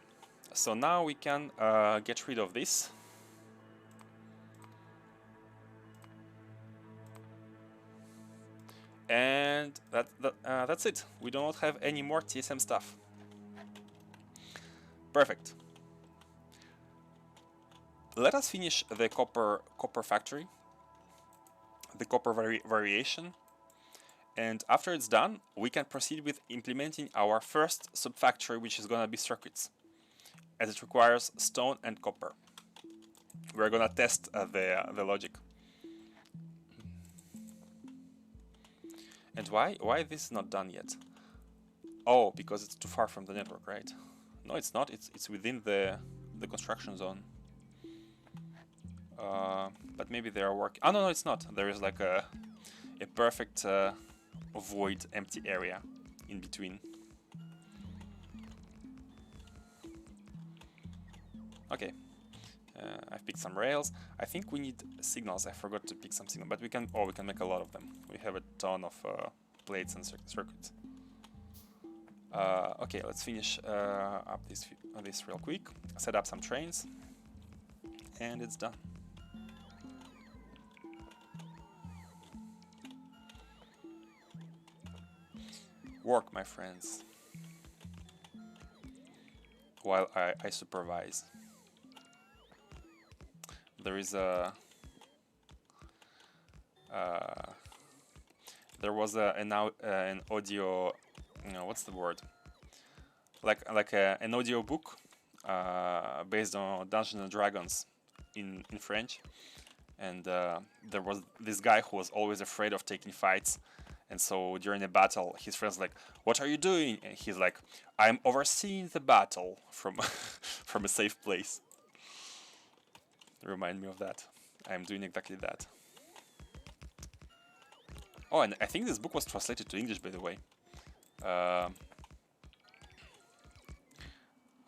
so now we can get rid of this. And that's it. We do not have any more TSM stuff. Perfect. Let us finish the copper factory, the copper variation, and after it's done, we can proceed with implementing our first subfactory, which is gonna be circuits, as it requires stone and copper. We're gonna test the logic. And why this is not done yet? Oh, because it's too far from the network, right? No, it's not. It's within the construction zone. But maybe they are working. Oh no, it's not. There is like a perfect void, empty area in between. Okay. I've picked some rails. I think we need signals. I forgot to pick some signals, but we can make a lot of them. We have a ton of plates and circuits. Okay, let's finish up this real quick. Set up some trains, and it's done. Work, my friends, while I supervise. There is a there was an audio, what's the word, like an audio book based on Dungeons and Dragons in French, and there was this guy who was always afraid of taking fights. And so during a battle, his friends like, "What are you doing?" And he's like, "I'm overseeing the battle from from a safe place." Remind me of that. I'm doing exactly that. Oh, and I think this book was translated to English, by the way.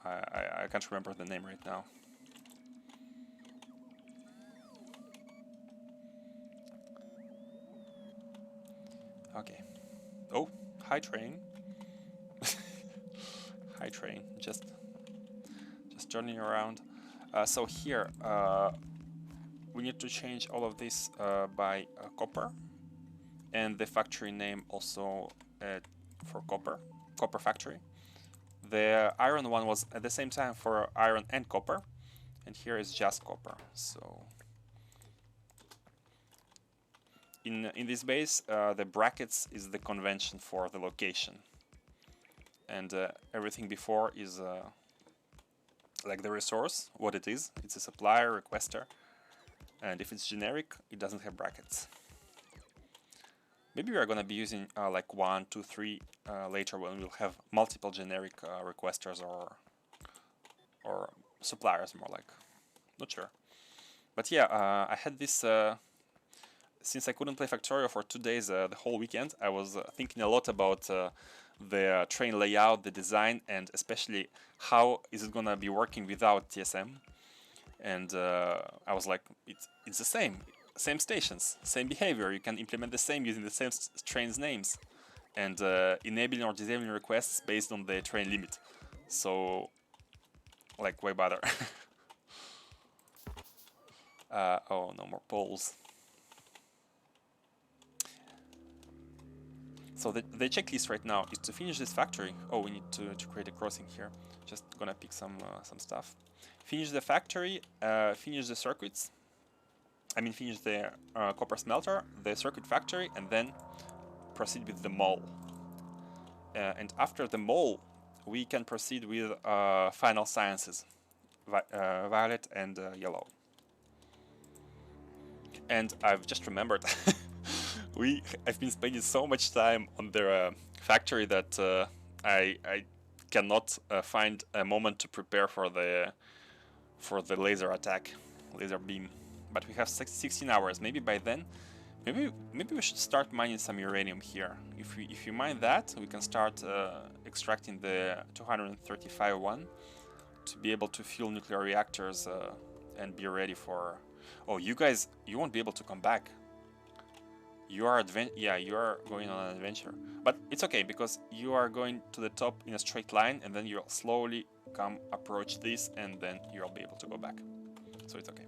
I can't remember the name right now. Okay. Oh, hi train. Hi train. Just turning around. So here we need to change all of this by copper, and the factory name also for copper factory. The iron one was at the same time for iron and copper, and here is just copper. So in this base, the brackets is the convention for the location, and everything before is like the resource, what it is. It's a supplier, requester, and if it's generic, it doesn't have brackets. Maybe we are gonna be using like 1, 2, 3 later when we'll have multiple generic requesters or suppliers, more like. Not sure. But yeah, I had this. Since I couldn't play Factorio for 2 days, the whole weekend, I was thinking a lot about the train layout, the design, and especially how is it gonna be working without TSM. And I was like, it's the same stations, same behavior. You can implement the same using the same train's names, and enabling or disabling requests based on the train limit. So, like, why bother? Oh, no more poles. So the checklist right now is to finish this factory. Oh, we need to create a crossing here. Just gonna pick some stuff. Finish the factory, finish the circuits. I mean, finish the copper smelter, the circuit factory, and then proceed with the mall. And after the mall, we can proceed with final sciences, violet and yellow. And I've just remembered, I've been spending so much time on their factory that I cannot find a moment to prepare for the laser attack, laser beam. But we have 16 hours. Maybe by then, maybe we should start mining some uranium here. If you mine that, we can start extracting the 235 one to be able to fuel nuclear reactors and be ready for. Oh, you guys, you won't be able to come back. You are you are going on an adventure, but it's okay because you are going to the top in a straight line, and then you'll slowly approach this, and then you'll be able to go back. So it's okay.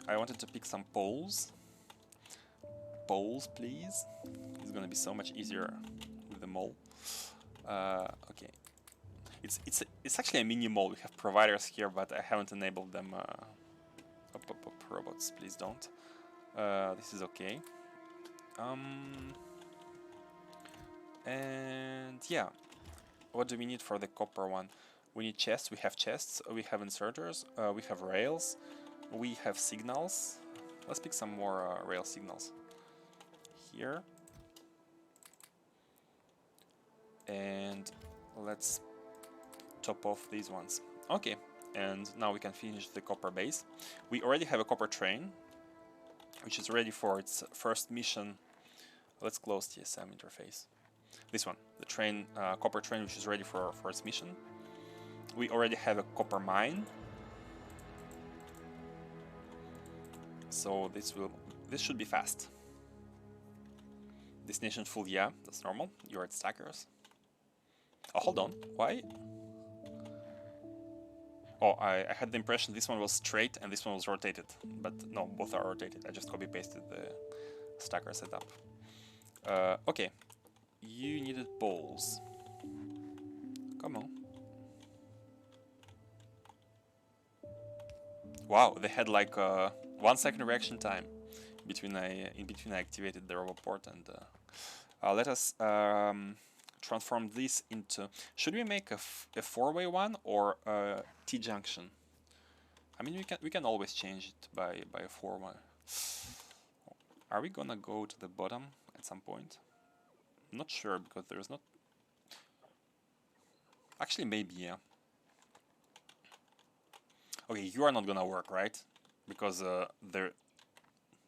I wanted to pick some poles. Poles, please. It's gonna be so much easier with the mole. Okay. It's actually a mini mall. We have providers here, but I haven't enabled them. Robots, please don't. This is okay. And yeah, what do we need for the copper one? We need chests. We have chests. We have inserters. We have rails. We have signals. Let's pick some more rail signals here. And let's top off these ones. Okay, and now we can finish the copper base. We already have a copper train, which is ready for its first mission. Let's close TSM interface. This one, the train, copper train, which is ready for its mission. We already have a copper mine. So this should be fast. Destination full, yeah, that's normal. You're at stackers. Oh, hold on, why? Oh, I had the impression this one was straight and this one was rotated, but no, both are rotated. I just copy-pasted the stacker setup. Okay, you needed poles. Come on. Wow, they had like 1 second reaction time in between I activated the robot port, and let us transform this into... Should we make a four-way one or a T-junction? I mean, we can always change it by a four-way. Are we gonna go to the bottom at some point? I'm not sure, because there's not... Actually, maybe, yeah. Okay, you are not gonna work, right? Because the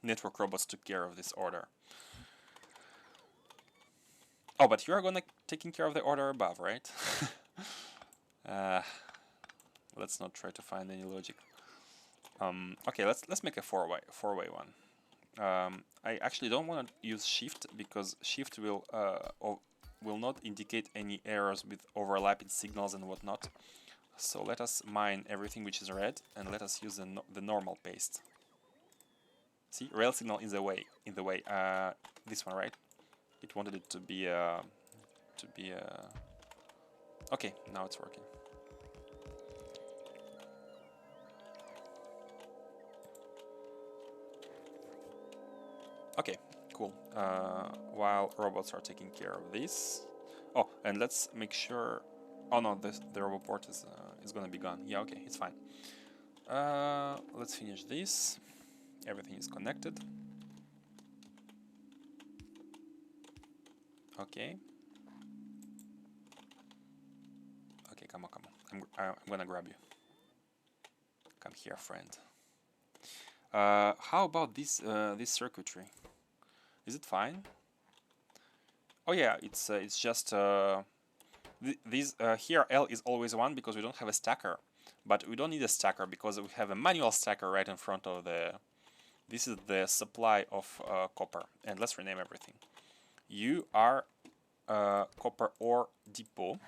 network robots took care of this order. Oh, but you are gonna taking care of the order above, right? Let's not try to find any logic. Okay, let's make a four-way one. I actually don't want to use shift, because shift will not indicate any errors with overlapping signals and whatnot. So let us mine everything which is red, and let us use the normal paste. See, rail signal is the way. This one, right? It wanted it to be okay, now it's working. Okay, cool. While robots are taking care of this. Oh, and let's make sure. Oh no, the robot port is gonna be gone. Yeah, okay, it's fine. Let's finish this. Everything is connected. Okay. Okay, come on. I'm gonna grab you. Come here, friend. How about this circuitry? Is it fine? Oh yeah, it's just here L is always 1 because we don't have a stacker, but we don't need a stacker because we have a manual stacker right in front of the. This is the supply of copper, and let's rename everything. You are copper ore depot.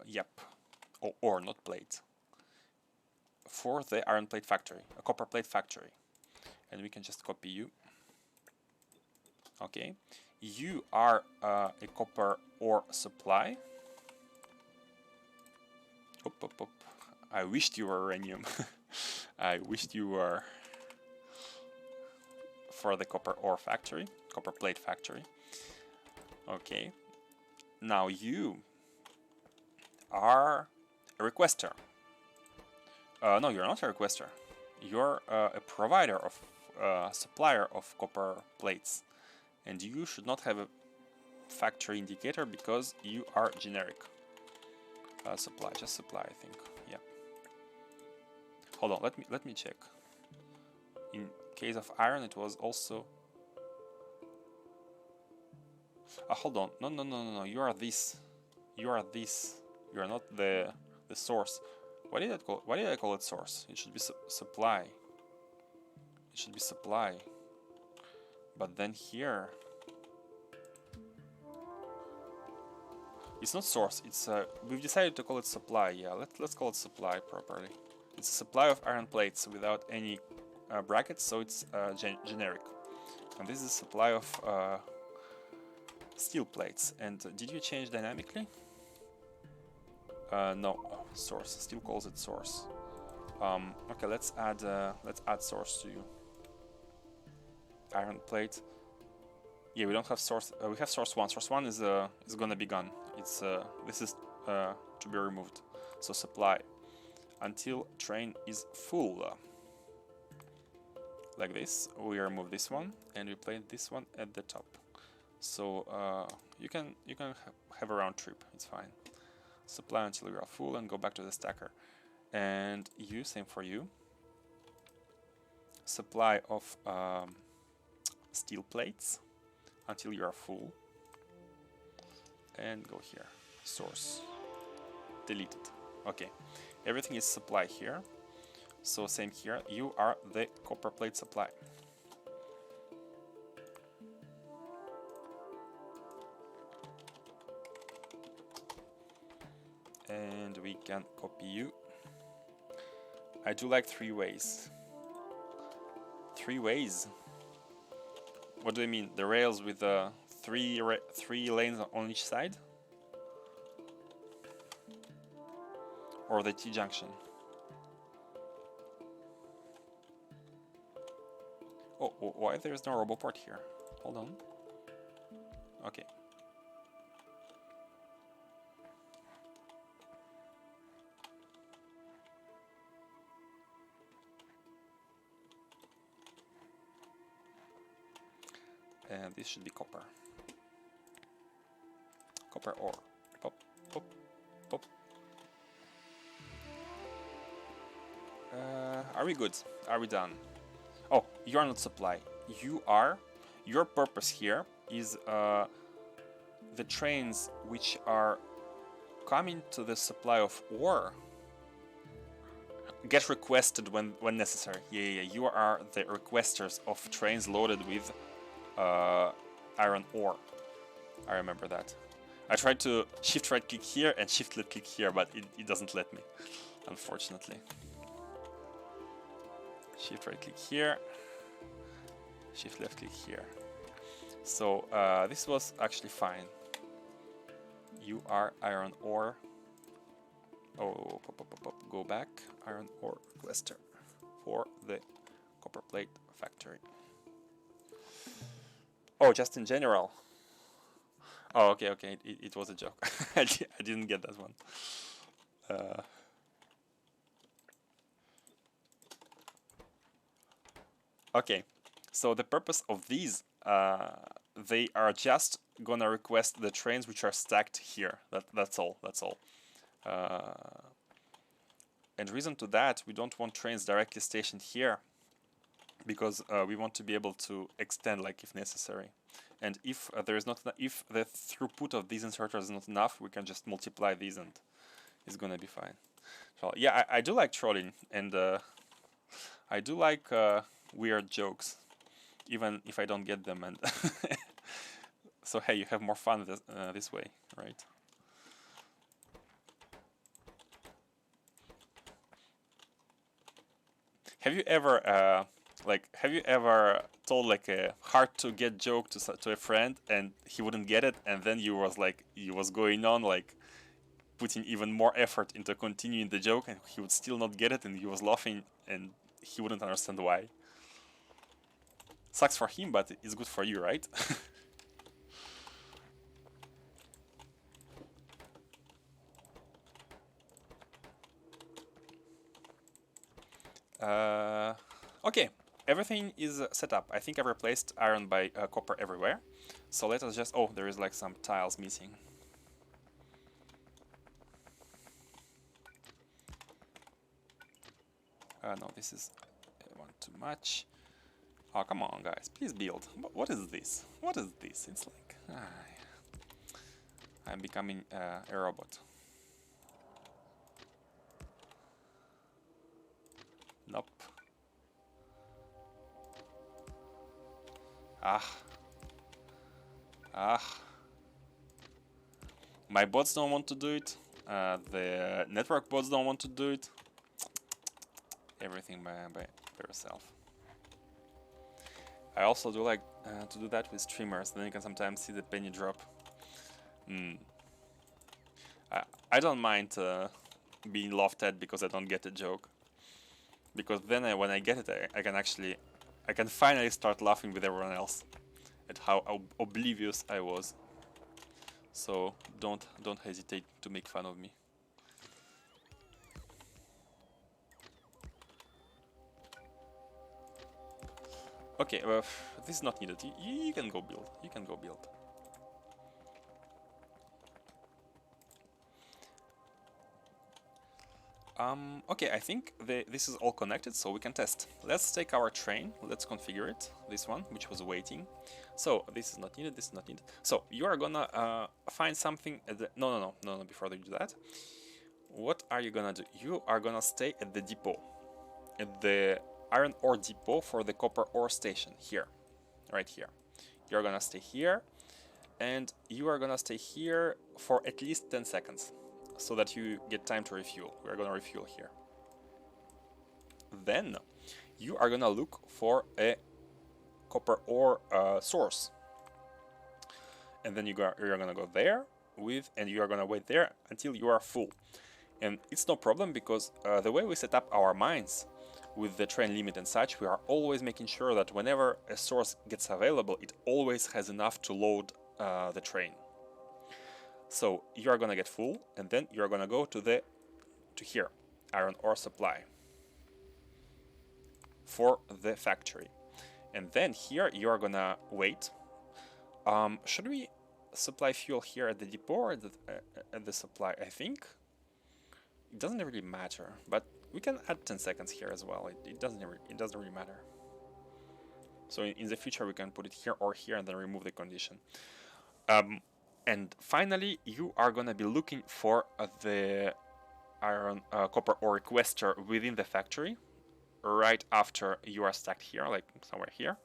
Yep, ore, not plate. For the iron plate factory, a copper plate factory, and we can just copy you. Okay, you are a copper ore supply. Up. I wished you were uranium. I wished you were for the copper ore factory, copper plate factory. Okay, now you are a requester. No, you're not a requester. You're a provider of supplier of copper plates, and you should not have a factory indicator because you are generic. Supply, just supply, I think. Yeah. Hold on, let me check. In case of iron, it was also. Hold on, no. You are this. You are this. You are not the source. Why did I call it source? It should be supply. It should be supply. But then here, it's not source. It's we've decided to call it supply. Yeah, let's call it supply properly. It's a supply of iron plates without any brackets, so it's generic. And this is a supply of steel plates. And did you change dynamically? No, source. Still calls it source. Okay, let's add source to you. Iron plate. Yeah, we don't have source. We have source 1. Source 1 is gonna be gone. It's this is to be removed. So supply until train is full. Like this. We remove this one and we place this one at the top. So you can have a round trip. It's fine. Supply until you are full and go back to the stacker. And you, same for you. Supply of steel plates until you are full. And go here. Source. Deleted. Okay. Everything is supply here. So same here. You are the copper plate supply. And we can copy you. I do like 3 ways. 3 ways? What do you mean? The rails with three lanes on each side? Or the T-junction? Oh, Why there's no roboport here? Hold on. Okay. And this should be copper. Copper ore. Pop, pop, pop. Are we good? Are we done? Oh, you are not supply. You are. Your purpose here is the trains which are coming to the supply of ore get requested when necessary. Yeah. You are the requesters of trains loaded with iron ore. I remember that. I tried to shift right click here and shift left click here, but it doesn't let me, unfortunately. Shift right click here, shift left click here. So this was actually fine. You are iron ore. Oh, pop, go back. Iron ore requester for the copper plate factory. Oh, just in general. Oh, okay. It was a joke. I didn't get that one. Okay, so the purpose of these, they are just gonna request the trains which are stacked here. That's all. And reason to that, we don't want trains directly stationed here, because we want to be able to extend, like, if necessary. And if there is not, if the throughput of these inserters is not enough, we can just multiply these, and it's gonna be fine. So yeah, I do like trolling, and I do like weird jokes, even if I don't get them. And so hey, you have more fun this way, right? Have you ever told like a hard to get joke to a friend and he wouldn't get it, and then you was going on like putting even more effort into continuing the joke, and he would still not get it, and he was laughing and he wouldn't understand why? Sucks for him, but it's good for you, right? Okay, everything is set up. I think I've replaced iron by copper everywhere. So let us just... Oh, there is like some tiles missing. No, this is one too much. Oh, come on, guys, please build. What is this? What is this? It's like... I'm becoming a robot. Nope. My bots don't want to do it. The network bots don't want to do it. Everything by yourself. I also do like to do that with streamers. Then you can sometimes see the penny drop. I don't mind being laughed at because I don't get a joke. Because then when I get it, I can finally start laughing with everyone else at how oblivious I was. So don't hesitate to make fun of me. Okay, this is not needed. You can go build. You can go build. Okay, I think this is all connected, so we can test. Let's take our train, let's configure it, this one, which was waiting. So, this is not needed, this is not needed. So, you are gonna find something at the... No, before you do that. What are you gonna do? You are gonna stay at the depot. At the iron ore depot for the copper ore station, here. Right here. You're gonna stay here, and you are gonna stay here for at least 10 seconds. So that you get time to refuel. We're gonna refuel here. Then you are gonna look for a copper ore source, and then you're gonna go there and you are gonna wait there until you are full. And it's no problem because the way we set up our mines, with the train limit and such, we are always making sure that whenever a source gets available, it always has enough to load the train. So you are gonna get full, and then you are gonna go to here, iron ore supply for the factory, and then here you are gonna wait. Should we supply fuel here at the depot or at the supply? I think it doesn't really matter, but we can add 10 seconds here as well. It doesn't really matter. So in the future we can put it here or here and then remove the condition. And finally, you are gonna be looking for the iron copper ore requester within the factory right after you are stacked here, like somewhere here.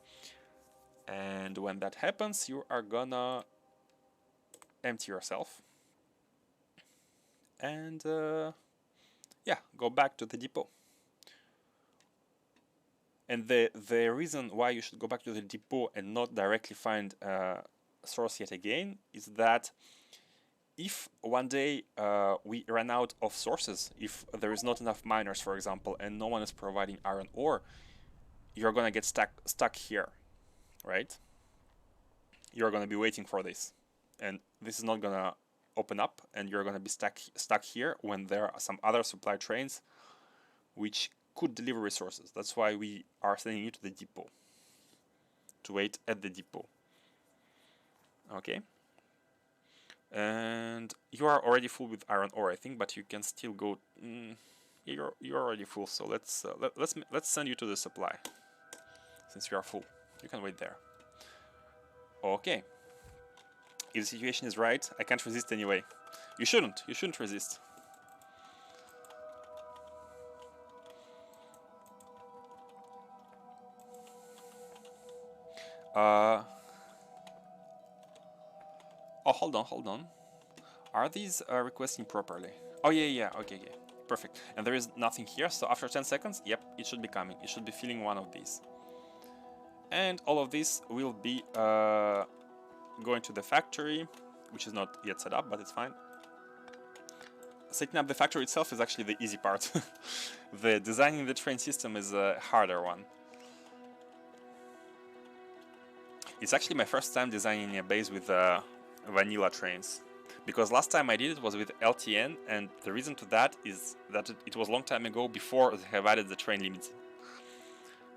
And when that happens, you are gonna empty yourself and yeah, go back to the depot. And the reason why you should go back to the depot and not directly find a source yet again is that if one day we run out of sources, if there is not enough miners, for example, and no one is providing iron ore, you're gonna get stuck here, right? You're gonna be waiting for this, and this is not gonna open up, and you're gonna be stuck here when there are some other supply trains which could deliver resources. That's why we are sending you to the depot, to wait at the depot. Okay. And you are already full with iron ore, I think, but you can still go. You're already full, so let's send you to the supply. Since you are full, you can wait there. Okay. If the situation is right, I can't resist anyway. You shouldn't resist. Oh, hold on. Are these requesting properly? Oh, yeah, okay, perfect. And there is nothing here, so after 10 seconds, yep, it should be coming. It should be filling one of these. And all of this will be going to the factory, which is not yet set up, but it's fine. Setting up the factory itself is actually the easy part. The designing the train system is a harder one. It's actually my first time designing a base with vanilla trains, because last time I did it was with LTN, and the reason to that is that it was a long time ago before they have added the train limit.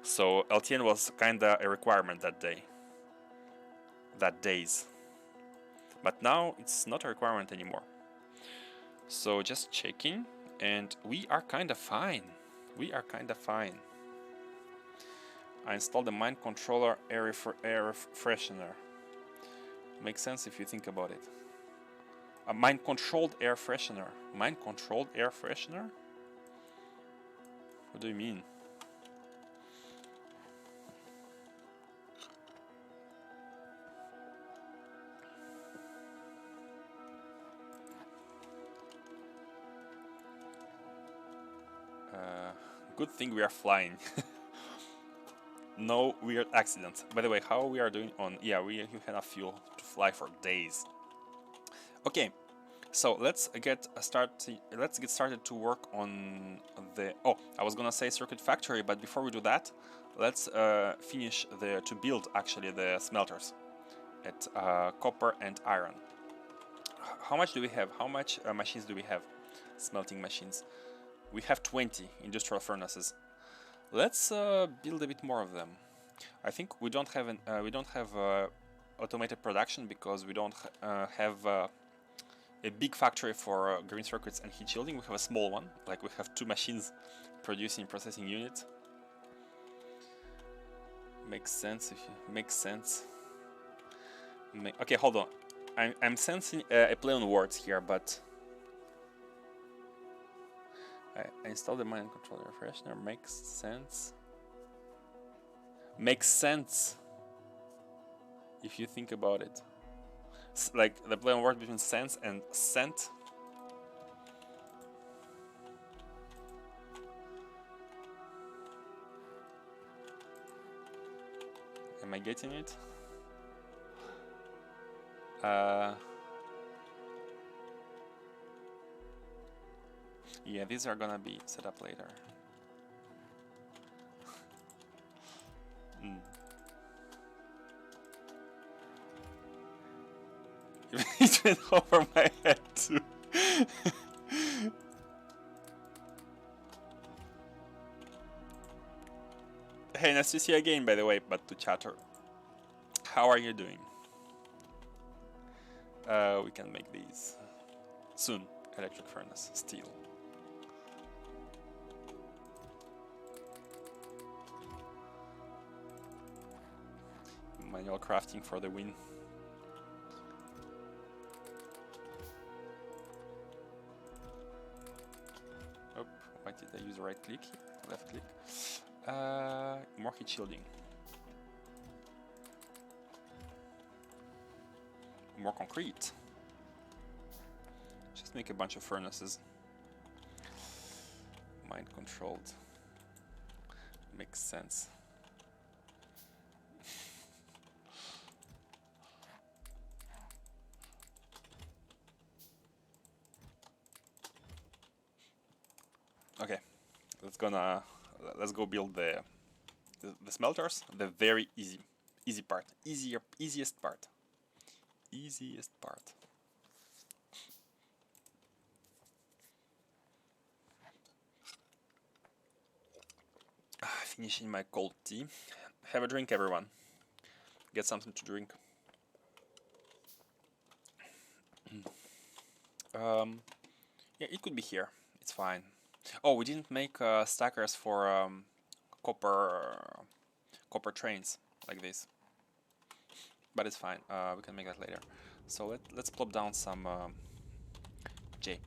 So LTN was kinda a requirement that days. But now it's not a requirement anymore. So just checking, and we are kinda fine. I installed the mind controller air freshener. Makes sense if you think about it. A mind controlled air freshener. Mind controlled air freshener? What do you mean? Good thing we are flying. No weird accidents. By the way, how we are doing on... Yeah, we have enough fuel to fly for days. Okay, so let's get started to work on the... Oh, I was gonna say circuit factory, but before we do that, let's finish to build actually the smelters at copper and iron. How much do we have? How much machines do we have? Smelting machines. We have 20 industrial furnaces. Let's build a bit more of them. I think we don't have automated production because we don't have a big factory for green circuits and heat shielding. We have a small one, like we have 2 machines producing processing units. Makes sense if you makes sense. Okay, hold on. I'm sensing a play on words here, but I installed the mind controller freshener. Makes sense. Makes sense if you think about it. Like the play on word between sense and scent. Am I getting it? Yeah, these are gonna be set up later. went over my head too. Hey, nice to see you again, by the way, but to chatter. How are you doing? We can make these soon. Electric furnace, steel. Manual crafting for the win. Oh, why did I use right click? Left click. More heat shielding. More concrete. Just make a bunch of furnaces. Mind controlled. Makes sense. Okay, let's go build the smelters. The very easy part, easiest part. Finishing my cold tea. Have a drink, everyone. Get something to drink. Yeah, it could be here. It's fine. Oh, we didn't make stackers for copper trains like this, but it's fine. We can make that later. So let's plop down some J.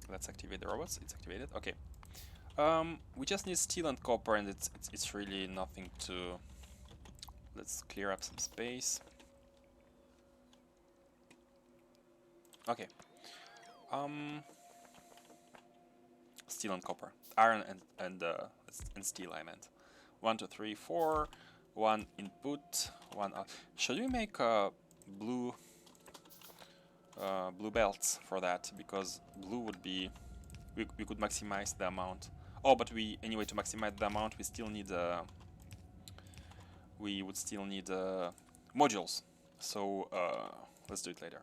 Let's activate the robots. It's activated. Okay. We just need steel and copper, and it's really nothing to. Let's clear up some space. Okay. Steel and copper, iron and steel. I meant 1, 2, 3, 4. 1 input, 1 out. Should we make blue belts for that? Because blue would be we could maximize the amount. Oh, but anyway, to maximize the amount, we still need we would still need modules. So let's do it later.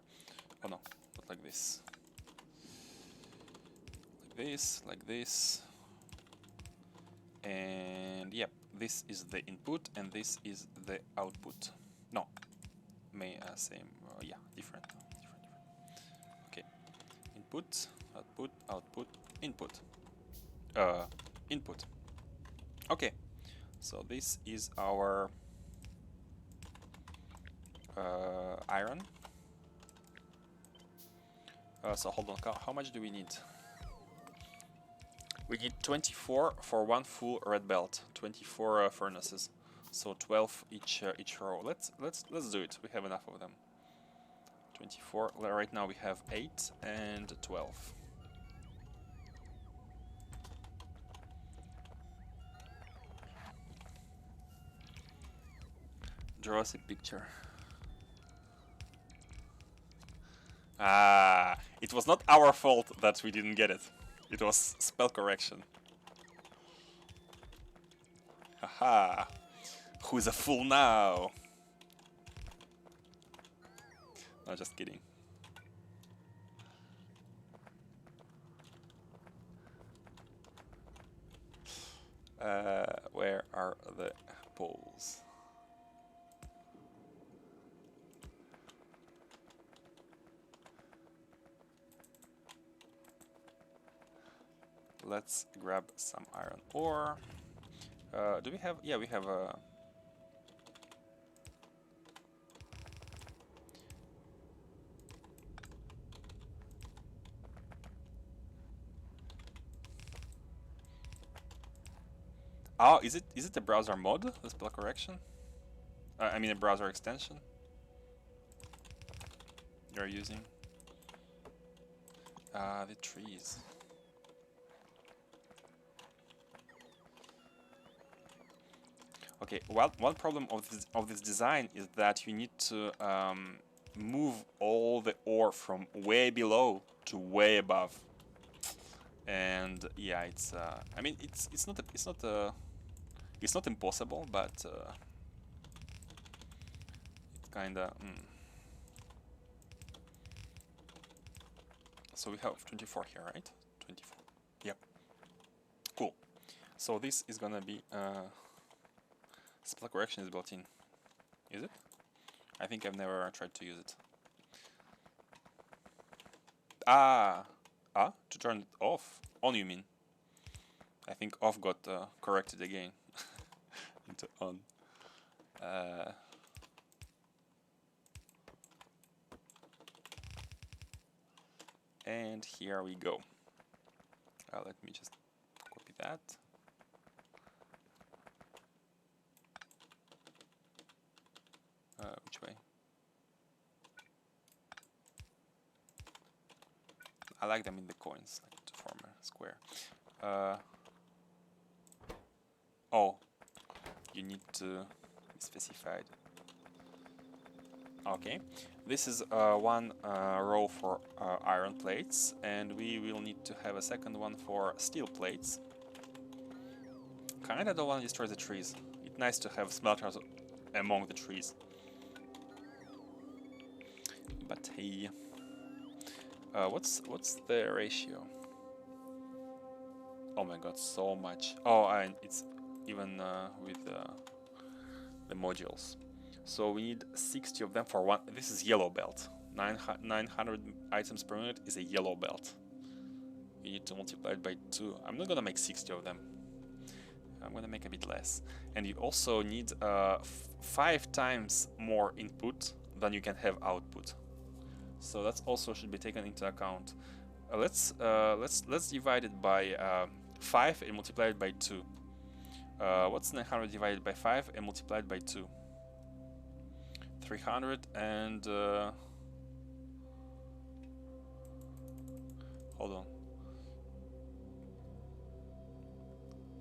Oh no, not like this. Like this, and yep, this is the input and this is the output. No, same, yeah, different. Okay, input, output, input, input. Okay, so this is our iron. So hold on, how much do we need? We need 24 for one full red belt, 24 furnaces, so 12 each row. Let's do it. We have enough of them. 24. Well, right now we have 8 and 12. Draw us a picture. Ah, it was not our fault that we didn't get it. It was spell correction. Haha. Who's a fool now? No, just kidding. Where are the poles? Let's grab some iron ore. Do we have? Yeah, we have a. Oh, is it a browser mod? The spell correction? I mean a browser extension you're using. The trees. Okay, well, one problem of this design is that you need to move all the ore from way below to way above, and yeah, it's I mean it's not impossible, but it's kinda. So we have 24 here, right? 24. Yep. Cool. So this is gonna be spell correction is built in. Is it? I think I've never tried to use it. To turn it off. On, you mean? I think off got corrected again into on. And here we go. Let me just copy that. Which way? I like them in the coins, like to form a square. Oh, you need to be specified. Okay, this is one row for iron plates, and we will need to have a second one for steel plates. Kinda don't want to destroy the trees. It's nice to have smelters among the trees. But hey, what's the ratio? Oh my god, so much. Oh, and it's even with the modules. So we need 60 of them for one. This is yellow belt. 900 items per minute is a yellow belt. You need to multiply it by 2. I'm not gonna make 60 of them. I'm gonna make a bit less. And you also need 5 times more input than you can have output. So that also should be taken into account. Let's divide it by 5 and multiply it by 2. What's 900 divided by 5 and multiplied by 2? 300 and hold on.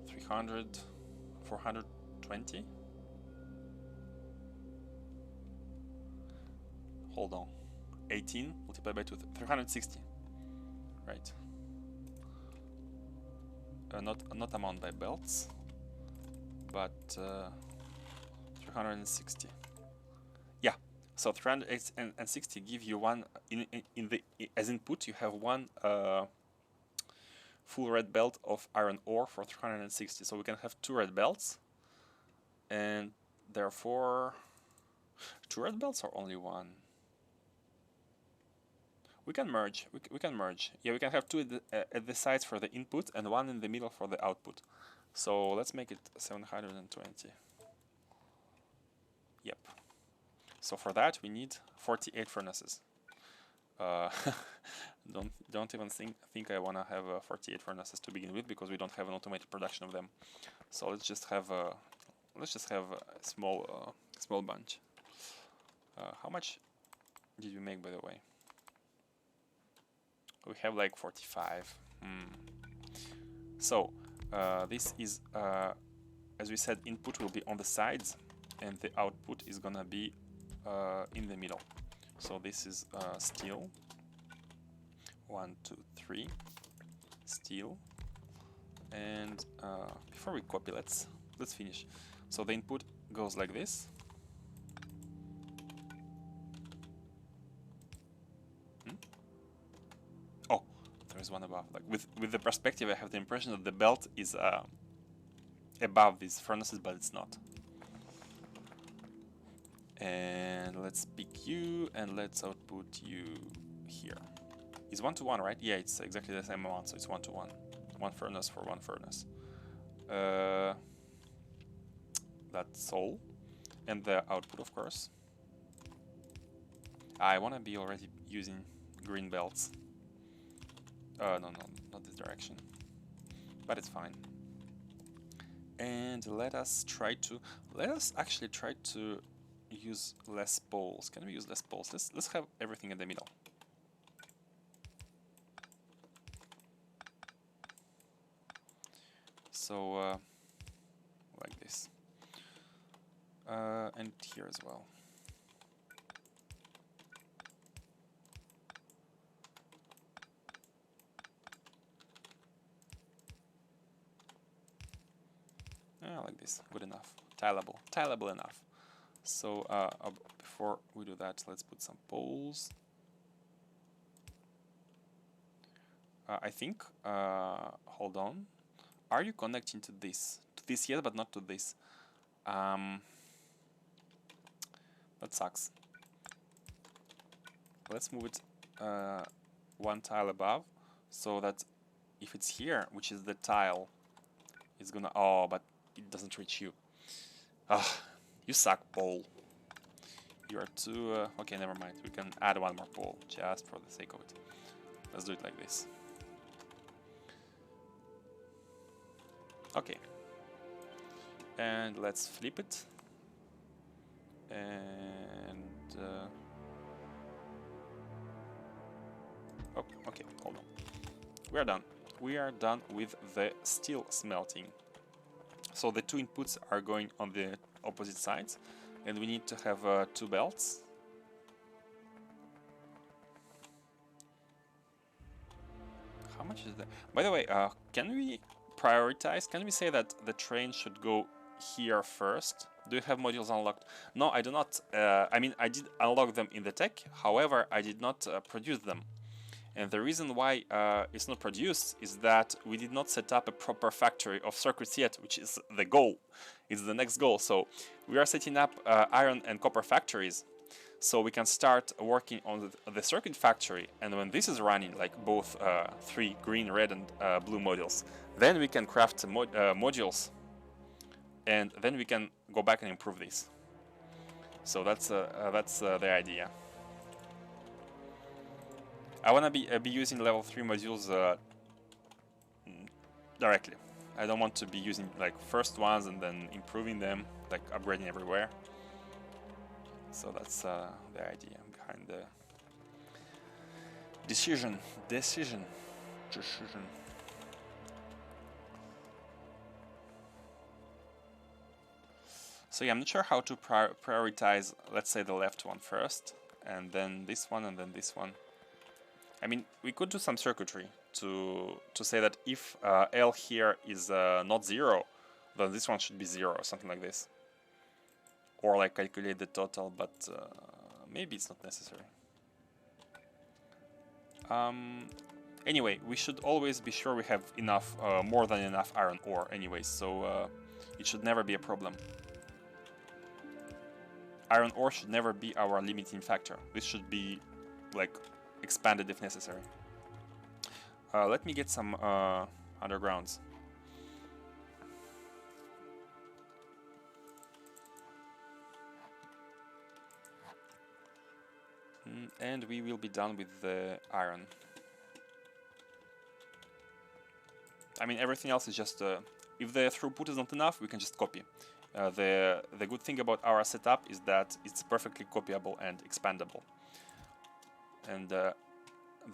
300, 420. Hold on. 18 multiplied by 2, 360. Right. Not amount by belts, but 360. Yeah. So 360 give you one as input. You have one full red belt of iron ore for 360. So we can have 2 red belts, and therefore 2 red belts or only 1. We can merge. We can merge. Yeah, we can have 2 at the sides for the input and 1 in the middle for the output. So let's make it 720. Yep. So for that we need 48 furnaces. Don't even think I wanna have 48 furnaces to begin with, because we don't have an automated production of them. So let's just have a small small bunch. How much did we make, by the way? We have like 45. So this is, as we said, input will be on the sides, and the output is gonna be in the middle. So this is steel. 1, 2, 3. Steel. And before we copy, let's finish. So the input goes like this. Oh, there's one above. Like with the perspective, I have the impression that the belt is above these furnaces, but it's not. And let's pick you and let's output you here. It's 1 to 1, right? Yeah, it's exactly the same amount, so it's 1 to 1. 1 furnace for 1 furnace. That's all. And the output, of course. I want to be already using green belts. No, not this direction. But it's fine. And let us actually try to use less poles. Can we use less poles? Let's have everything in the middle. So like this, and here as well. Like this, good enough. Tileable enough. So before we do that, let's put some poles. I think, hold on. Are you connecting to this? To this, yes, but not to this. That sucks. Let's move it one tile above, so that if it's here, which is the tile, it's gonna... Oh, but it doesn't reach you. Ah, you suck, pole. You are too... okay, never mind. We can add one more pole, just for the sake of it. Let's do it like this. Okay. And let's flip it. And... oh, okay, hold on. We are done. We are done with the steel smelting. So the two inputs are going on the opposite sides, and we need to have 2 belts. How much is that? By the way, can we prioritize? Can we say that the train should go here first? Do you have modules unlocked? No, I do not. I mean, I did unlock them in the tech. However, I did not produce them. And the reason why it's not produced is that we did not set up a proper factory of circuits yet, which is the goal. It's the next goal. So we are setting up iron and copper factories, so we can start working on the circuit factory. And when this is running, like both 3 green, red, and blue modules, then we can craft modules, and then we can go back and improve this. So that's the idea. I wanna be using level 3 modules directly. I don't want to be using like first ones and then improving them, like upgrading everywhere. So that's the idea behind the decision. So yeah, I'm not sure how to prioritize, let's say, the left one first, and then this one, and then this one. I mean, we could do some circuitry to say that if L here is not 0, then this one should be 0 or something like this. Or like calculate the total, but maybe it's not necessary. Anyway, we should always be sure we have enough, more than enough iron ore anyways, so it should never be a problem. Iron ore should never be our limiting factor. This should be like expanded if necessary. Let me get some undergrounds. And we will be done with the iron. I mean, everything else is just... if the throughput is not enough, we can just copy. The good thing about our setup is that it's perfectly copyable and expandable. And the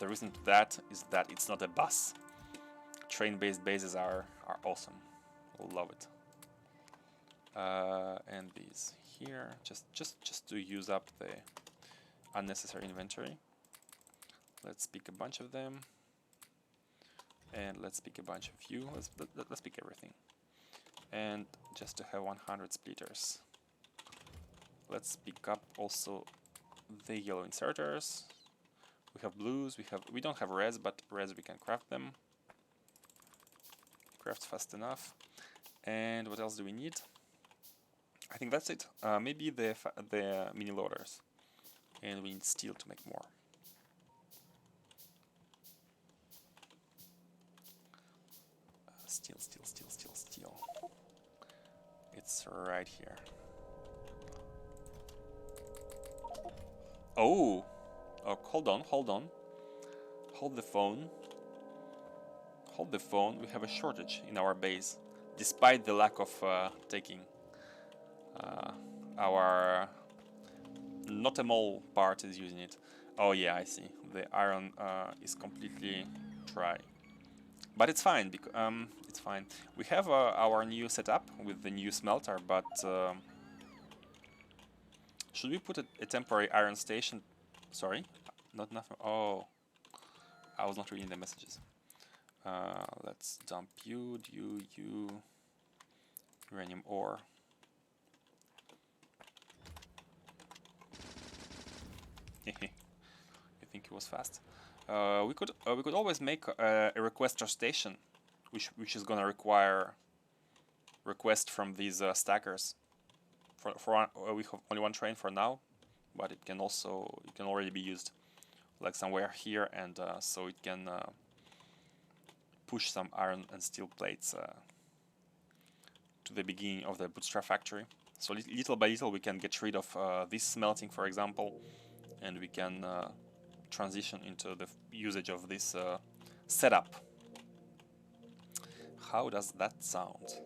reason to that is that it's not a bus. Train-based bases are awesome. Love it. And these here, just to use up the unnecessary inventory. Let's pick a bunch of them, and let's pick a bunch of you. Let's pick everything, and just to have 100 splitters. Let's pick up also the yellow inserters. We have blues. We don't have reds, but reds we can craft them. Craft fast enough. And what else do we need? I think that's it. Maybe the mini loaders. And we need steel to make more. Steel. It's right here. Oh, hold on. Hold the phone. We have a shortage in our base, despite the lack of taking. Our not a mole part is using it. Oh yeah, I see. The iron is completely dry, but it's fine. It's fine. We have our new setup with the new smelter, but should we put a temporary iron station? Sorry, not nothing. Oh, I was not reading the messages. Let's dump you, uranium ore. You think it was fast? We could always make a requester station, which is gonna require request from these stackers. We have only one train for now, but it can already be used like somewhere here, and so it can push some iron and steel plates to the beginning of the bootstrap factory. So little by little we can get rid of this smelting, for example, and we can transition into the usage of this setup. How does that sound?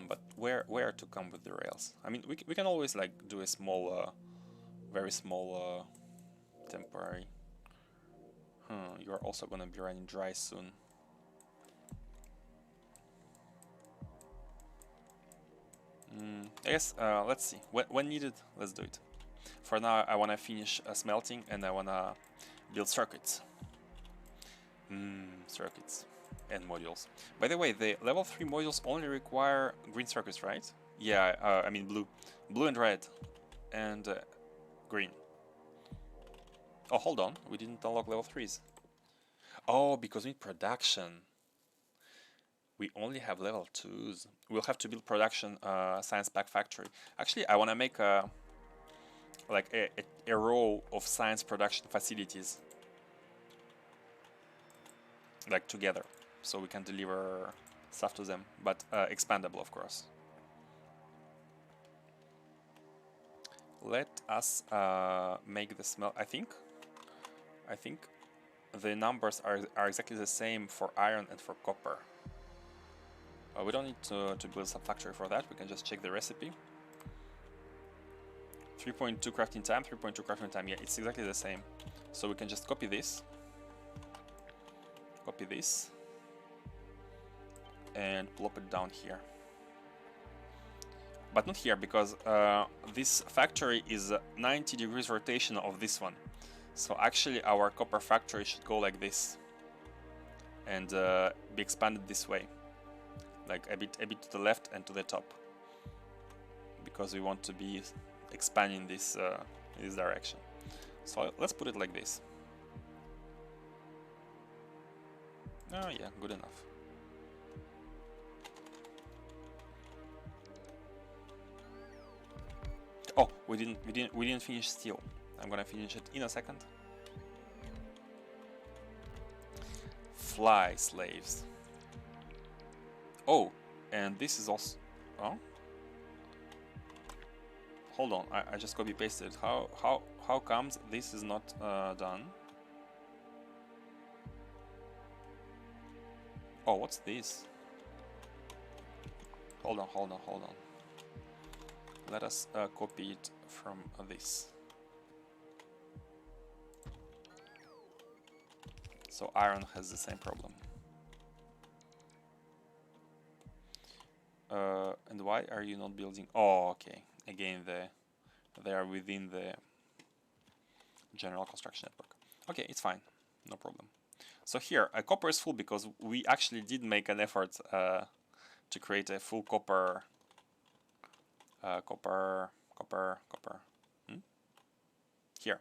But where to come with the rails? I mean, we can always like do a small, very small temporary. You are also gonna be running dry soon. I guess let's see. When needed, let's do it. For now, I wanna finish smelting and I wanna build circuits. Circuits and modules. By the way, the level 3 modules only require green circuits, right? Yeah, I mean blue and red, and green. Oh, hold on, we didn't unlock level 3s. Oh, because in production we only have level 2s. We'll have to build production science pack factory. Actually, I want to make a row of science production facilities like together, so we can deliver stuff to them, but expandable, of course. Let us make the smelt. I think the numbers are exactly the same for iron and for copper. We don't need to build some factory for that. We can just check the recipe. 3.2 crafting time, 3.2 crafting time. Yeah, it's exactly the same. So we can just copy this, and plop it down here. But not here, because this factory is 90 degrees rotation of this one. So actually our copper factory should go like this and be expanded this way, like a bit to the left and to the top, because we want to be expanding this in this direction. So let's put it like this. Oh yeah, good enough. Oh, we didn't finish steel. I'm gonna finish it in a second. Fly slaves. Oh, and this is also. Oh, hold on. I just copy pasted. How comes this is not done? Oh, what's this? Hold on. Let us copy it from this. So iron has the same problem. And why are you not building? Oh, okay. Again, they are within the general construction network. Okay, it's fine. No problem. So here, copper is full because we actually did make an effort to create a full copper. Here.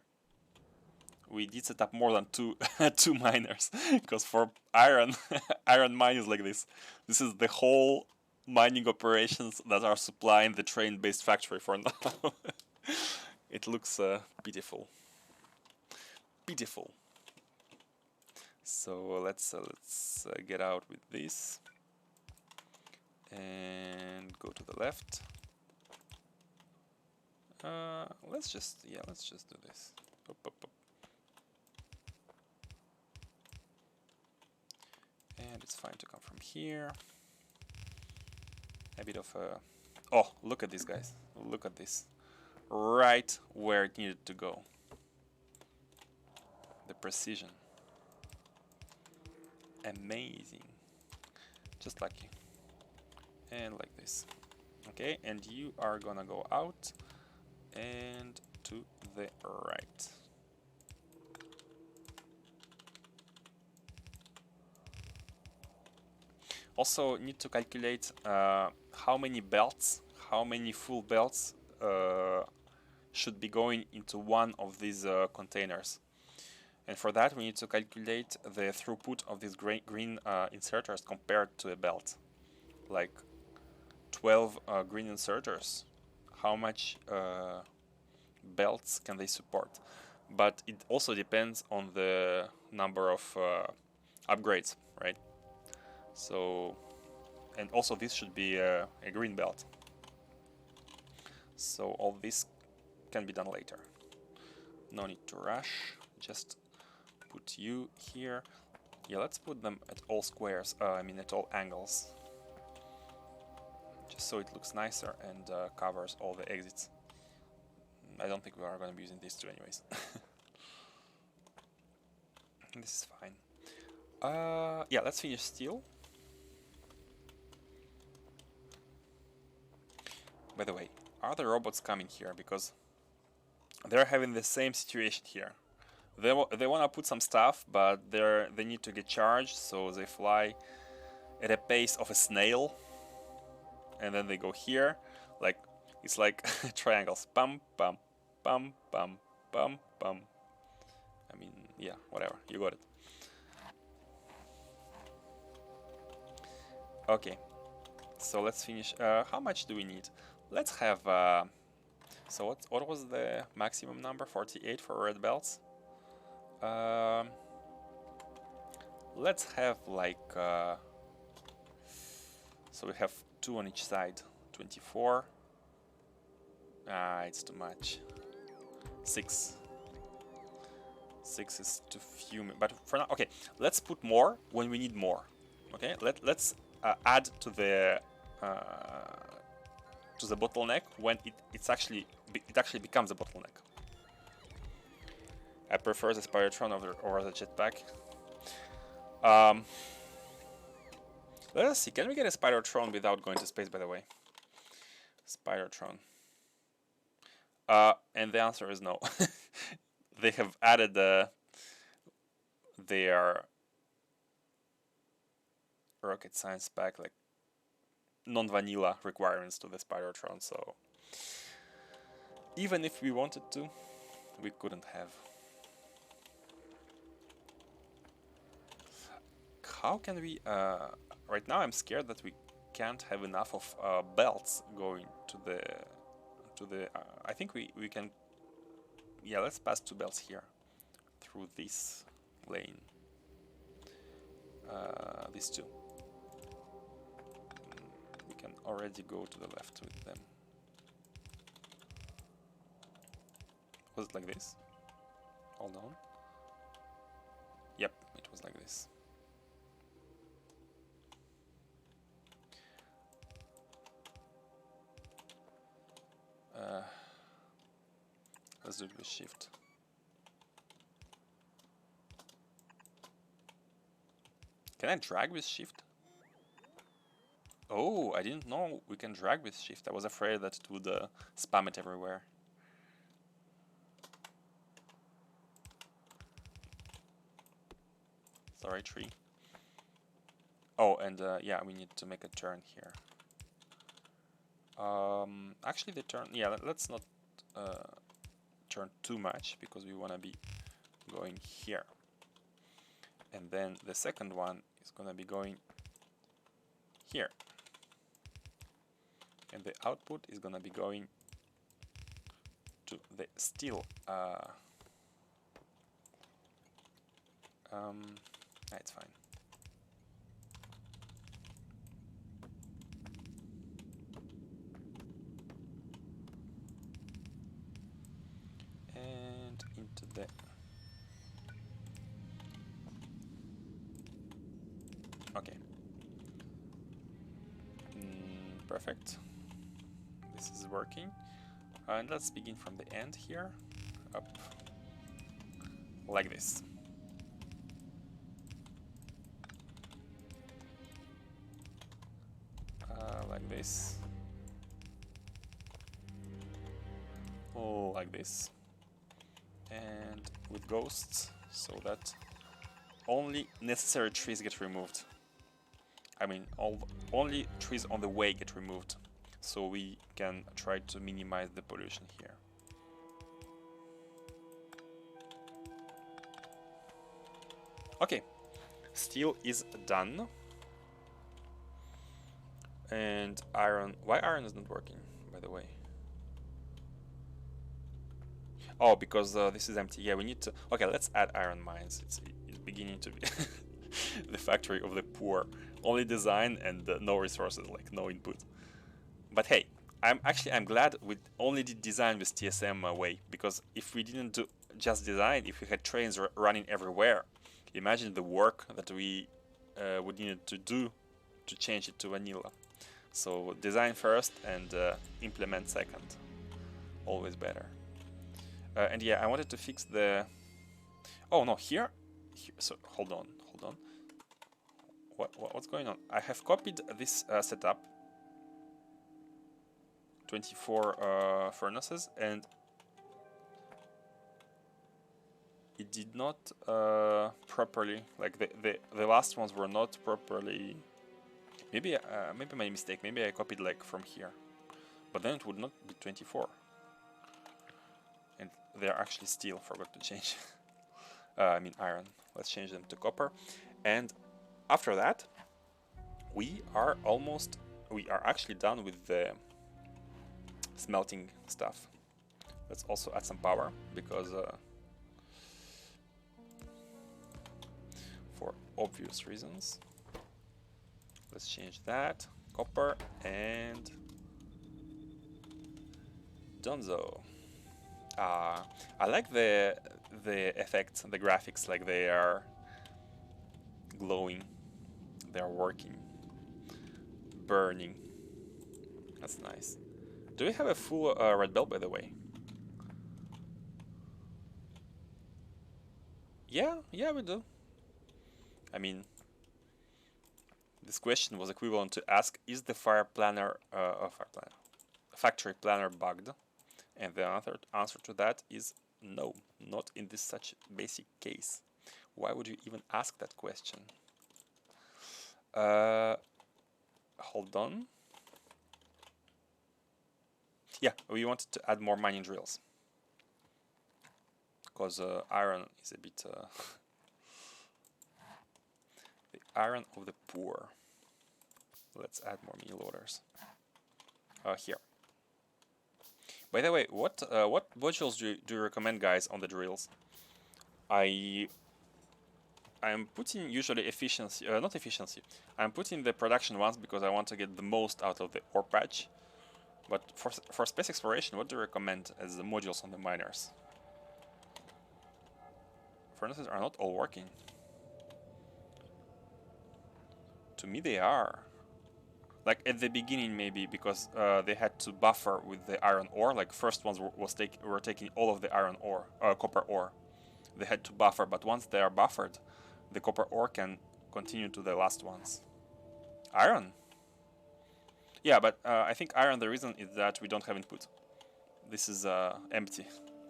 We did set up more than two miners, because for iron, iron mine is like this. This is the whole mining operations that are supplying the train-based factory for now. It looks pitiful. Pitiful. So let's get out with this and go to the left. Let's just do this. Up. And it's fine to come from here. A bit of a... Oh, look at this, guys. Look at this. Right where it needed to go. The precision. Amazing. Just like you. And like this. Okay, and you are gonna go out and to the right. Also need to calculate how many belts, how many full belts should be going into one of these containers. And for that we need to calculate the throughput of these green inserters compared to a belt. Like 12 green inserters, how much belts can they support? But it also depends on the number of upgrades, right? So, and also this should be a green belt. So all this can be done later. No need to rush, just put you here. Yeah, let's put them at all squares, I mean at all angles. Just so it looks nicer and covers all the exits. I don't think we are going to be using these two anyways. This is fine. Yeah, let's finish steel. By the way, are the robots coming here? Because they're having the same situation here. They want to put some stuff, but they need to get charged, so they fly at a pace of a snail. And then they go here, like it's like triangles. Pum pum pum pum pum pum. I mean, yeah, whatever, you got it. Okay, so let's finish. How much do we need? Let's have. So what was the maximum number? 48 for red belts. Let's have like. So we have 2 on each side. 24. It's too much. 6. 6 is too few. But for now, okay. Let's put more when we need more. Okay. Let's add to the bottleneck when it actually becomes a bottleneck. I prefer the Spidertron over the jetpack. Let us see. Can we get a Spidertron without going to space? By the way, Spidertron. And the answer is no. They have added their rocket science pack, like non-vanilla requirements to the Spidertron, so even if we wanted to, we couldn't have. How can we... right now I'm scared that we can't have enough of belts going to the... I think we can... Yeah, let's pass 2 belts here through this lane. These 2. We can already go to the left with them. Was it like this? Hold on. Yep, it was like this. Let's do it with shift. Can I drag with shift? Oh, I didn't know we can drag with shift. I was afraid that it would spam it everywhere. Sorry, tree. Oh, and yeah, we need to make a turn here. Actually, the turn... Yeah, let's not turn too much, because we want to be going here. And then the second one is going to be going here. And the output is going to be going to the steel. It's fine. And into the... Okay. Perfect. This is working. And let's begin from the end here. Up. Like this. Like this. Like this. And with ghosts, so that only necessary trees get removed. I mean, only trees on the way get removed, so we can try to minimize the pollution here. Okay, steel is done. And iron, why iron is not working, by the way? Oh, because this is empty. Yeah, we need to, okay, let's add iron mines. It's beginning to be the factory of the poor. Only design and no resources, like no input. But hey, I'm glad we only did design with TSM way, because if we didn't do just design, if we had trains running everywhere, imagine the work that we would need to do to change it to vanilla. So design first and implement second. Always better. And yeah, I wanted to fix the... Oh no, here so hold on. What's going on? I have copied this setup, 24 furnaces, and it did not properly, like the last ones were not properly. Maybe my mistake. Maybe I copied like from here, but then it would not be 24. And they're actually steel. Forgot to change. I mean iron. Let's change them to copper. And after that, we are actually done with the smelting stuff. Let's also add some power, because for obvious reasons. Let's change that. Copper and Donzo. I like the effects, the graphics, like they are glowing, they are working, burning. That's nice. Do we have a full red belt, by the way? Yeah, we do. I mean, this question was equivalent to ask, is the factory planner bugged? And the answer to that is no, not in this such basic case. Why would you even ask that question? Hold on. Yeah, we wanted to add more mining drills, because iron is a bit the iron of the poor. Let's add more mini loaders here. By the way, what modules do you recommend, guys, on the drills? I'm putting usually efficiency, not efficiency. I'm putting the production ones because I want to get the most out of the ore patch. But for space exploration, what do you recommend as the modules on the miners? Furnaces are not all working. To me, they are. Like at the beginning, maybe because they had to buffer with the iron ore. Like first ones were taking all of the iron ore, copper ore. They had to buffer, but once they are buffered, the copper ore can continue to the last ones. Iron. Yeah, but I think iron, the reason is that we don't have input. This is empty,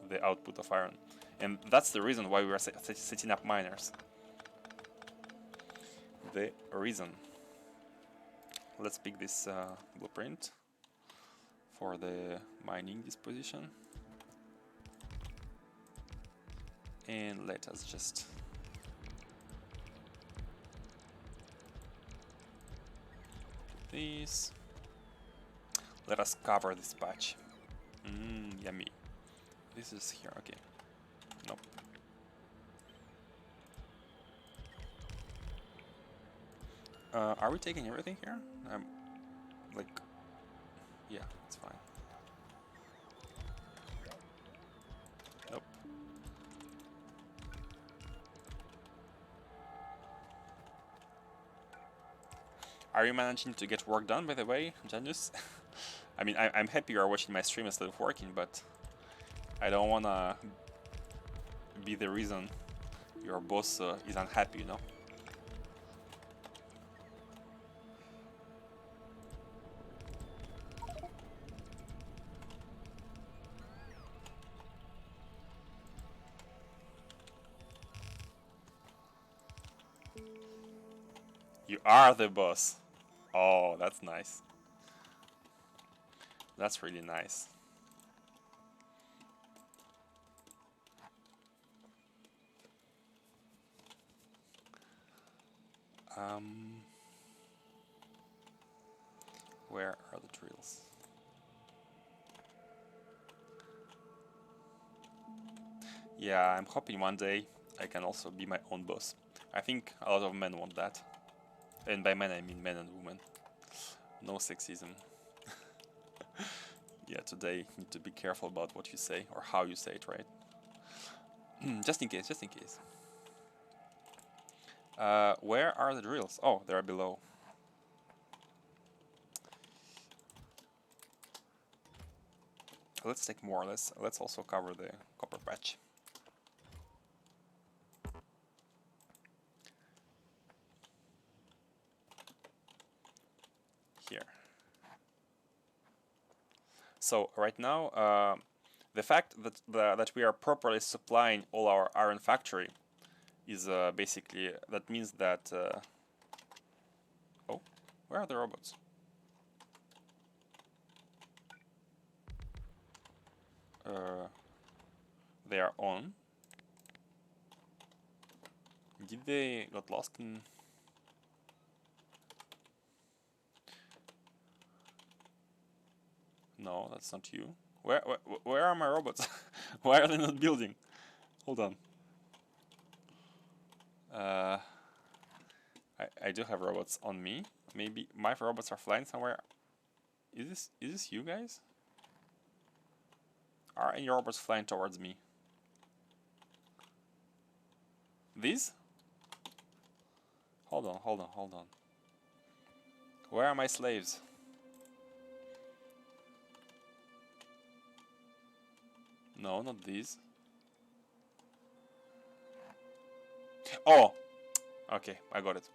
the output of iron. And that's the reason why we are setting up miners. The reason. Let's pick this blueprint for the mining disposition. And let us just do this. Let us cover this patch. Yummy. This is here, okay. Nope. Are we taking everything here? Like, yeah, it's fine. Nope. Are you managing to get work done, by the way, Janus? I mean, I'm happy you are watching my stream instead of working, but I don't wanna be the reason your boss is unhappy, you know? You are the boss. Oh, that's nice. That's really nice. Where are the drills? Yeah, I'm hoping one day I can also be my own boss. I think a lot of men want that. And by men I mean men and women. No sexism. Yeah, today you need to be careful about what you say or how you say it, right? Just in case, just in case. Where are the drills? Oh, they're below. Let's take more. Let's also cover the copper patch. Here. So right now, the fact that that we are properly supplying all our iron factory is basically, that means that oh, where are the robots? They are on. Did they got lost in? No, that's not you. Where are my robots? Why are they not building? Hold on. I do have robots on me. Maybe my robots are flying somewhere. Is this you guys? Are any robots flying towards me? These? Hold on. Where are my slaves? No, not these. Oh! Okay, I got it.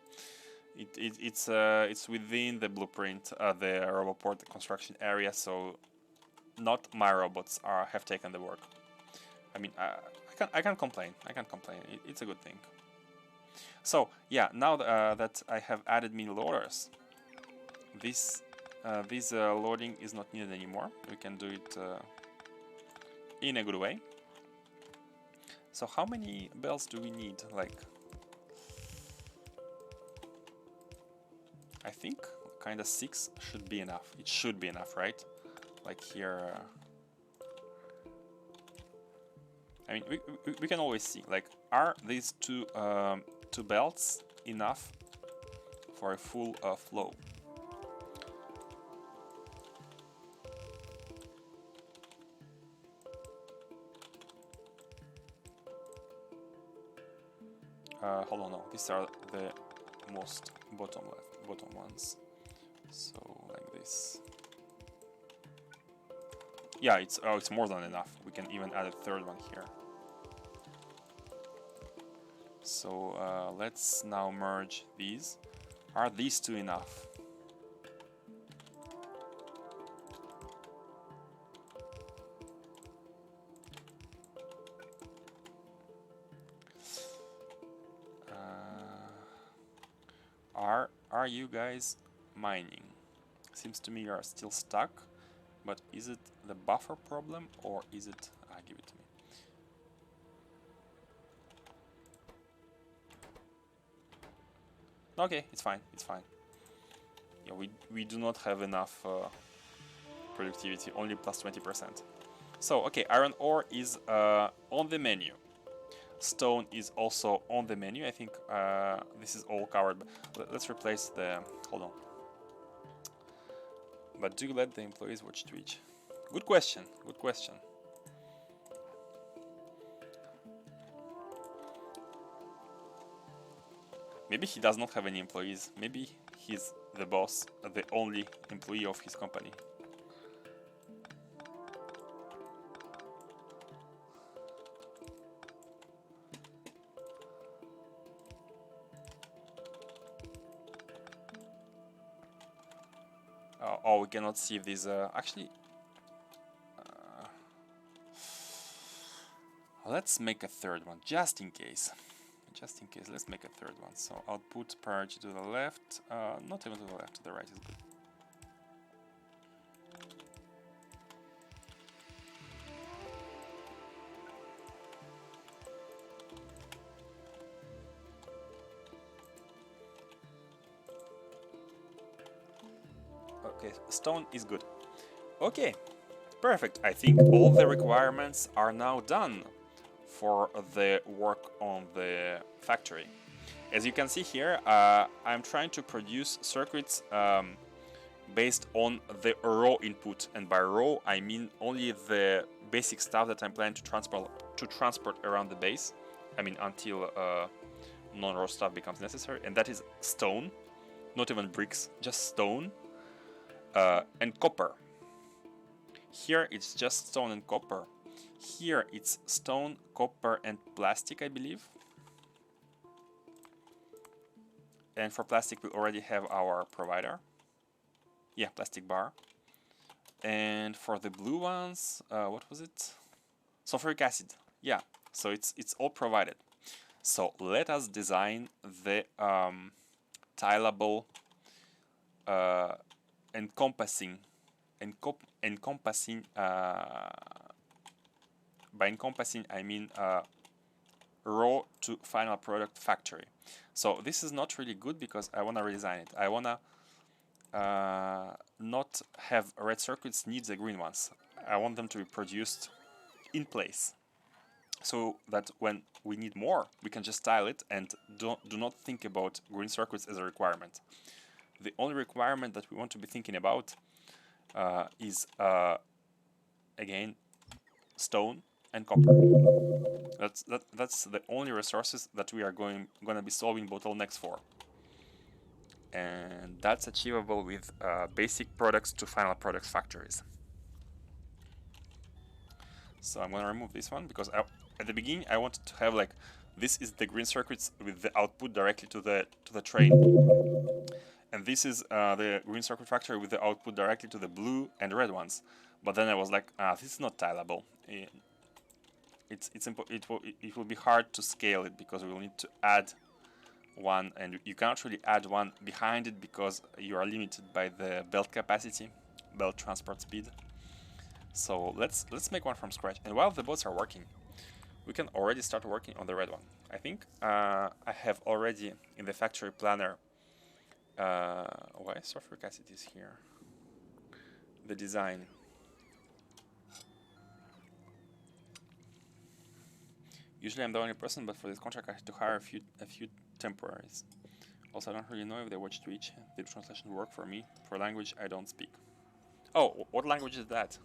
It's within the blueprint, the roboport construction area, so not my robots have taken the work. I mean, I can't complain. It's a good thing. So yeah, now that I have added mini loaders, this loading is not needed anymore. We can do it in a good way. So how many bells do we need? Like, I think kind of 6 should be enough. It should be enough, right? Like here. I mean, we can always see, like, are these two belts enough for a full flow? Hold on, no, these are the most bottom ones. So like this. Yeah, it's more than enough. We can even add a third one here. So let's now merge these. Are these two enough? Are you guys mining? Seems to me you are still stuck, but is it the buffer problem or is it... give it to me. Okay, it's fine. Yeah, we do not have enough productivity, only plus 20%. So, okay, iron ore is on the menu. Stone is also on the menu. I think this is all covered. Let's replace the... Hold on. But do you let the employees watch Twitch? Good question. Maybe he does not have any employees. Maybe he's the boss, the only employee of his company. Oh, we cannot see if these... actually... let's make a third one, just in case. Let's make a third one. So output priority to the left, not even to the left, to the right is good. Okay, stone is good. Okay, perfect. I think all the requirements are now done for the work on the factory. As you can see here, I'm trying to produce circuits based on the raw input, and by raw I mean only the basic stuff that I'm planning to transport around the base. I mean until non-raw stuff becomes necessary, and that is stone, not even bricks, just stone and copper. Here it's just stone and copper. Here it's stone, copper and plastic, I believe. And for plastic we already have our provider. Yeah, plastic bar. And for the blue ones, what was it? Sulfuric acid. Yeah, so it's all provided. So let us design the tileable encompassing by encompassing I mean raw to final product factory. So this is not really good because I want to redesign it. I want to not have red circuits need the green ones. I want them to be produced in place, so that when we need more, we can just tile it and do not think about green circuits as a requirement. The only requirement that we want to be thinking about is again stone and copper. That's the only resources that we are gonna be solving bottlenecks for, and that's achievable with basic products to final products factories. So I'm gonna remove this one because at the beginning I wanted to have like this is the green circuits with the output directly to the train, and this is the green circuit factory with the output directly to the blue and red ones. But then I was like, this is not tileable. It will be hard to scale it because we will need to add one, and you can't really add one behind it because you are limited by the belt capacity, belt transport speed. So let's make one from scratch. And while the bots are working, we can already start working on the red one. I think I have already in the factory planner. Why sulfuric acid is here? The design. Usually I'm the only person, but for this contract I had to hire a few temporaries. Also, I don't really know if they watch Twitch. The translation work for me for language I don't speak. Oh, what language is that?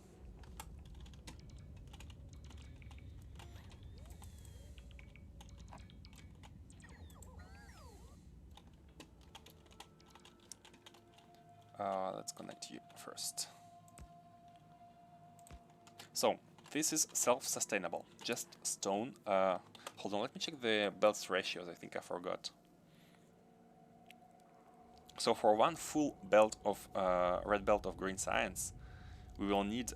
Let's connect you first. So this is self-sustainable, just stone. Hold on, let me check the belts ratios. I think I forgot. So for one full belt of red belt of green science, we will need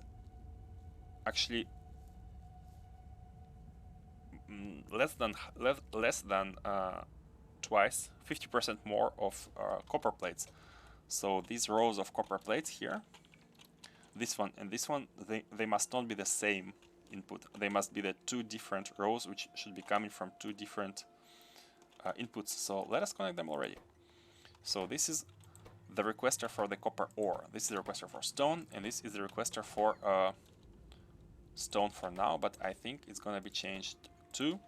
actually less than twice, 50% more of copper plates. So these rows of copper plates here, this one and this one, they must not be the same input. They must be the two different rows, which should be coming from two different inputs. So let us connect them already. So this is the requester for the copper ore. This is the requester for stone, and this is the requester for stone for now, but I think it's gonna be changed to...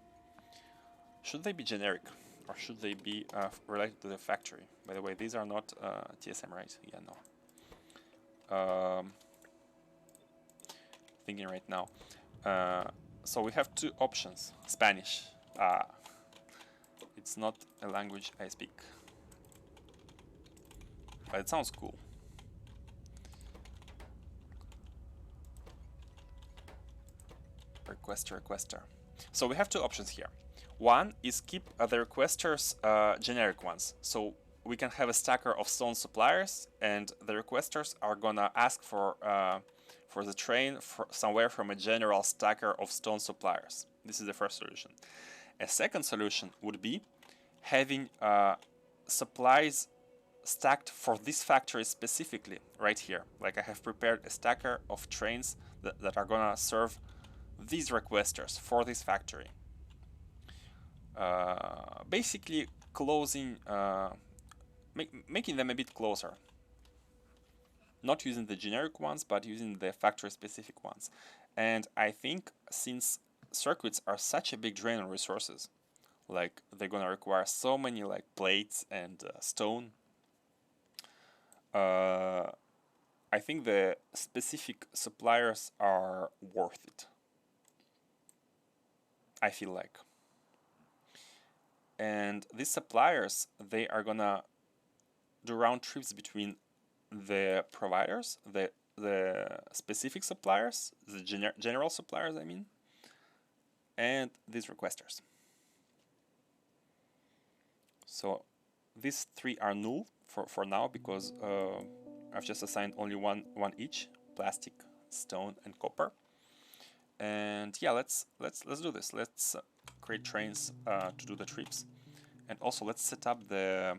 Should they be generic, or should they be related to the factory? By the way, these are not TSM, right? Yeah, no. Thinking right now. So we have two options. Spanish. It's not a language I speak, but it sounds cool. Requester. So we have two options here. One is keep the requesters generic ones. So we can have a stacker of stone suppliers, and the requesters are gonna ask for the train somewhere from a general stacker of stone suppliers. This is the first solution. A second solution would be having supplies stacked for this factory specifically right here. Like I have prepared a stacker of trains that are gonna serve these requesters for this factory. Basically closing, making them a bit closer. not using the generic ones, but using the factory specific ones. And I think since circuits are such a big drain on resources, like they're gonna require so many like plates and stone, I think the specific suppliers are worth it. I feel like. And these suppliers, they are gonna do round trips between the providers, the specific suppliers, the general suppliers, I mean, and these requesters. So these three are null for now because I've just assigned only one each: plastic, stone, and copper. And yeah, let's do this. Let's create trains to do the trips, and also let's set up the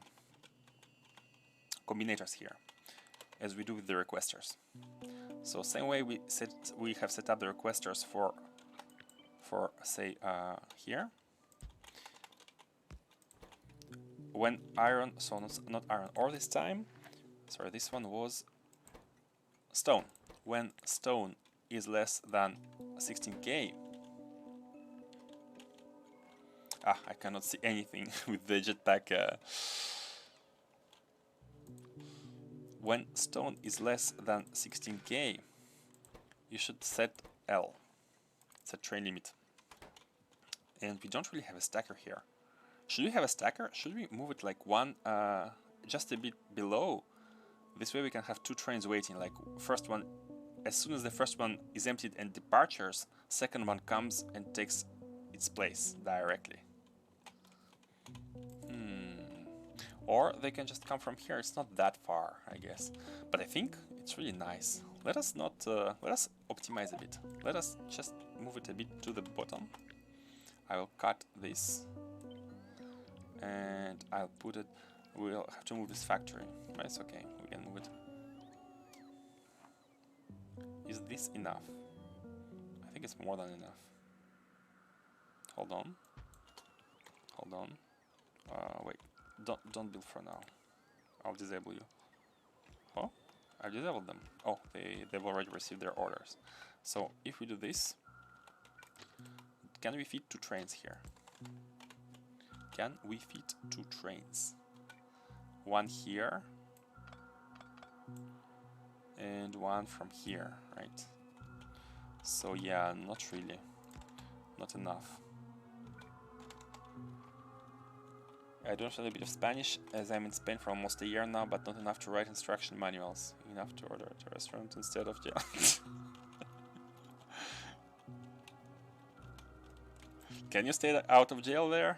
combinators here, as we do with the requesters. So same way we have set up the requesters for say here. When iron, so not iron ore this time. Sorry, this one was stone. When stone is less than 16k. I cannot see anything with the jetpack. When stone is less than 16k, you should set L. Set train limit. And we don't really have a stacker here. Should we have a stacker? Should we move it like one, just a bit below? This way we can have two trains waiting. Like first one, as soon as the first one is emptied and departures, second one comes and takes its place directly. Or they can just come from here. It's not that far, I guess. But I think it's really nice. Let us not, let us optimize a bit. Let us just move it a bit to the bottom. I will cut this. And I'll put it, we'll have to move this factory. But it's okay, we can move it. Is this enough? I think it's more than enough. Hold on. Hold on. Wait. Don't build for now. I'll disable you. Oh, I disabled them. Oh, they've already received their orders. So if we do this, can we fit 2 trains here? Can we fit 2 trains? One here and one from here, right? So yeah, not really. Not enough. I do understand a bit of Spanish, as I'm in Spain for almost a year now, but not enough to write instruction manuals. Enough to order at a restaurant instead of jail. Can you stay out of jail there?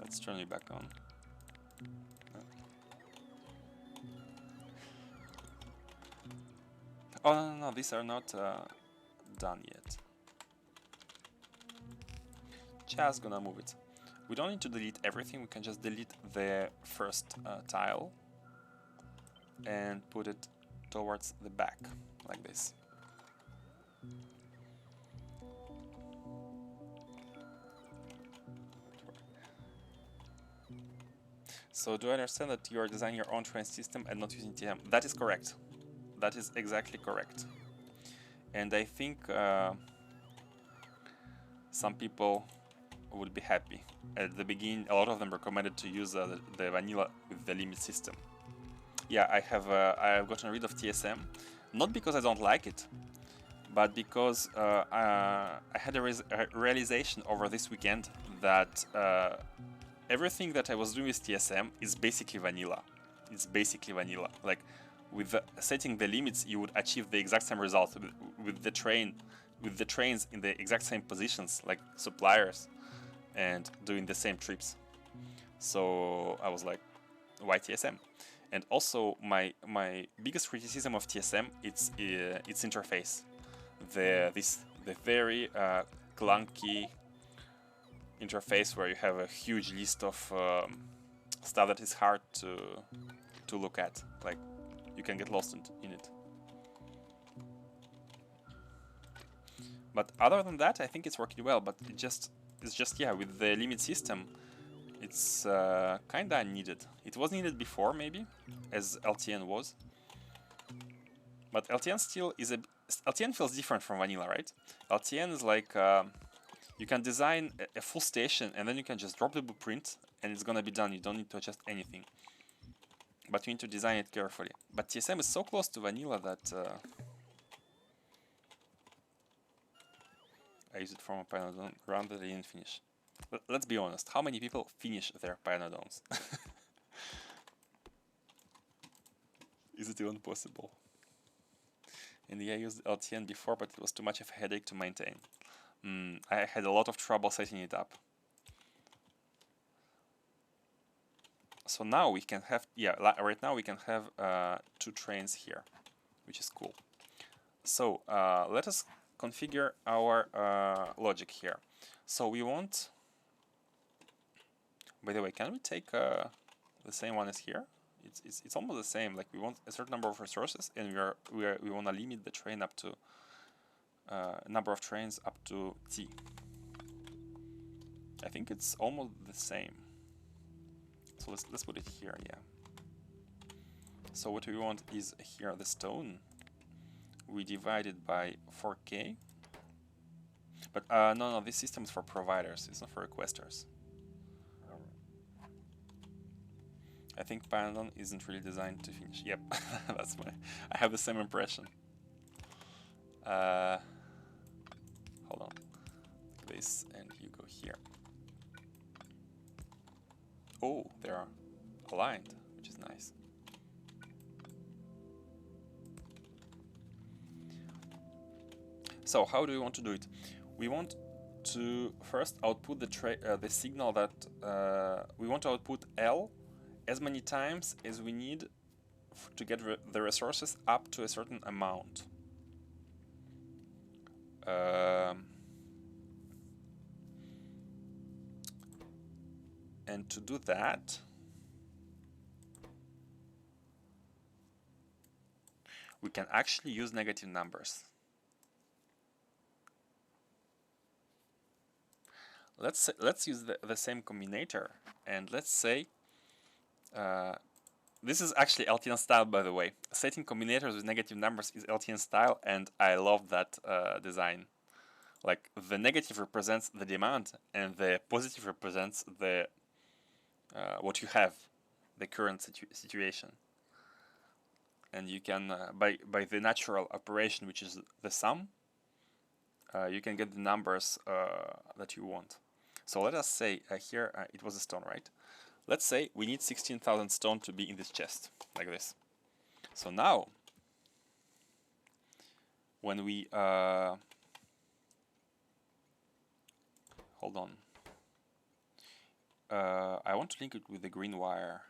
Let's turn you back on. Oh, no, these are not done yet. Just gonna move it. We don't need to delete everything, we can just delete the first tile and put it towards the back, like this. So do I understand that you are designing your own train system and not using TM? That is correct. That is exactly correct. And I think some people would be happy. At the beginning, a lot of them recommended to use the vanilla with the limit system. Yeah, I've gotten rid of TSM, not because I don't like it, but because I had a realization over this weekend that everything that I was doing with TSM is basically vanilla. It's basically vanilla. Like with setting the limits, you would achieve the exact same result with the trains in the exact same positions, like suppliers, and doing the same trips. So I was like, why TSM? And also my biggest criticism of TSM it's its interface, the very clunky interface where you have a huge list of stuff that is hard to look at. Like you can get lost in it. But other than that, I think it's working well. But it's just yeah, with the limit system, It's kinda needed. It was needed before, maybe, as LTN was. But LTN still is LTN feels different from vanilla, right? LTN is like you can design a full station and then you can just drop the blueprint and it's gonna be done. You don't need to adjust anything. But you need to design it carefully. But TSM is so close to vanilla that I use it from a Pioneer round that I didn't finish. Let's be honest, how many people finish their Pioneer? Is it even possible? And yeah, I used LTN before, but it was too much of a headache to maintain. I had a lot of trouble setting it up. So now we can have, yeah, right now we can have 2 trains here, which is cool. So let us configure our logic here. So we want, by the way, can we take the same one as here? It's almost the same. Like we want a certain number of resources, and we want to limit the train up to number of trains up to T. I think it's almost the same. So let's put it here, yeah. So what we want is here the stone. We divide it by 4K. But no, this system is for providers. It's not for requesters. I think Pioneer isn't really designed to finish. Yep, that's I have the same impression. Hold on. This, and you go here. Oh, they are aligned, which is nice. So how do we want to do it? We want to first output the signal that we want to output L as many times as we need to get the resources up to a certain amount. And to do that, we can actually use negative numbers. Let's use the same combinator, and let's say this is actually LTN style, by the way. Setting combinators with negative numbers is LTN style, and I love that design. Like the negative represents the demand, and the positive represents the what you have, the current situation. And you can by the natural operation, which is the sum, you can get the numbers that you want. So let us say here it was a stone, right? Let's say we need 16,000 stone to be in this chest, like this. So now, when we hold on, I want to link it with the green wire,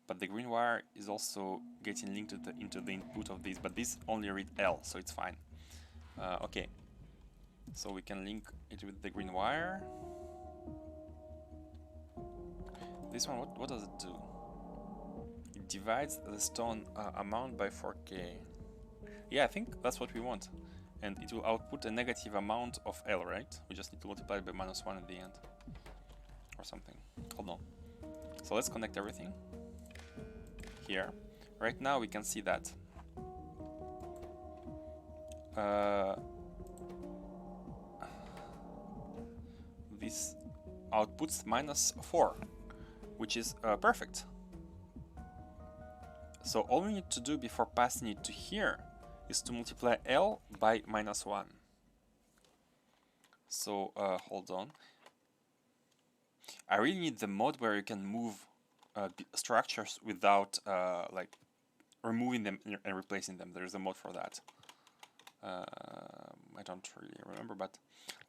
but the green wire is also getting linked into the input of this, but this only read L, so it's fine. Okay, so we can link it with the green wire. This one, what does it do? It divides the stone amount by 4K. Yeah, I think that's what we want. And it will output a negative amount of L, right? We just need to multiply it by -1 at the end. Or something. Hold on. So let's connect everything. Here. Right now we can see that. This outputs -4. Which is perfect. So all we need to do before passing it to here is to multiply L by -1. So hold on. I really need the mode where you can move structures without like removing them and replacing them. There's a mode for that. I don't really remember, but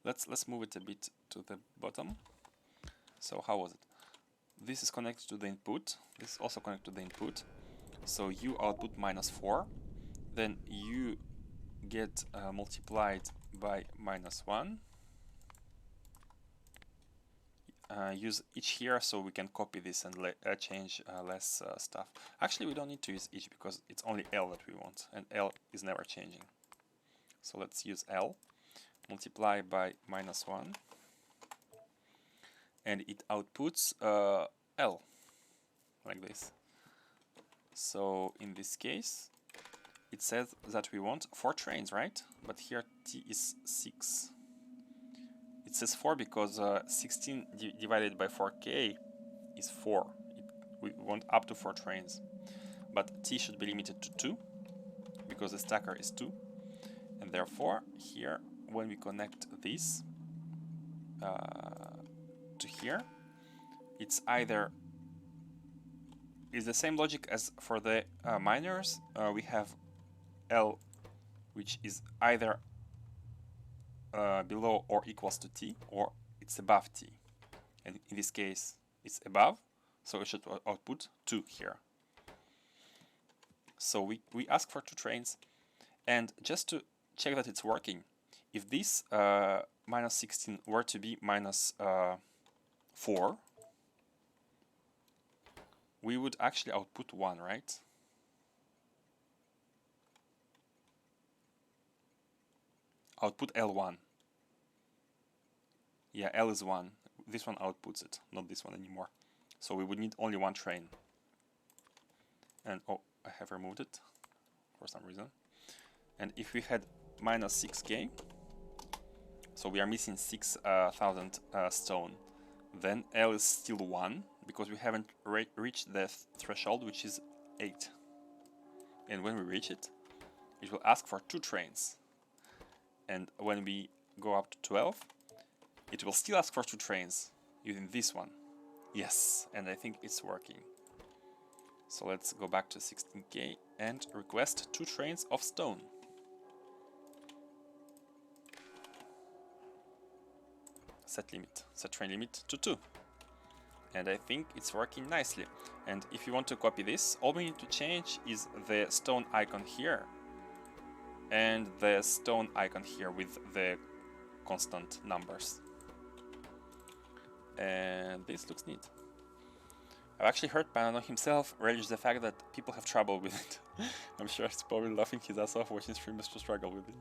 let's move it a bit to the bottom. So how was it? This is connected to the input. This is also connected to the input. So you output -4. Then you get multiplied by -1. Use each here so we can copy this and change less stuff. Actually, we don't need to use each because it's only L that we want, and L is never changing. So let's use L, multiply by -1. and it outputs L, like this. So in this case, it says that we want 4 trains, right? But here T is 6. It says 4 because 16 divided by 4k is 4. We want up to 4 trains. But T should be limited to 2, because the stacker is 2. And therefore, here, when we connect this to here, it's either... It's the same logic as for the miners. We have L, which is either below or equals to T, or it's above T. And in this case, it's above, so it should output 2 here. So we ask for 2 trains, and just to check that it's working, if this minus 16 were to be minus 4, we would actually output 1, right? Output L1. Yeah, L is 1. This one outputs it, not this one anymore. So we would need only 1 train. And oh, I have removed it for some reason. And if we had minus 6k, so we are missing 6,000 stone, then L is still 1, because we haven't reached the threshold, which is 8. And when we reach it, it will ask for 2 trains. And when we go up to 12, it will still ask for 2 trains using this one. Yes, and I think it's working. So let's go back to 16k and request 2 trains of stone. Set train limit to 2. And I think it's working nicely. And if you want to copy this, all we need to change is the stone icon here and the stone icon here with the constant numbers. And this looks neat. I've actually heard Panano himself relish the fact that people have trouble with it. I'm sure he's probably laughing his ass off watching streamers to struggle with it.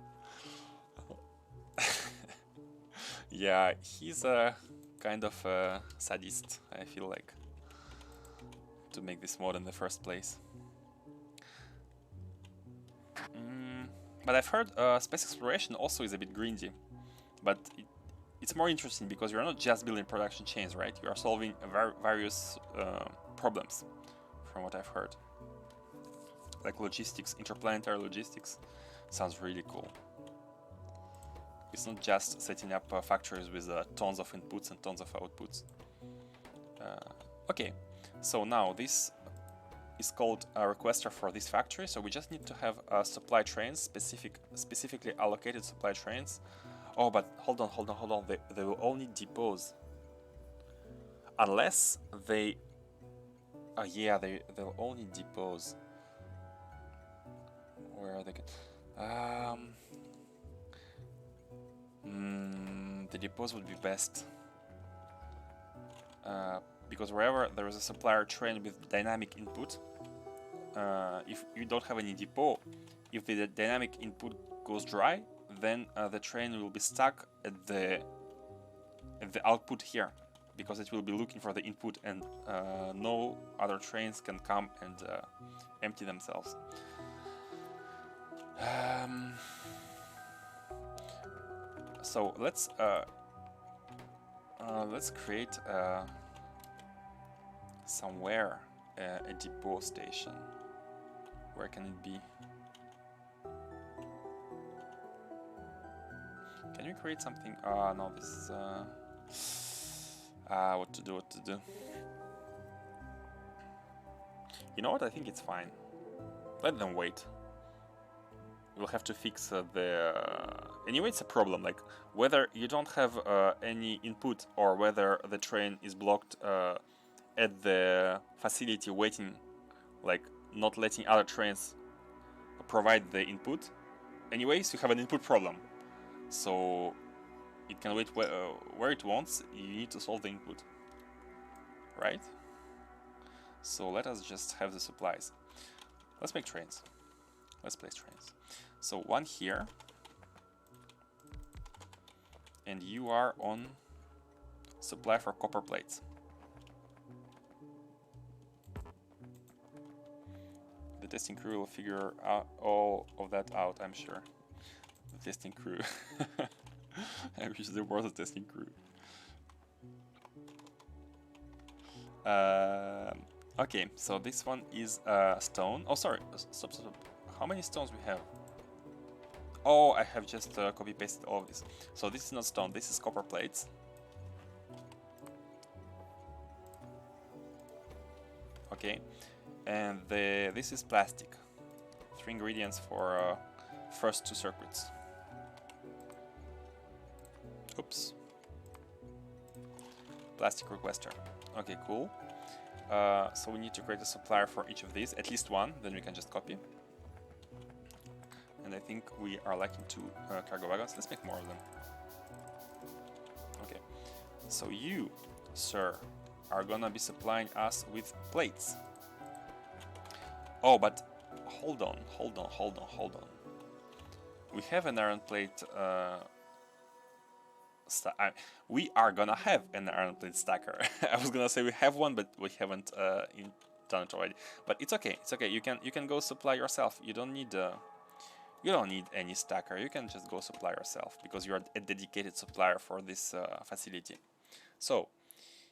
Yeah, he's a kind of a sadist, I feel like, to make this mod in the first place. But I've heard space exploration also is a bit grindy, but it's more interesting because you're not just building production chains, right? You are solving various problems, from what I've heard. Like logistics, interplanetary logistics, sounds really cool. It's not just setting up factories with tons of inputs and tons of outputs. Okay, so now this is called a requester for this factory, so we just need to have supply trains, specifically allocated supply trains. Oh, but hold on, they will only depots. Unless they... yeah, they'll only depots. Where are they? The depots would be best. Because wherever there is a supplier train with dynamic input, if you don't have any depot, if the dynamic input goes dry, then the train will be stuck at the output here, because it will be looking for the input, and no other trains can come and empty themselves. So let's create somewhere a depot station. Where can it be? Can we create something? No, this is what to do. You know what? I think it's fine. Let them wait. We'll have to fix the... Anyway, it's a problem, like, whether you don't have any input or whether the train is blocked at the facility waiting, like, not letting other trains provide the input. Anyways, you have an input problem. So, it can wait where it wants, you need to solve the input. Right? So, let us just have the supplies. Let's make trains. Let's place trains. So 1 here, and you are on supply for copper plates. The testing crew will figure out all of that out, I'm sure. The testing crew. I wish there was a testing crew. Okay, so this one is stone. Oh, sorry. Stop. How many stones we have? Oh, I have just copy-pasted all of this. So this is not stone, this is copper plates. Okay, and this is plastic. 3 ingredients for first 2 circuits. Oops. Plastic requester. Okay, cool. So we need to create a supplier for each of these, at least one, then we can just copy. And I think we are lacking 2 cargo wagons. Let's make more of them. Okay, so you, sir, are gonna be supplying us with plates. Oh, but hold on. We have an iron plate. We are gonna have an iron plate stacker. I was gonna say we have one, but we haven't done it already. But it's okay. It's okay. You can go supply yourself. You don't need any stacker. You can just go supply yourself because you are a dedicated supplier for this facility. So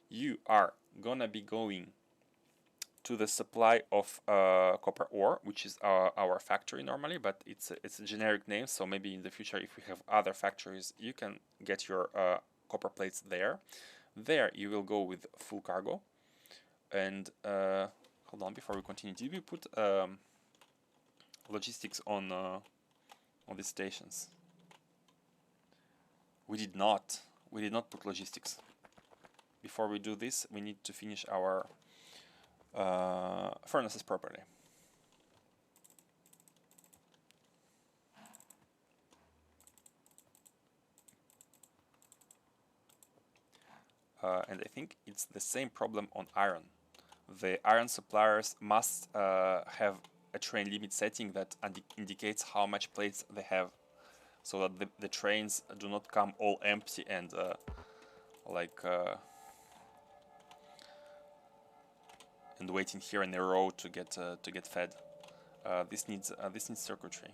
you are gonna be going to the supply of copper ore, which is our factory normally, but it's a generic name, so maybe in the future if we have other factories you can get your copper plates there. There you will go with full cargo. And hold on, before we continue, did we put logistics on these stations? We did not put logistics. Before we do this, we need to finish our furnaces properly. And I think it's the same problem on iron. The iron suppliers must have a train limit setting that indicates how much plates they have, so that the trains do not come all empty and and waiting here in a row to get fed. This needs circuitry,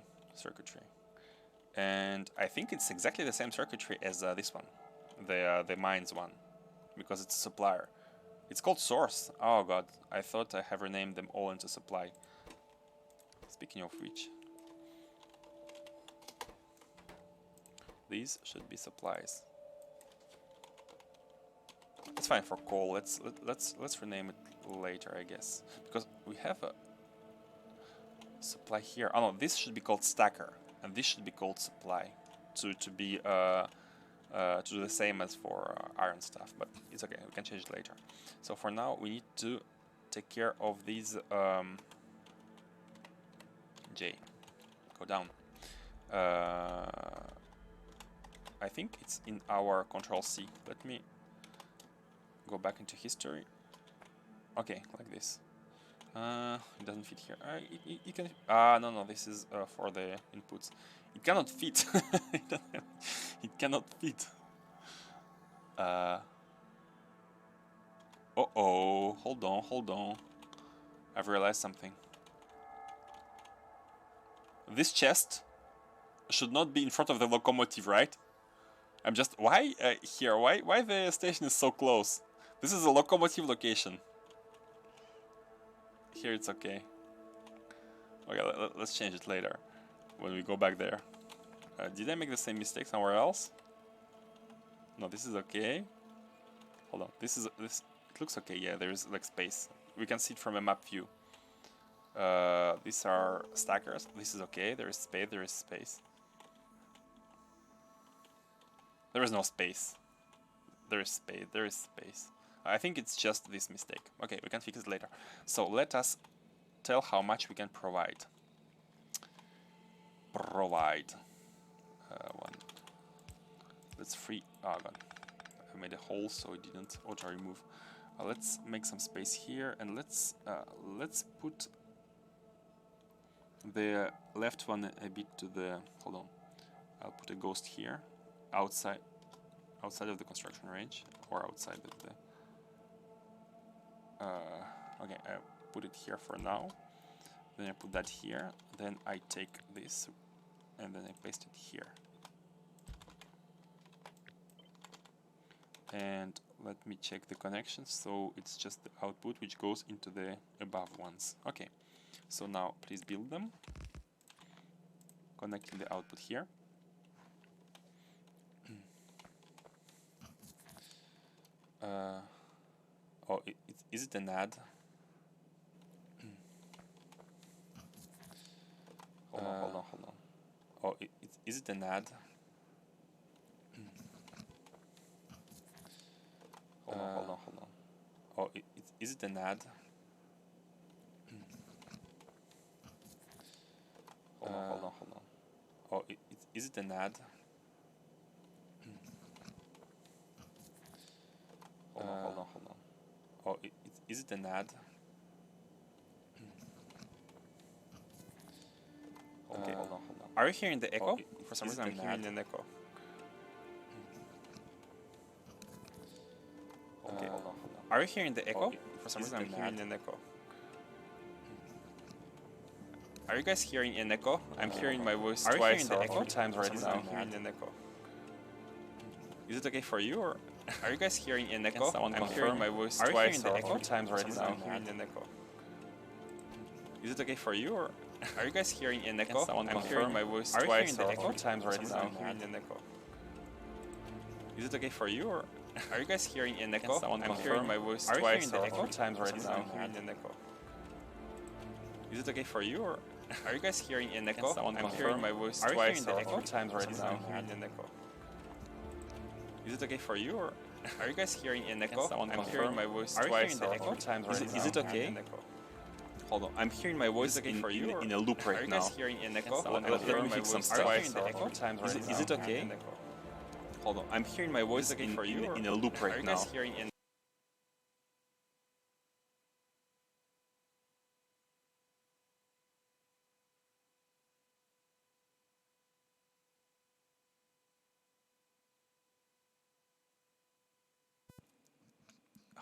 and I think it's exactly the same circuitry as this one, the mines one, because it's a supplier. It's called source. Oh god, I thought I have renamed them all into supply. Speaking of which, these should be supplies. It's fine for coal. Let's rename it later, I guess, because we have a supply here. Oh no, this should be called stacker, and this should be called supply, to do the same as for iron stuff. But it's okay, we can change it later. So for now, we need to take care of these. J, go down. I think it's in our Control C. Let me go back into history. Okay, like this. It doesn't fit here. It can. No, this is for the inputs. It cannot fit. It cannot fit. Uh-oh, hold on. I've realized something. This chest should not be in front of the locomotive, right? I'm just... Why here? Why the station is so close? This is a locomotive location. Here it's okay. Okay, let's change it later when we go back there. Did I make the same mistake somewhere else? No, this is okay. Hold on, this. It looks okay. Yeah, there is like space. We can see it from a map view. These are stackers. This is okay. There is space. There is space. There is no space. There is space. There is space. I think it's just this mistake. Okay, we can fix it later. So let us tell how much we can provide. Provide. One. Let's free. Oh god, I made a hole so it didn't auto remove. Let's make some space here, and let's put the left one a bit to the. Hold on. I'll put a ghost here, outside of the construction range. or outside of the... okay, I put it here for now. Then I put that here. Then I take this and then I paste it here. And let me check the connections. So it's just the output which goes into the above ones. Okay, so now please build them. Connecting the output here. Oh, is it an add? Hold on. Oh, is it an add? Hold on. Oh, is it an add? Hold on. Oh, is it an add? Hold on. Oh, is it an add? Okay, hold on. Are you hearing the echo? For some reason I'm hearing an echo. Okay, hold on. Are you hearing the echo? For some reason I'm hearing an echo. Are you guys hearing an echo? I'm hearing my voice twice or 4 times right now. I'm hearing an echo. Is it okay for you, or are you guys hearing an echo? I'm hearing my voice twice or 4 times right now. I'm hearing an echo. Is it okay for you, or are you guys hearing an echo? I'm hearing my voice twice or 4 times right now. I'm hearing an echo. Is it okay for you, or are you guys hearing an echo? I'm hearing my voice twice or 4 times right now. I'm hearing an echo. Is it okay for you, or are you guys hearing an echo? I'm hearing my voice twice or 4 times right now. I'm hearing an echo. Is it okay for you, or are you guys hearing an echo? I'm hearing my voice twice or 4 times right now. Is it okay? Hold on, I'm hearing my voice in a loop right now. Are you guys hearing an echo? Let me fix some stuff. Is it okay? Hold on, I'm hearing my voice in a loop right now.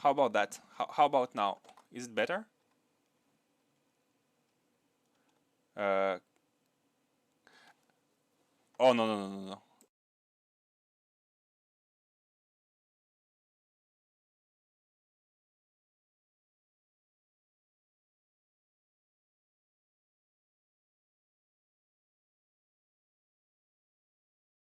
How about that? How about now? Is it better? Oh, no.